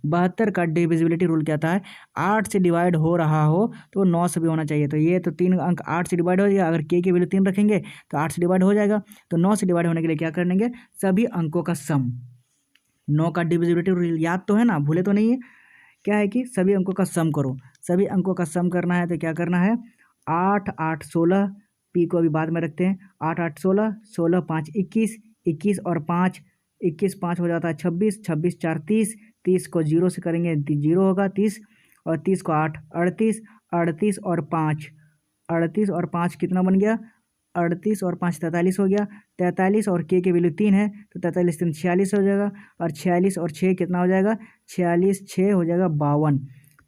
72 का डिविजिबिलिटी रूल कहता है 8 से डिवाइड हो रहा हो तो 9 से भी होना चाहिए। तो ये तो 3 अंक 8 से डिवाइड हो जाएगा, अगर के की वैल्यू 3 रखेंगे तो 8 से डिवाइड हो जाएगा। तो 9 से डिवाइड होने के लिए क्या करेंगे, सभी अंकों का सम। 9 का डिविजिबिलिटी रूल याद तो है ना, भूले तो नहीं है। क्या है कि सभी अंकों का सम करो, सभी अंकों का सम करना है तो क्या करना है, 8 8 16, पी को अभी बाद में रखते हैं, 8 8 16, 16 5 21, 21 और 5, 21 5 हो जाता है 26, 26 4 30, 30 को 0 से करेंगे 0 होगा 30, और 30 को 8 38, 38 और 5, 38 और 5 कितना बन गया, 38 और 5 43 हो गया। 43 और के की वैल्यू 3 है, तो 43 3 46 हो जाएगा, और 46 और 6 कितना हो जाएगा, 46 6 हो जाएगा 52।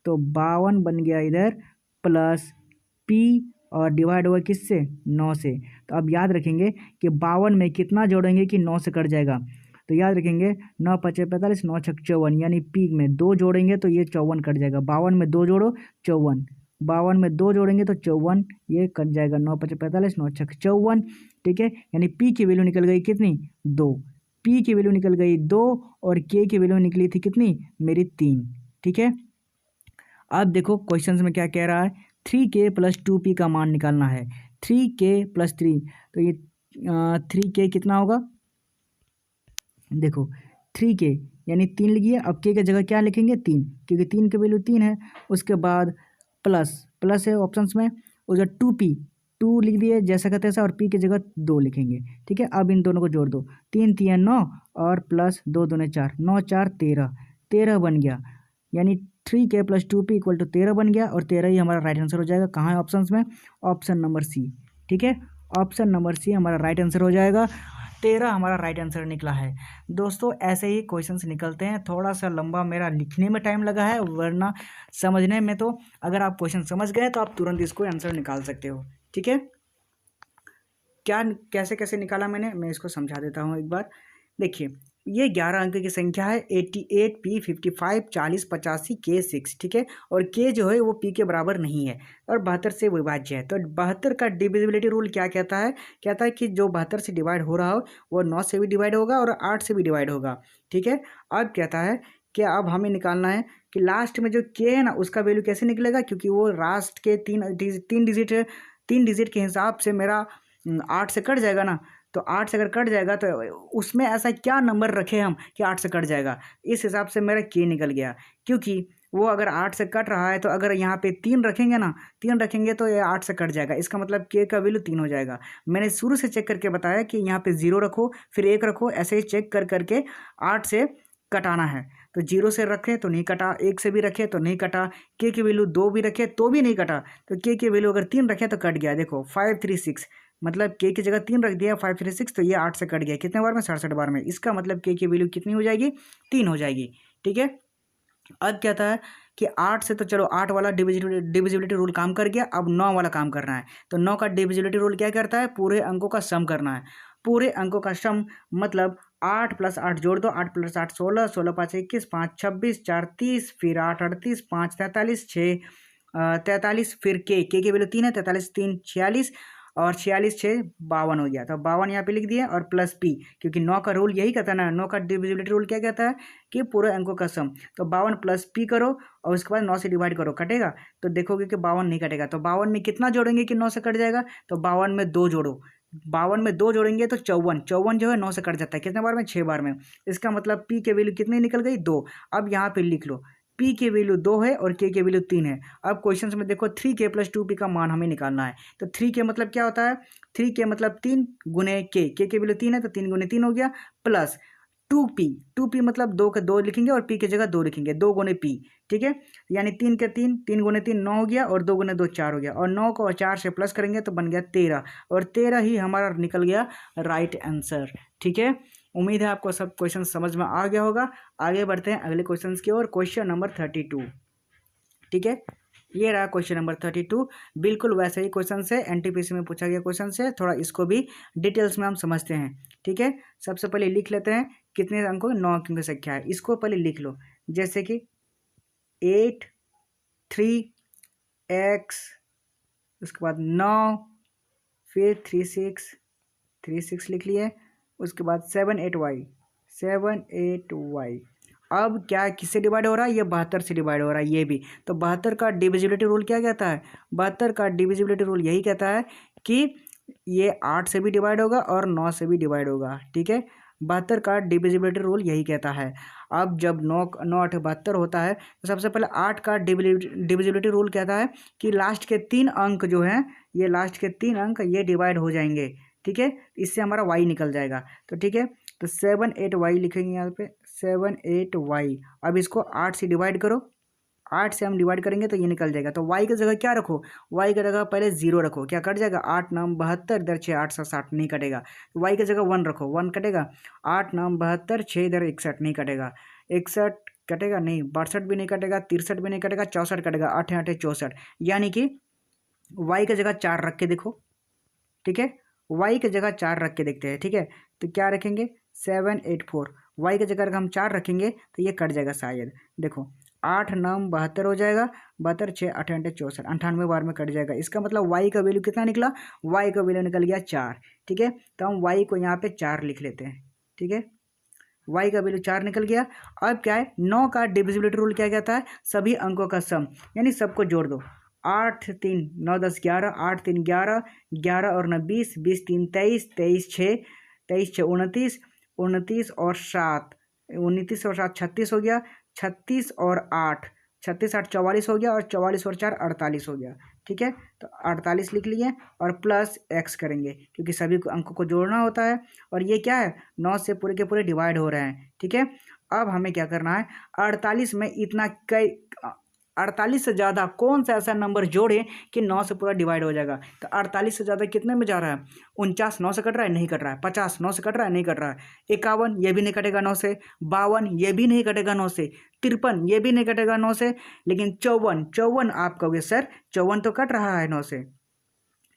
तो 52 बन गया इधर, प्लस पी, और डिवाइड हुआ किससे, 9 से। तो अब याद रखेंगे कि 52 में कितना जोड़ेंगे कि 9 से कट जाएगा। तो याद रखेंगे 9 5 45, 9 6 54, यानी पी में 2 जोड़ेंगे तो ये 54 कट जाएगा। 52 में 2 जोड़ो 54, 52 में 2 जोड़ेंगे तो 54, ये कट जाएगा। 9 5 45, 9 6 54, ठीक है। यानी पी की वैल्यू निकल गई कितनी, 2। पी की वैल्यू निकल गई 2, और के की वैल्यू निकली थी कितनी, मेरी 3, ठीक है। अब देखो क्वेश्चन में क्या कह रहा है, 3k + 2p का मान निकालना है। 3k + 3, तो ये 3k कितना होगा, देखो 3k यानी 3 लिखिए। अब k की जगह क्या लिखेंगे, 3, क्योंकि 3 की वैल्यू 3 है। उसके बाद प्लस प्लस है ऑप्शंस में, उधर 2p, 2 लिख दिए जैसा का तैसा, और p की जगह 2 लिखेंगे। ठीक है, अब इन दोनों को जोड़ दो, 3 3 9 और प्लस 2 2 4, 9 4 13, 13 बन गया। यानी 3k + 2p = 13 बन गया, और 13 ही हमारा राइट आंसर हो जाएगा। कहाँ है ऑप्शंस में, ऑप्शन नंबर सी। ठीक है, ऑप्शन नंबर सी हमारा राइट आंसर हो जाएगा। 13 हमारा राइट आंसर निकला है। दोस्तों ऐसे ही क्वेश्चंस निकलते हैं। थोड़ा सा लंबा मेरा लिखने में टाइम लगा है, वरना समझने में तो अगर आप क्वेश्चन समझ गए तो आप तुरंत इसको आंसर निकाल सकते हो। ठीक है, क्या कैसे कैसे निकाला मैंने, मैं इसको समझा देता हूँ एक बार। देखिए, ये 11 अंक की संख्या है, 88 p 55 40 85 k 6। ठीक है, और k जो है वो p के बराबर नहीं है, और 72 से विभाज्य है। तो 72 का डिविजिबिलिटी रूल क्या कहता है, कहता है कि जो 72 से डिवाइड हो रहा हो वो 9 से भी डिवाइड होगा और 8 से भी डिवाइड होगा। ठीक है, अब कहता है कि अब हमें निकालना है कि लास्ट में जो k है ना उसका वैल्यू कैसे निकलेगा, क्योंकि वो लास्ट के तीन डिजिट है। 3 डिजिट के हिसाब से मेरा 8 से कट जाएगा ना, तो 8 से अगर कट जाएगा तो उसमें ऐसा क्या नंबर रखे हम कि 8 से कट जाएगा, इस हिसाब से मेरा के निकल गया। क्योंकि वो अगर 8 से कट रहा है तो अगर यहाँ पे 3 रखेंगे ना, 3 रखेंगे तो ये 8 से कट जाएगा। इसका मतलब के का वैल्यू 3 हो जाएगा। मैंने शुरू से चेक करके बताया कि यहाँ पे 0 रखो फिर 1 रखो, ऐसे ही चेक कर करके 8 से कटाना है। तो 0 से रखे तो नहीं कटा, 1 से भी रखे तो नहीं कटा, के की वैल्यू 2 भी रखे तो भी नहीं कटा, तो के की वैल्यू अगर 3 रखे तो कट गया। देखो 536, मतलब के की जगह 3 रख दिया, 536, तो ये 8 से कट गया। कितने बार में, 67 बार में। इसका मतलब के की वैल्यू कितनी हो जाएगी, 3 हो जाएगी। ठीक है, अब कहता है कि 8 से, तो चलो 8 वाला डिविजिबिलिटी रूल काम कर गया, अब 9 वाला काम करना है। तो 9 का डिविजिबिलिटी रूल क्या करता है, पूरे अंकों का सम करना है। पूरे अंकों का सम मतलब 8 + 8 जोड़ दो, 8 + 8 16, 16 × 5 21, 5 26, 4 30, फिर 8 38, 5 43, 6 43, फिर के की वैल्यू 3 है, 43 3 46, और 46 6 52 हो गया। तो 52 यहाँ पे लिख दिया, और प्लस पी, क्योंकि 9 का रूल यही कहता है ना, 9 का डिविजिबिलिटी रूल क्या कहता है कि पूरे अंकों का सम। तो 52 + पी करो और उसके बाद 9 से डिवाइड करो, कटेगा। तो देखोगे कि 52 नहीं कटेगा। तो 52 में कितना जोड़ेंगे कि 9 से कट जाएगा, तो 52 में 2 जोड़ो। 52 में 2 जोड़ेंगे तो 54, 54 जो है 9 से कट जाता है। कितने बार में, 6 बार में। इसका मतलब पी के वैल्यू कितनी निकल गई, 2। अब यहाँ पे लिख लो, पी की वैल्यू 2 है और के की वैल्यू 3 है। अब क्वेश्चन में देखो 3k + 2p का मान हमें निकालना है। तो 3k मतलब क्या होता है, 3k मतलब 3 गुने के की वैल्यू 3 है, तो 3 गुने 3 हो गया, प्लस 2p, 2p मतलब 2 के 2 लिखेंगे और p की जगह 2 लिखेंगे, 2 गुने p। ठीक है, यानी 3 के 3, 3 गुने 3 9 हो गया, और 2 गुने 2 4 हो गया, और 9 को 4 से प्लस करेंगे तो बन गया 13, और 13 ही हमारा निकल गया राइट आंसर। ठीक है, उम्मीद है आपको सब क्वेश्चन समझ में आ गया होगा। आगे बढ़ते हैं अगले क्वेश्चन की ओर, क्वेश्चन नंबर 32। ठीक है, ये रहा क्वेश्चन नंबर 32। बिल्कुल वैसे ही क्वेश्चन से, एनटीपीसी में पूछा गया क्वेश्चन से, थोड़ा इसको भी डिटेल्स में हम समझते हैं। ठीक है, सबसे पहले लिख लेते हैं कितने अंकों, 9 अंकों की संख्या है, इसको पहले लिख लो। जैसे कि 8 3x, उसके बाद 9, फिर 36 लिख लिए, उसके बाद 7 8y। अब क्या किससे डिवाइड हो रहा है, ये 72 से डिवाइड हो रहा है, ये भी। तो 72 का डिविजिबिलिटी रूल क्या कहता है, 72 का डिविजिबिलिटी रूल यही कहता है कि ये 8 से भी डिवाइड होगा और 9 से भी डिवाइड होगा। ठीक है, 72 का डिविजिबिलिटी रूल यही कहता है। अब जब 9 9 8 72 होता है, तो सबसे पहले 8 का डिविजिबिलिटी रूल कहता है कि लास्ट के 3 अंक जो हैं, ये लास्ट के 3 अंक ये डिवाइड हो जाएंगे। ठीक है, इससे हमारा y निकल जाएगा। तो ठीक है, तो 7 8y लिखेंगे यहाँ पे, 7 8y। अब इसको 8 से डिवाइड करो, 8 से हम डिवाइड करेंगे तो ये निकल जाएगा। तो y की जगह क्या रखो, y की जगह पहले 0 रखो, क्या कट जाएगा, 8 9 72, इधर 6 8 7 60 नहीं कटेगा। तो y की जगह 1 रखो, 1 कटेगा, 8 9 72, 6 इधर 61 नहीं कटेगा, 61 कटेगा नहीं, 62 भी नहीं कटेगा, 63 भी नहीं कटेगा, 64 कटेगा, 8 8 64। यानी कि y की जगह 4 रख के देखो। ठीक है, y की जगह 4 रख के देखते हैं। ठीक है, तो क्या रखेंगे, 7 8 4। y की जगह अगर हम 4 रखेंगे तो ये कट जाएगा शायद। देखो 8 9 72 हो जाएगा, 72 6 8 8 64, 98 बार में कट जाएगा। इसका मतलब y का वैल्यू कितना निकला, y का वैल्यू निकल गया 4। ठीक है, तो हम y को यहाँ पे 4 लिख लेते हैं। ठीक है, y का वैल्यू 4 निकल गया। अब क्या है, 9 का डिविजिबिलिटी रूल क्या कहता है, सभी अंकों का सम, यानी सबको जोड़ दो। 8 3 9 10 11, 8 3 11, 11 और 9 20, 20 3 23, 23 6, 23 6 29, 29 और 7, 29 और 7 36 हो गया, 36 और 8, 36 8 44 हो गया, और 44 और 4 48 हो गया। ठीक है, तो 48 लिख लिए और प्लस एक्स करेंगे क्योंकि सभी अंकों को जोड़ना होता है। और ये क्या है, 9 से पूरे के पूरे डिवाइड हो रहे हैं। ठीक है, अब हमें क्या करना है, 48 में इतना कई 48 से ज़्यादा कौन सा ऐसा नंबर जोड़े कि 9 से पूरा डिवाइड हो जाएगा। तो 48 से ज़्यादा कितने में जा रहा है, 49 9 से कट रहा है, नहीं कट रहा है। 50 9 से कट रहा है, नहीं कट रहा है। 51 ये भी नहीं कटेगा 9 से। 52 ये भी नहीं कटेगा 9 से। 53 ये भी नहीं कटेगा 9 से। लेकिन 54 आप कहोगे सर 54 तो कट रहा है 9 से।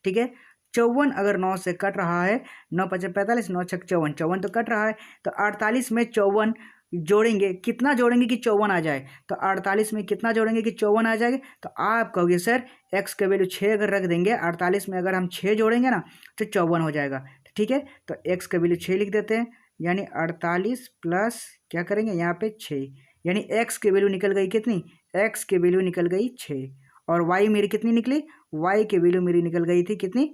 ठीक है, 54 अगर 9 से कट रहा है, 9 5 45, 9 6 54, 54 तो कट रहा है। तो 48 में 54 जोड़ेंगे, कितना जोड़ेंगे कि 54 आ जाए। तो 48 में कितना जोड़ेंगे कि 54 आ जाए। तो आप कहोगे सर एक्स का वैल्यू 6 अगर रख देंगे, 48 में अगर हम 6 जोड़ेंगे ना तो 54 हो जाएगा। ठीक है, तो एक्स का वैल्यू 6 लिख देते हैं, यानी 48 प्लस क्या करेंगे यहाँ पे 6, यानी एक्स की वैल्यू निकल गई कितनी, एक्स की वैल्यू निकल गई 6। और वाई मेरी कितनी निकली, वाई की वैल्यू मेरी निकल गई थी कितनी,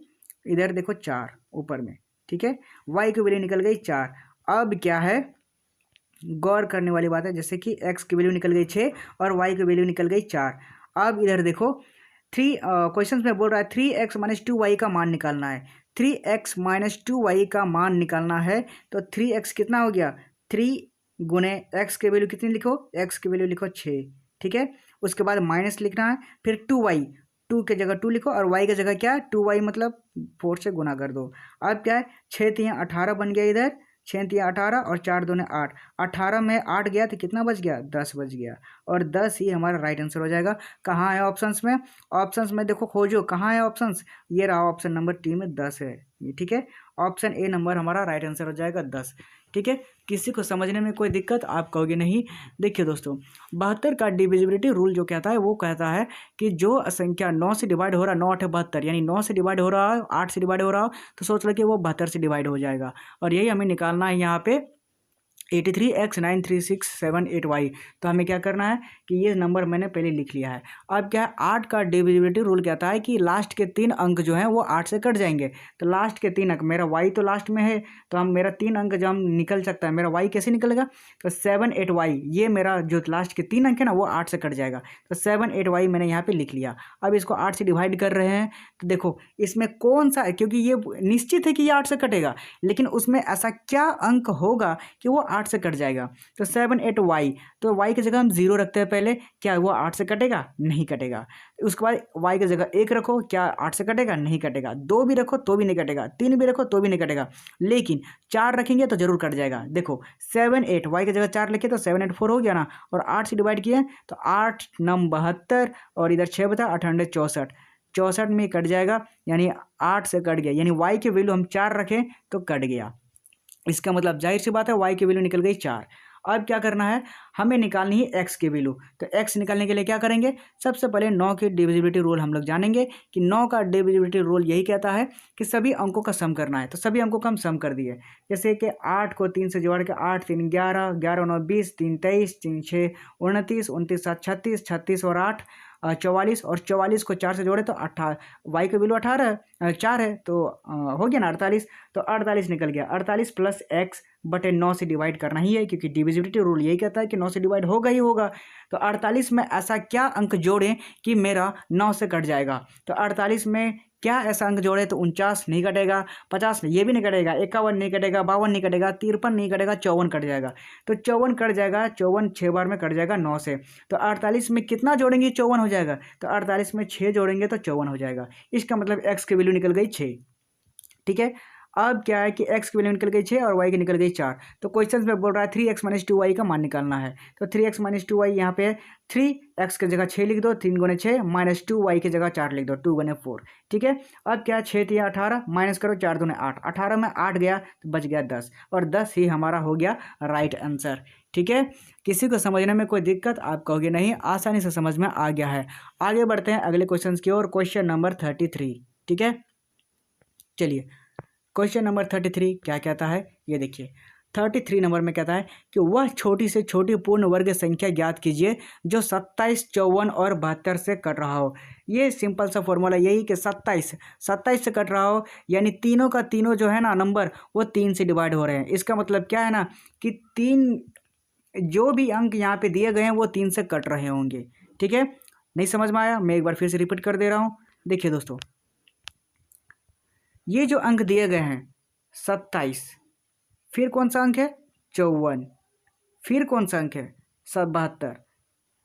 इधर देखो 4 ऊपर में। ठीक है, वाई की वैल्यू निकल गई 4। अब क्या है, गौर करने वाली बात है, जैसे कि एक्स की वैल्यू निकल गई 6 और वाई की वैल्यू निकल गई 4। अब इधर देखो 3 क्वेश्चन में बोल रहा है 3x - 2y का मान निकालना है। 3x - 2y का मान निकालना है तो 3x कितना हो गया, 3 गुने एक्स की वैल्यू कितनी लिखो, एक्स की वैल्यू लिखो 6। ठीक है, उसके बाद माइनस लिखना है, फिर 2y, 2 की जगह 2 लिखो और y की जगह क्या है 2y, मतलब 4 से गुना कर दो। अब क्या है, 6 3 18 बन गया, इधर 6 3 18 और 4 2 8, 18 में 8 गया तो कितना बच गया, 10 बच गया। और 10 ही हमारा राइट आंसर हो जाएगा। कहाँ है ऑप्शंस में, ऑप्शंस में देखो खोजो कहाँ है ऑप्शंस, ये रहा ऑप्शन नंबर टी में 10 है ये। ठीक है, ऑप्शन ए नंबर हमारा राइट आंसर हो जाएगा 10। ठीक है, किसी को समझने में कोई दिक्कत आप कहोगे नहीं। देखिए दोस्तों, 72 का डिविजिबिलिटी रूल जो कहता है वो कहता है कि जो संख्या 9 से डिवाइड हो रहा है, 9 8 72, यानी 9 से डिवाइड हो रहा है, 8 से डिवाइड हो रहा हो तो सोच लो कि वो 72 से डिवाइड हो जाएगा। और यही हमें निकालना है यहाँ पे 83x 93678y। तो हमें क्या करना है कि ये नंबर मैंने पहले लिख लिया है। अब क्या है, 8 का डिविजिबिलिटी रूल कहता है कि लास्ट के 3 अंक जो हैं वो 8 से कट जाएंगे। तो लास्ट के 3 अंक, मेरा y तो लास्ट में है तो हम मेरा 3 अंक जो हम निकल सकता है, मेरा y कैसे निकलेगा, तो 7 8y, ये मेरा जो लास्ट के 3 अंक है ना वो 8 से कट जाएगा। तो 7 8y मैंने यहाँ पे लिख लिया। अब इसको 8 से डिवाइड कर रहे हैं तो देखो इसमें कौन सा है, क्योंकि ये निश्चित है कि ये 8 से कटेगा, लेकिन उसमें ऐसा क्या अंक होगा कि वो 8 से कट जाएगा। तो 7 8 y, तो y की जगह हम 0 रखते हैं पहले, क्या वो 8 से कटेगा, नहीं कटेगा। उसके बाद y की जगह 1 रखो, क्या 8 से कटेगा, नहीं कटेगा। 2 भी रखो तो भी नहीं कटेगा, 3 भी रखो तो भी नहीं कटेगा, लेकिन 4 रखेंगे तो जरूर कट जाएगा। देखो 7 8, y की जगह 4 लिखे तो 7 8 4 हो गया ना, और 8 से डिवाइड किए तो 8 9 72 और इधर 6 बता 8 64, 64 में कट जाएगा, यानी 8 से कट गया, यानी y की वैल्यू हम 4 रखें तो कट गया। इसका मतलब जाहिर सी बात है y की वैल्यू निकल गई 4। अब क्या करना है, हमें निकालनी है x की वैल्यू। तो x निकालने के लिए क्या करेंगे, सबसे पहले 9 की डिविजिबिलिटी रूल हम लोग जानेंगे कि 9 का डिविजिबिलिटी रूल यही कहता है कि सभी अंकों का सम करना है। तो सभी अंकों का हम सम कर दिए, जैसे कि 8 को 3 से जोड़ के 8 3 11, 11 9 20, 3 23, 3 6 29, 29 7 36, 36 और 8 44, और 44 को 4 से जोड़े तो 18, y की वैल्यू 18 4 है तो हो गया ना 48। तो 48 निकल गया, 48 प्लस एक्स बटे 9 से डिवाइड करना ही है, क्योंकि डिविजिबिलिटी रूल यही कहता है कि 9 से डिवाइड होगा ही होगा। तो 48 में ऐसा क्या अंक जोड़ें कि मेरा 9 से कट जाएगा। तो 48 में क्या ऐसा अंक जोड़े, तो 49 नहीं कटेगा, 50 ये भी नहीं कटेगा, 51 नहीं कटेगा, 52 नहीं कटेगा, 53 नहीं कटेगा, 54 कट जाएगा। तो 54 कट जाएगा, 54 6 बार में कट जाएगा 9 से। तो 48 में कितना जोड़ेंगे, 54 हो जाएगा। तो 48 में 6 जोड़ेंगे तो 54 हो जाएगा। इसका मतलब एक्स की वैल्यू निकल गई 6। ठीक है, अब क्या है कि x की वैल्यू निकल गई 6 और y की निकल गई 4। तो क्वेश्चन में बोल रहा है 3x - 2y का मान निकालना है। तो 3x - 2y यहाँ पे 3x की जगह 6 लिख दो, 3 गुने 6, माइनस 2y की जगह 4 लिख दो, 2 गुने 4। ठीक है, अब क्या 6 3 18, माइनस करो 4 दूने 8, 18 में 8 गया तो बच गया 10, और 10 ही हमारा हो गया राइट आंसर। ठीक है, किसी को समझने में कोई दिक्कत आप कहोगे नहीं, आसानी से समझ में आ गया है। आगे बढ़ते हैं अगले क्वेश्चन की ओर, क्वेश्चन नंबर 33। ठीक है, चलिए क्वेश्चन नंबर 33 क्या कहता है ये देखिए। 33 नंबर में कहता है कि वह छोटी से छोटी पूर्ण वर्ग संख्या ज्ञात कीजिए जो 27, 54 और 72 से कट रहा हो। ये सिंपल सा फॉर्मूला यही कि 27 से कट रहा हो, यानी तीनों का तीनों जो है ना नंबर वो 3 से डिवाइड हो रहे हैं। इसका मतलब क्या है ना कि 3 जो भी अंक यहाँ पे दिए गए हैं वो 3 से कट रहे होंगे। ठीक है, नहीं समझ में आया? मैं एक बार फिर से रिपीट कर दे रहा हूँ। देखिए दोस्तों, ये जो अंक दिए गए हैं 27, फिर कौन सा अंक है 54, फिर कौन सा अंक है 72,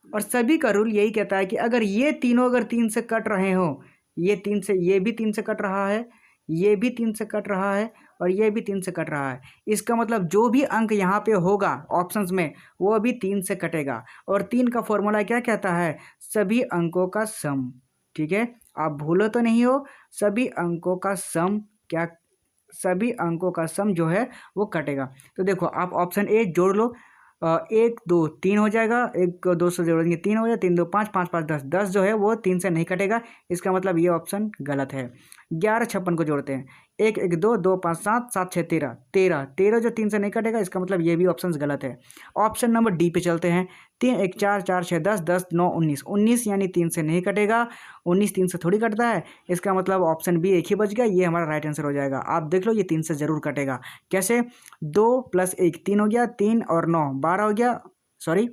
और सभी का रूल यही कहता है कि अगर ये तीनों अगर 3 से कट रहे हो, ये 3 से, ये भी 3 से कट रहा है, ये भी 3 से कट रहा है, और ये भी 3 से कट रहा है, इसका मतलब जो भी अंक यहाँ पे होगा ऑप्शंस में वो भी 3 से कटेगा। और 3 का फॉर्मूला क्या कहता है? सभी अंकों का सम। ठीक है, आप भूलो तो नहीं हो, सभी अंकों का सम क्या, सभी अंकों का सम जो है वो कटेगा। तो देखो आप ऑप्शन ए जोड़ लो, 1 2 3 हो जाएगा, 1 2 से जोड़ेंगे 3 हो जाएगा, 3 2 5, 5 5 10, 10 जो है वो 3 से नहीं कटेगा। इसका मतलब ये ऑप्शन गलत है। 11 56 को जोड़ते हैं, 1 1 2 2 5 7 7 6 13, 13 जो 3 से नहीं कटेगा, इसका मतलब ये भी ऑप्शन गलत है। ऑप्शन नंबर डी पे चलते हैं, 3 1 4 4 6 10 10 9 19, 19 यानी 3 से नहीं कटेगा, 19 3 से थोड़ी कटता है। इसका मतलब ऑप्शन बी एक ही बच गया, ये हमारा राइट आंसर हो जाएगा। आप देख लो ये 3 से जरूर कटेगा। कैसे? 2 + 1 3 हो गया, 3 और 9 12 हो गया, सॉरी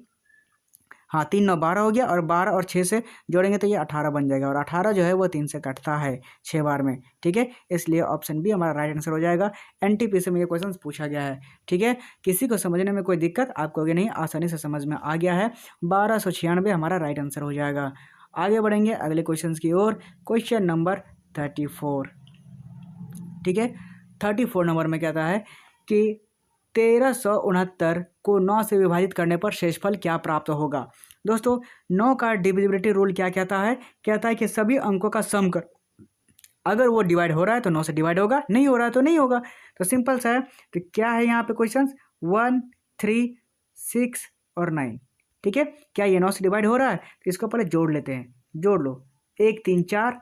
हाँ 3 9 12 हो गया, और 12 और 6 से जोड़ेंगे तो ये 18 बन जाएगा, और 18 जो है वो 3 से कटता है 6 बार में। ठीक है, इसलिए ऑप्शन बी हमारा राइट आंसर हो जाएगा। एनटीपीसी में ये क्वेश्चन पूछा गया है। ठीक है, किसी को समझने में कोई दिक्कत आपको आगे नहीं, आसानी से समझ में आ गया है। 1296 हमारा राइट आंसर हो जाएगा। आगे बढ़ेंगे अगले क्वेश्चन की ओर। Question number 34। ठीक है, 34 नंबर में कहता है कि 1369 को 9 से विभाजित करने पर शेषफल क्या प्राप्त होगा। दोस्तों 9 का डिविजिबिलिटी रूल क्या कहता है? कहता है कि सभी अंकों का सम कर, अगर वो डिवाइड हो रहा है तो 9 से डिवाइड होगा, नहीं हो रहा है तो नहीं होगा। तो सिंपल सा है। तो क्या है यहाँ पे क्वेश्चन? 1 3 6 और 9। ठीक है, क्या ये 9 से डिवाइड हो रहा है? तो इसको पहले जोड़ लेते हैं, जोड़ लो, 1 3 4,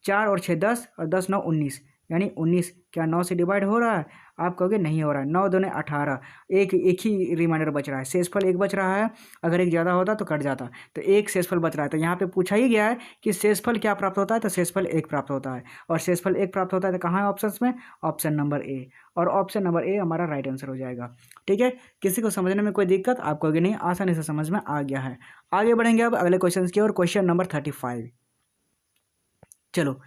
4 और 6 10, और 10 9 19, यानी 19। क्या 9 से डिवाइड हो रहा है? आप कहोगे नहीं हो रहा है। 9 दूने 18, एक ही रिमाइंडर बच रहा है, शेषफल एक बच रहा है। अगर एक ज़्यादा होता तो कट जाता, तो एक शेषफल बच रहा है। तो यहाँ पे पूछा ही गया है कि शेषफल क्या प्राप्त होता है, तो शेषफल 1 प्राप्त होता है। और शेषफल 1 प्राप्त होता है तो कहाँ है ऑप्शन में? ऑप्शन नंबर ए, और ऑप्शन नंबर ए हमारा राइट आंसर हो जाएगा। ठीक है, किसी को समझने में कोई दिक्कत आप कहोगे नहीं, आसानी से समझ में आ गया है। आगे बढ़ेंगे अब अगले क्वेश्चन की ओर। Question number 35। चलो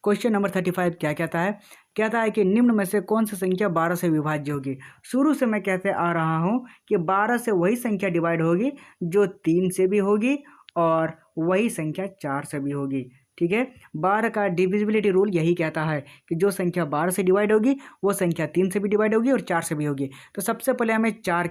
क्वेश्चन नंबर 35 क्या कहता है? कहता है कि निम्न में से कौन सी संख्या 12 से विभाज्य होगी। शुरू से मैं कहते आ रहा हूँ कि 12 से वही संख्या डिवाइड होगी जो 3 से भी होगी, और वही संख्या 4 से भी होगी। ठीक है, 12 का डिविजिबिलिटी रूल यही कहता है कि जो संख्या 12 से डिवाइड होगी वो संख्या 3 से भी डिवाइड होगी और 4 से भी होगी। तो सबसे पहले हमें 4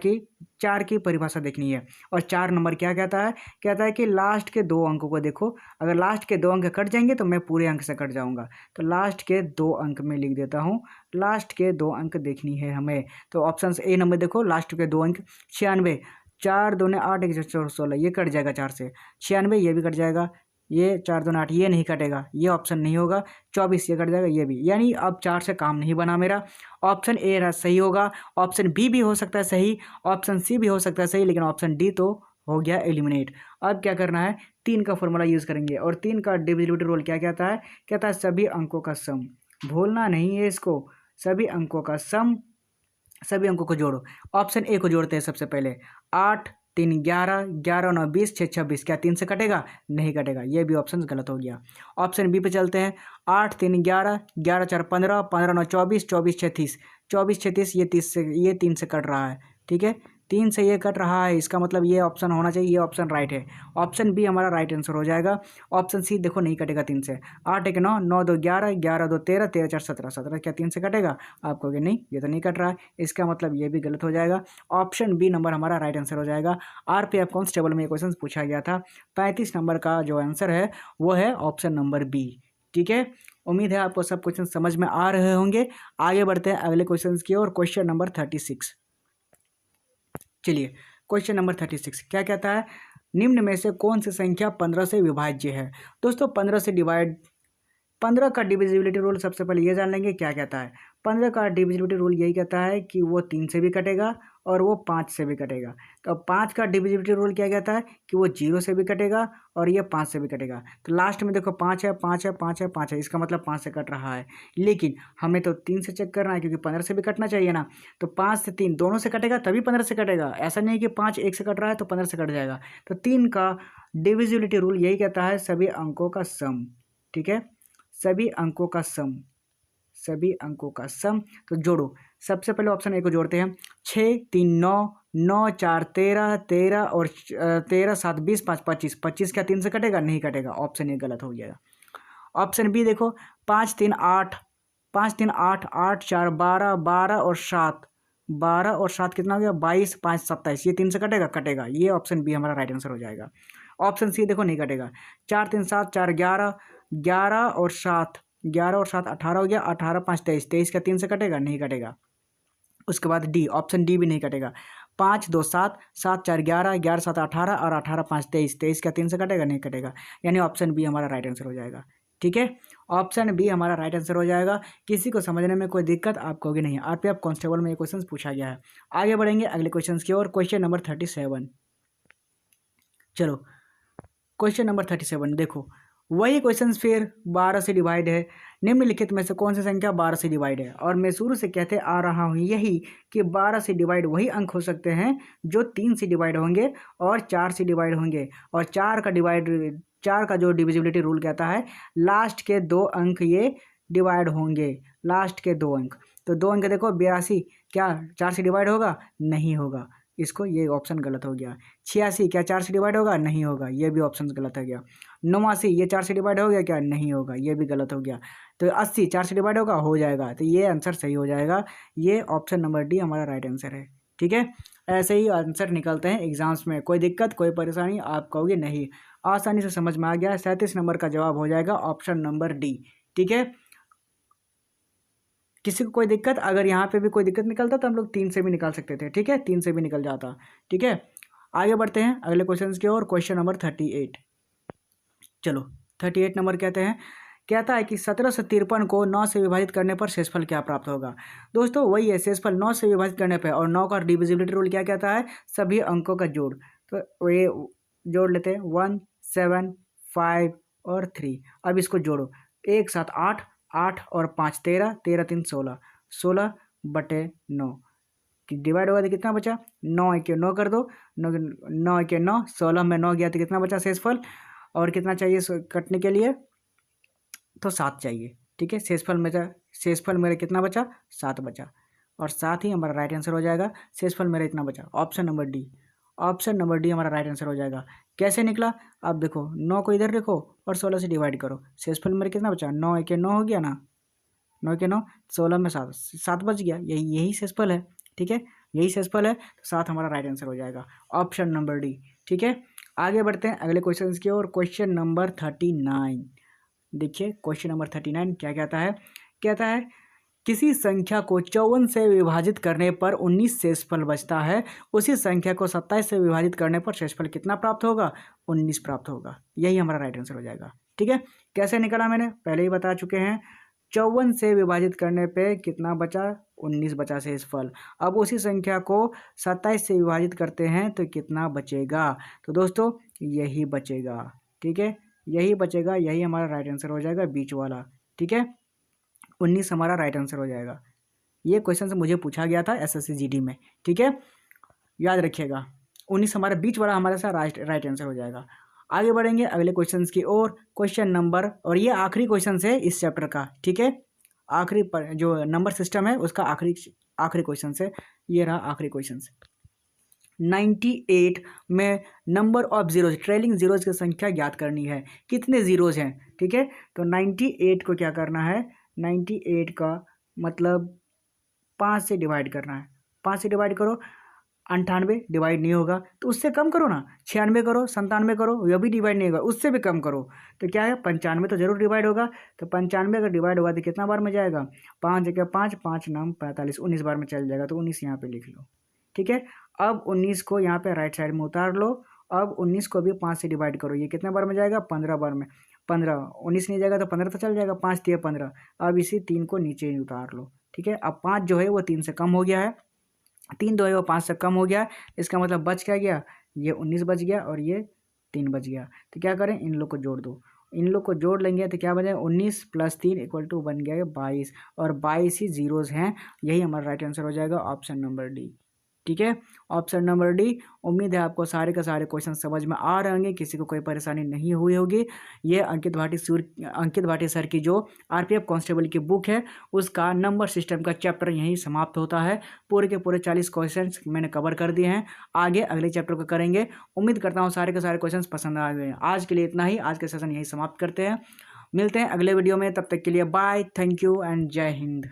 की परिभाषा देखनी है। और 4 नंबर क्या कहता है? कहता है कि लास्ट के 2 अंकों को देखो, अगर लास्ट के 2 अंक कट जाएंगे तो मैं पूरे अंक से कट जाऊंगा। तो लास्ट के 2 अंक में लिख देता हूँ, लास्ट के 2 अंक देखनी है हमें। तो ऑप्शन ए नंबर देखो, लास्ट के 2 अंक 96, 4 दूने 8 1 16, ये कट जाएगा 4 से। 96 ये भी कट जाएगा, ये 4 दूने 8 ये नहीं कटेगा, ये ऑप्शन नहीं होगा। 24 ये कट जाएगा, ये भी, यानी अब 4 से काम नहीं बना मेरा। ऑप्शन ए सही होगा, ऑप्शन बी भी हो सकता है सही, ऑप्शन सी भी हो सकता है सही, लेकिन ऑप्शन डी तो हो गया एलिमिनेट। अब क्या करना है? 3 का फॉर्मूला यूज़ करेंगे, और 3 का डिविजिबिलिटी रूल क्या कहता है? कहता है सभी अंकों का सम, भूलना नहीं है इसको, सभी अंकों का सम, सभी अंकों को जोड़ो। ऑप्शन ए को जोड़ते हैं सबसे पहले, 8 3 11, 11 9 20, 6 26, क्या 3 से कटेगा? नहीं कटेगा, ये भी ऑप्शन गलत हो गया। ऑप्शन बी पे चलते हैं, 8 3 11, 11 4 15, 15 9 24, 24 6 30, 24 6 30, ये 3 से कट रहा है। ठीक है, 3 से ये कट रहा है, इसका मतलब ये ऑप्शन होना चाहिए, ये ऑप्शन राइट है। ऑप्शन बी हमारा राइट आंसर हो जाएगा। ऑप्शन सी देखो नहीं कटेगा 3 से, 8 1 9, 9 2 11, 11 2 13, 13 4 17, 17 क्या 3 से कटेगा? आप कहोगे नहीं ये तो नहीं कट रहा है, इसका मतलब ये भी गलत हो जाएगा। ऑप्शन बी नंबर हमारा राइट आंसर हो जाएगा। आरपीएफ कांस्टेबल में ये क्वेश्चन पूछा गया था। 35 नंबर का जो आंसर है वो है ऑप्शन नंबर बी। ठीक है, उम्मीद है आपको सब क्वेश्चन समझ में आ रहे होंगे। आगे बढ़ते हैं अगले क्वेश्चन की ओर। Question number 36। चलिए क्वेश्चन नंबर 36 क्या कहता है? निम्न में से कौन सी संख्या 15 से विभाज्य है। दोस्तों 15 से डिवाइड, 15 का डिविजिबिलिटी रूल सबसे पहले ये जान लेंगे क्या कहता है। 15 का डिविजिबिलिटी रूल यही कहता है कि वो 3 से भी कटेगा और वो 5 से भी कटेगा। तो अब 5 का डिविजिबिलिटी रूल क्या कहता है कि वो 0 से भी कटेगा और ये 5 से भी कटेगा। तो लास्ट में देखो 5 है, 5 है, 5 है, 5 है, इसका मतलब 5 से कट रहा है। लेकिन हमें तो 3 से चेक करना है क्योंकि 15 से भी कटना चाहिए ना। तो 5 से 3 दोनों से कटेगा तभी 15 से कटेगा। ऐसा नहीं है कि 5 एक से कट रहा है तो 15 से कट जाएगा। तो 3 का डिविजिबिलिटी रूल यही कहता है सभी अंकों का सम। ठीक है, सभी अंकों का सम, सभी अंकों का सम। तो जोड़ो, सबसे पहले ऑप्शन ए को जोड़ते हैं। 6 3 9, 9 4 13, 13 और 13 7 20, 5 25, 25 क्या 3 से कटेगा? नहीं कटेगा, ऑप्शन ए गलत हो जाएगा। ऑप्शन बी देखो, 5 3 8, 5 3 8, 8 4 12, 12 और 7, 12 और 7 कितना हो गया? 22, 5 27, ये 3 से कटेगा? कटेगा, ये ऑप्शन बी हमारा राइट आंसर हो जाएगा। ऑप्शन सी देखो नहीं कटेगा। 4 3 7, 4 11, 11 और 7, 11 और 7 18 हो गया, 18 5 23, 23 का 3 से कटेगा? नहीं कटेगा। उसके बाद डी, ऑप्शन डी भी नहीं कटेगा। 5 2 7, 7 4 11, 11 7 18 और 18 5 23, 23 का 3 से कटेगा? नहीं कटेगा। यानी ऑप्शन बी हमारा राइट आंसर हो जाएगा। ठीक है, ऑप्शन बी हमारा राइट आंसर हो जाएगा। किसी को समझने में कोई दिक्कत आप कहोगे नहीं। आरपीएफ कांस्टेबल में ये क्वेश्चन पूछा गया है। आगे बढ़ेंगे अगले क्वेश्चन की ओर। Question number 37। चलो क्वेश्चन नंबर 37 देखो, वही क्वेश्चन फिर 12 से डिवाइड है। निम्नलिखित में से कौन सी संख्या 12 से डिवाइड है? और मैं शुरू से कहते आ रहा हूँ यही कि 12 से डिवाइड वही अंक हो सकते हैं जो 3 से डिवाइड होंगे और 4 से डिवाइड होंगे। और 4 का जो डिविजिबिलिटी रूल कहता है लास्ट के 2 अंक ये डिवाइड होंगे, लास्ट के 2 अंक। तो 2 अंक देखो, 82 क्या 4 से डिवाइड होगा? नहीं होगा, इसको ये ऑप्शन गलत हो गया। 86 क्या 4 से डिवाइड होगा? नहीं होगा, ये भी ऑप्शन गलत हो गया। 89 ये 4 से डिवाइड हो गया क्या? नहीं होगा, ये भी गलत हो गया। तो 80 4 से डिवाइड होगा? हो जाएगा, तो ये आंसर सही हो जाएगा। ये ऑप्शन नंबर डी हमारा राइट आंसर है। ठीक है, ऐसे ही आंसर निकलते हैं एग्जाम्स में। कोई दिक्कत कोई परेशानी आप कहोगे नहीं, आसानी से समझ में आ गया। 37 नंबर का जवाब हो जाएगा ऑप्शन नंबर डी। ठीक है, किसी को कोई दिक्कत? अगर यहाँ पे भी कोई दिक्कत निकलता तो हम लोग 3 से भी निकाल सकते थे। ठीक है, 3 से भी निकल जाता। ठीक है, आगे बढ़ते हैं अगले क्वेश्चन की ओर। Question number 38। चलो 38 नंबर कहता है कि 1753 को 9 से विभाजित करने पर शेषफल क्या प्राप्त होगा? दोस्तों वही है, शेषफल 9 से विभाजित करने पर, और 9 का डिविजिबिलिटी रूल क्या कहता है? सभी अंकों का जोड़। तो ये जोड़ लेते हैं, 1 7 5 और 3। अब इसको जोड़ो, 1 7 8, 8 और 5 13, 13 3 16, 16 बटे 9 कि डिवाइड होगा तो कितना बचा? 9 1 9 कर दो, 9 9 1 9, 16 में 9 गया तो कितना बचा शेषफल? और कितना चाहिए कटने के लिए? तो 7 चाहिए। ठीक है, शेषफल मेरा कितना बचा? 7 बचा, और 7 ही हमारा राइट आंसर हो जाएगा। शेषफल मेरा इतना बचा, option number D. Option number D हमारा राइट आंसर हो जाएगा। कैसे निकला? अब देखो 9 को इधर देखो और 16 से डिवाइड करो, शेषफल मेरा कितना बचा? 9 1 9 हो गया ना, 9 के 9, 16 में 7, 7 बच गया। यही शेषफल है। ठीक है, यही शेषफल है, तो 7 हमारा राइट आंसर हो जाएगा, ऑप्शन नंबर डी। ठीक है, आगे बढ़ते हैं अगले क्वेश्चन की ओर। क्वेश्चन नंबर 39 देखिए, क्वेश्चन नंबर 39 क्या कहता है किसी संख्या को 54 से विभाजित करने पर 19 शेषफल बचता है, उसी संख्या को 27 से विभाजित करने पर शेषफल कितना प्राप्त होगा? 19 प्राप्त होगा। यही हमारा राइट आंसर हो जाएगा। ठीक है, कैसे निकला मैंने पहले ही बता चुके हैं। 54 से विभाजित करने पे कितना बचा? 19 बचा शेषफल। अब उसी संख्या को 27 से विभाजित करते हैं तो कितना बचेगा? तो दोस्तों यही बचेगा। ठीक है, यही बचेगा, यही हमारा राइट आंसर हो जाएगा, बीच वाला। ठीक है, 19 हमारा राइट आंसर हो जाएगा। ये क्वेश्चन से मुझे पूछा गया था एसएससी जीडी में। ठीक है, याद रखिएगा, 19 हमारा बीच वाला हमारे साथ राइट आंसर हो जाएगा। आगे बढ़ेंगे अगले क्वेश्चन की ओर। क्वेश्चन नंबर, और ये आखिरी क्वेश्चन है इस चैप्टर का। ठीक है, आखिरी पर जो नंबर सिस्टम है उसका आखिरी क्वेश्चन है। ये रहा आखिरी क्वेश्चन। 98 में number of zeros, trailing zeros की संख्या ज्ञात करनी है। कितने जीरोज हैं? ठीक है, तो 98 को क्या करना है? 98 का मतलब 5 से डिवाइड करना है। 5 से डिवाइड करो, 98 डिवाइड नहीं होगा तो उससे कम करो ना, 96 करो, 97 करो, यह भी डिवाइड नहीं होगा, उससे भी कम करो। तो क्या है, 95 तो जरूर डिवाइड होगा। तो 95 अगर डिवाइड होगा तो कितना बार में जाएगा? 5 जगह 5, 5 9 45, 19 बार में चल जाएगा। तो 19 यहाँ पे लिख लो। ठीक है, अब 19 को यहाँ पे राइट साइड में उतार लो। अब 19 को भी 5 से डिवाइड करो, ये कितने बार में जाएगा? 15 बार में। 15 19 नहीं जाएगा तो 15 तो चल जाएगा, 5 3 15। अब इसी 3 को नीचे ही उतार लो। ठीक है। अब 5 जो है वो 3 से कम हो गया है, 3 जो है वो 5 से कम हो गया है, इसका मतलब बच क्या गया, ये 19 बच गया और ये 3 बच गया। तो क्या करें, इन लोग को जोड़ दो, इन लोग को जोड़ लेंगे तो क्या बनेगा, 19 + 3 = बन गया 22, और 22 ही जीरोज़ हैं। यही हमारा राइट आंसर हो जाएगा, ऑप्शन नंबर डी। ठीक है, ऑप्शन नंबर डी। उम्मीद है आपको सारे के सारे क्वेश्चन समझ में आ रहे होंगे, किसी को कोई परेशानी नहीं हुई होगी। ये अंकित भाटी सर की जो आरपीएफ कांस्टेबल की बुक है, उसका नंबर सिस्टम का चैप्टर यहीं समाप्त होता है। पूरे के पूरे 40 क्वेश्चन मैंने कवर कर दिए हैं, आगे अगले चैप्टर को करेंगे। उम्मीद करता हूँ सारे के सारे क्वेश्चन पसंद आ गए। आज के लिए इतना ही, आज के सेशन यहीं समाप्त करते हैं। मिलते हैं अगले वीडियो में, तब तक के लिए बाय, थैंक यू एंड जय हिंद।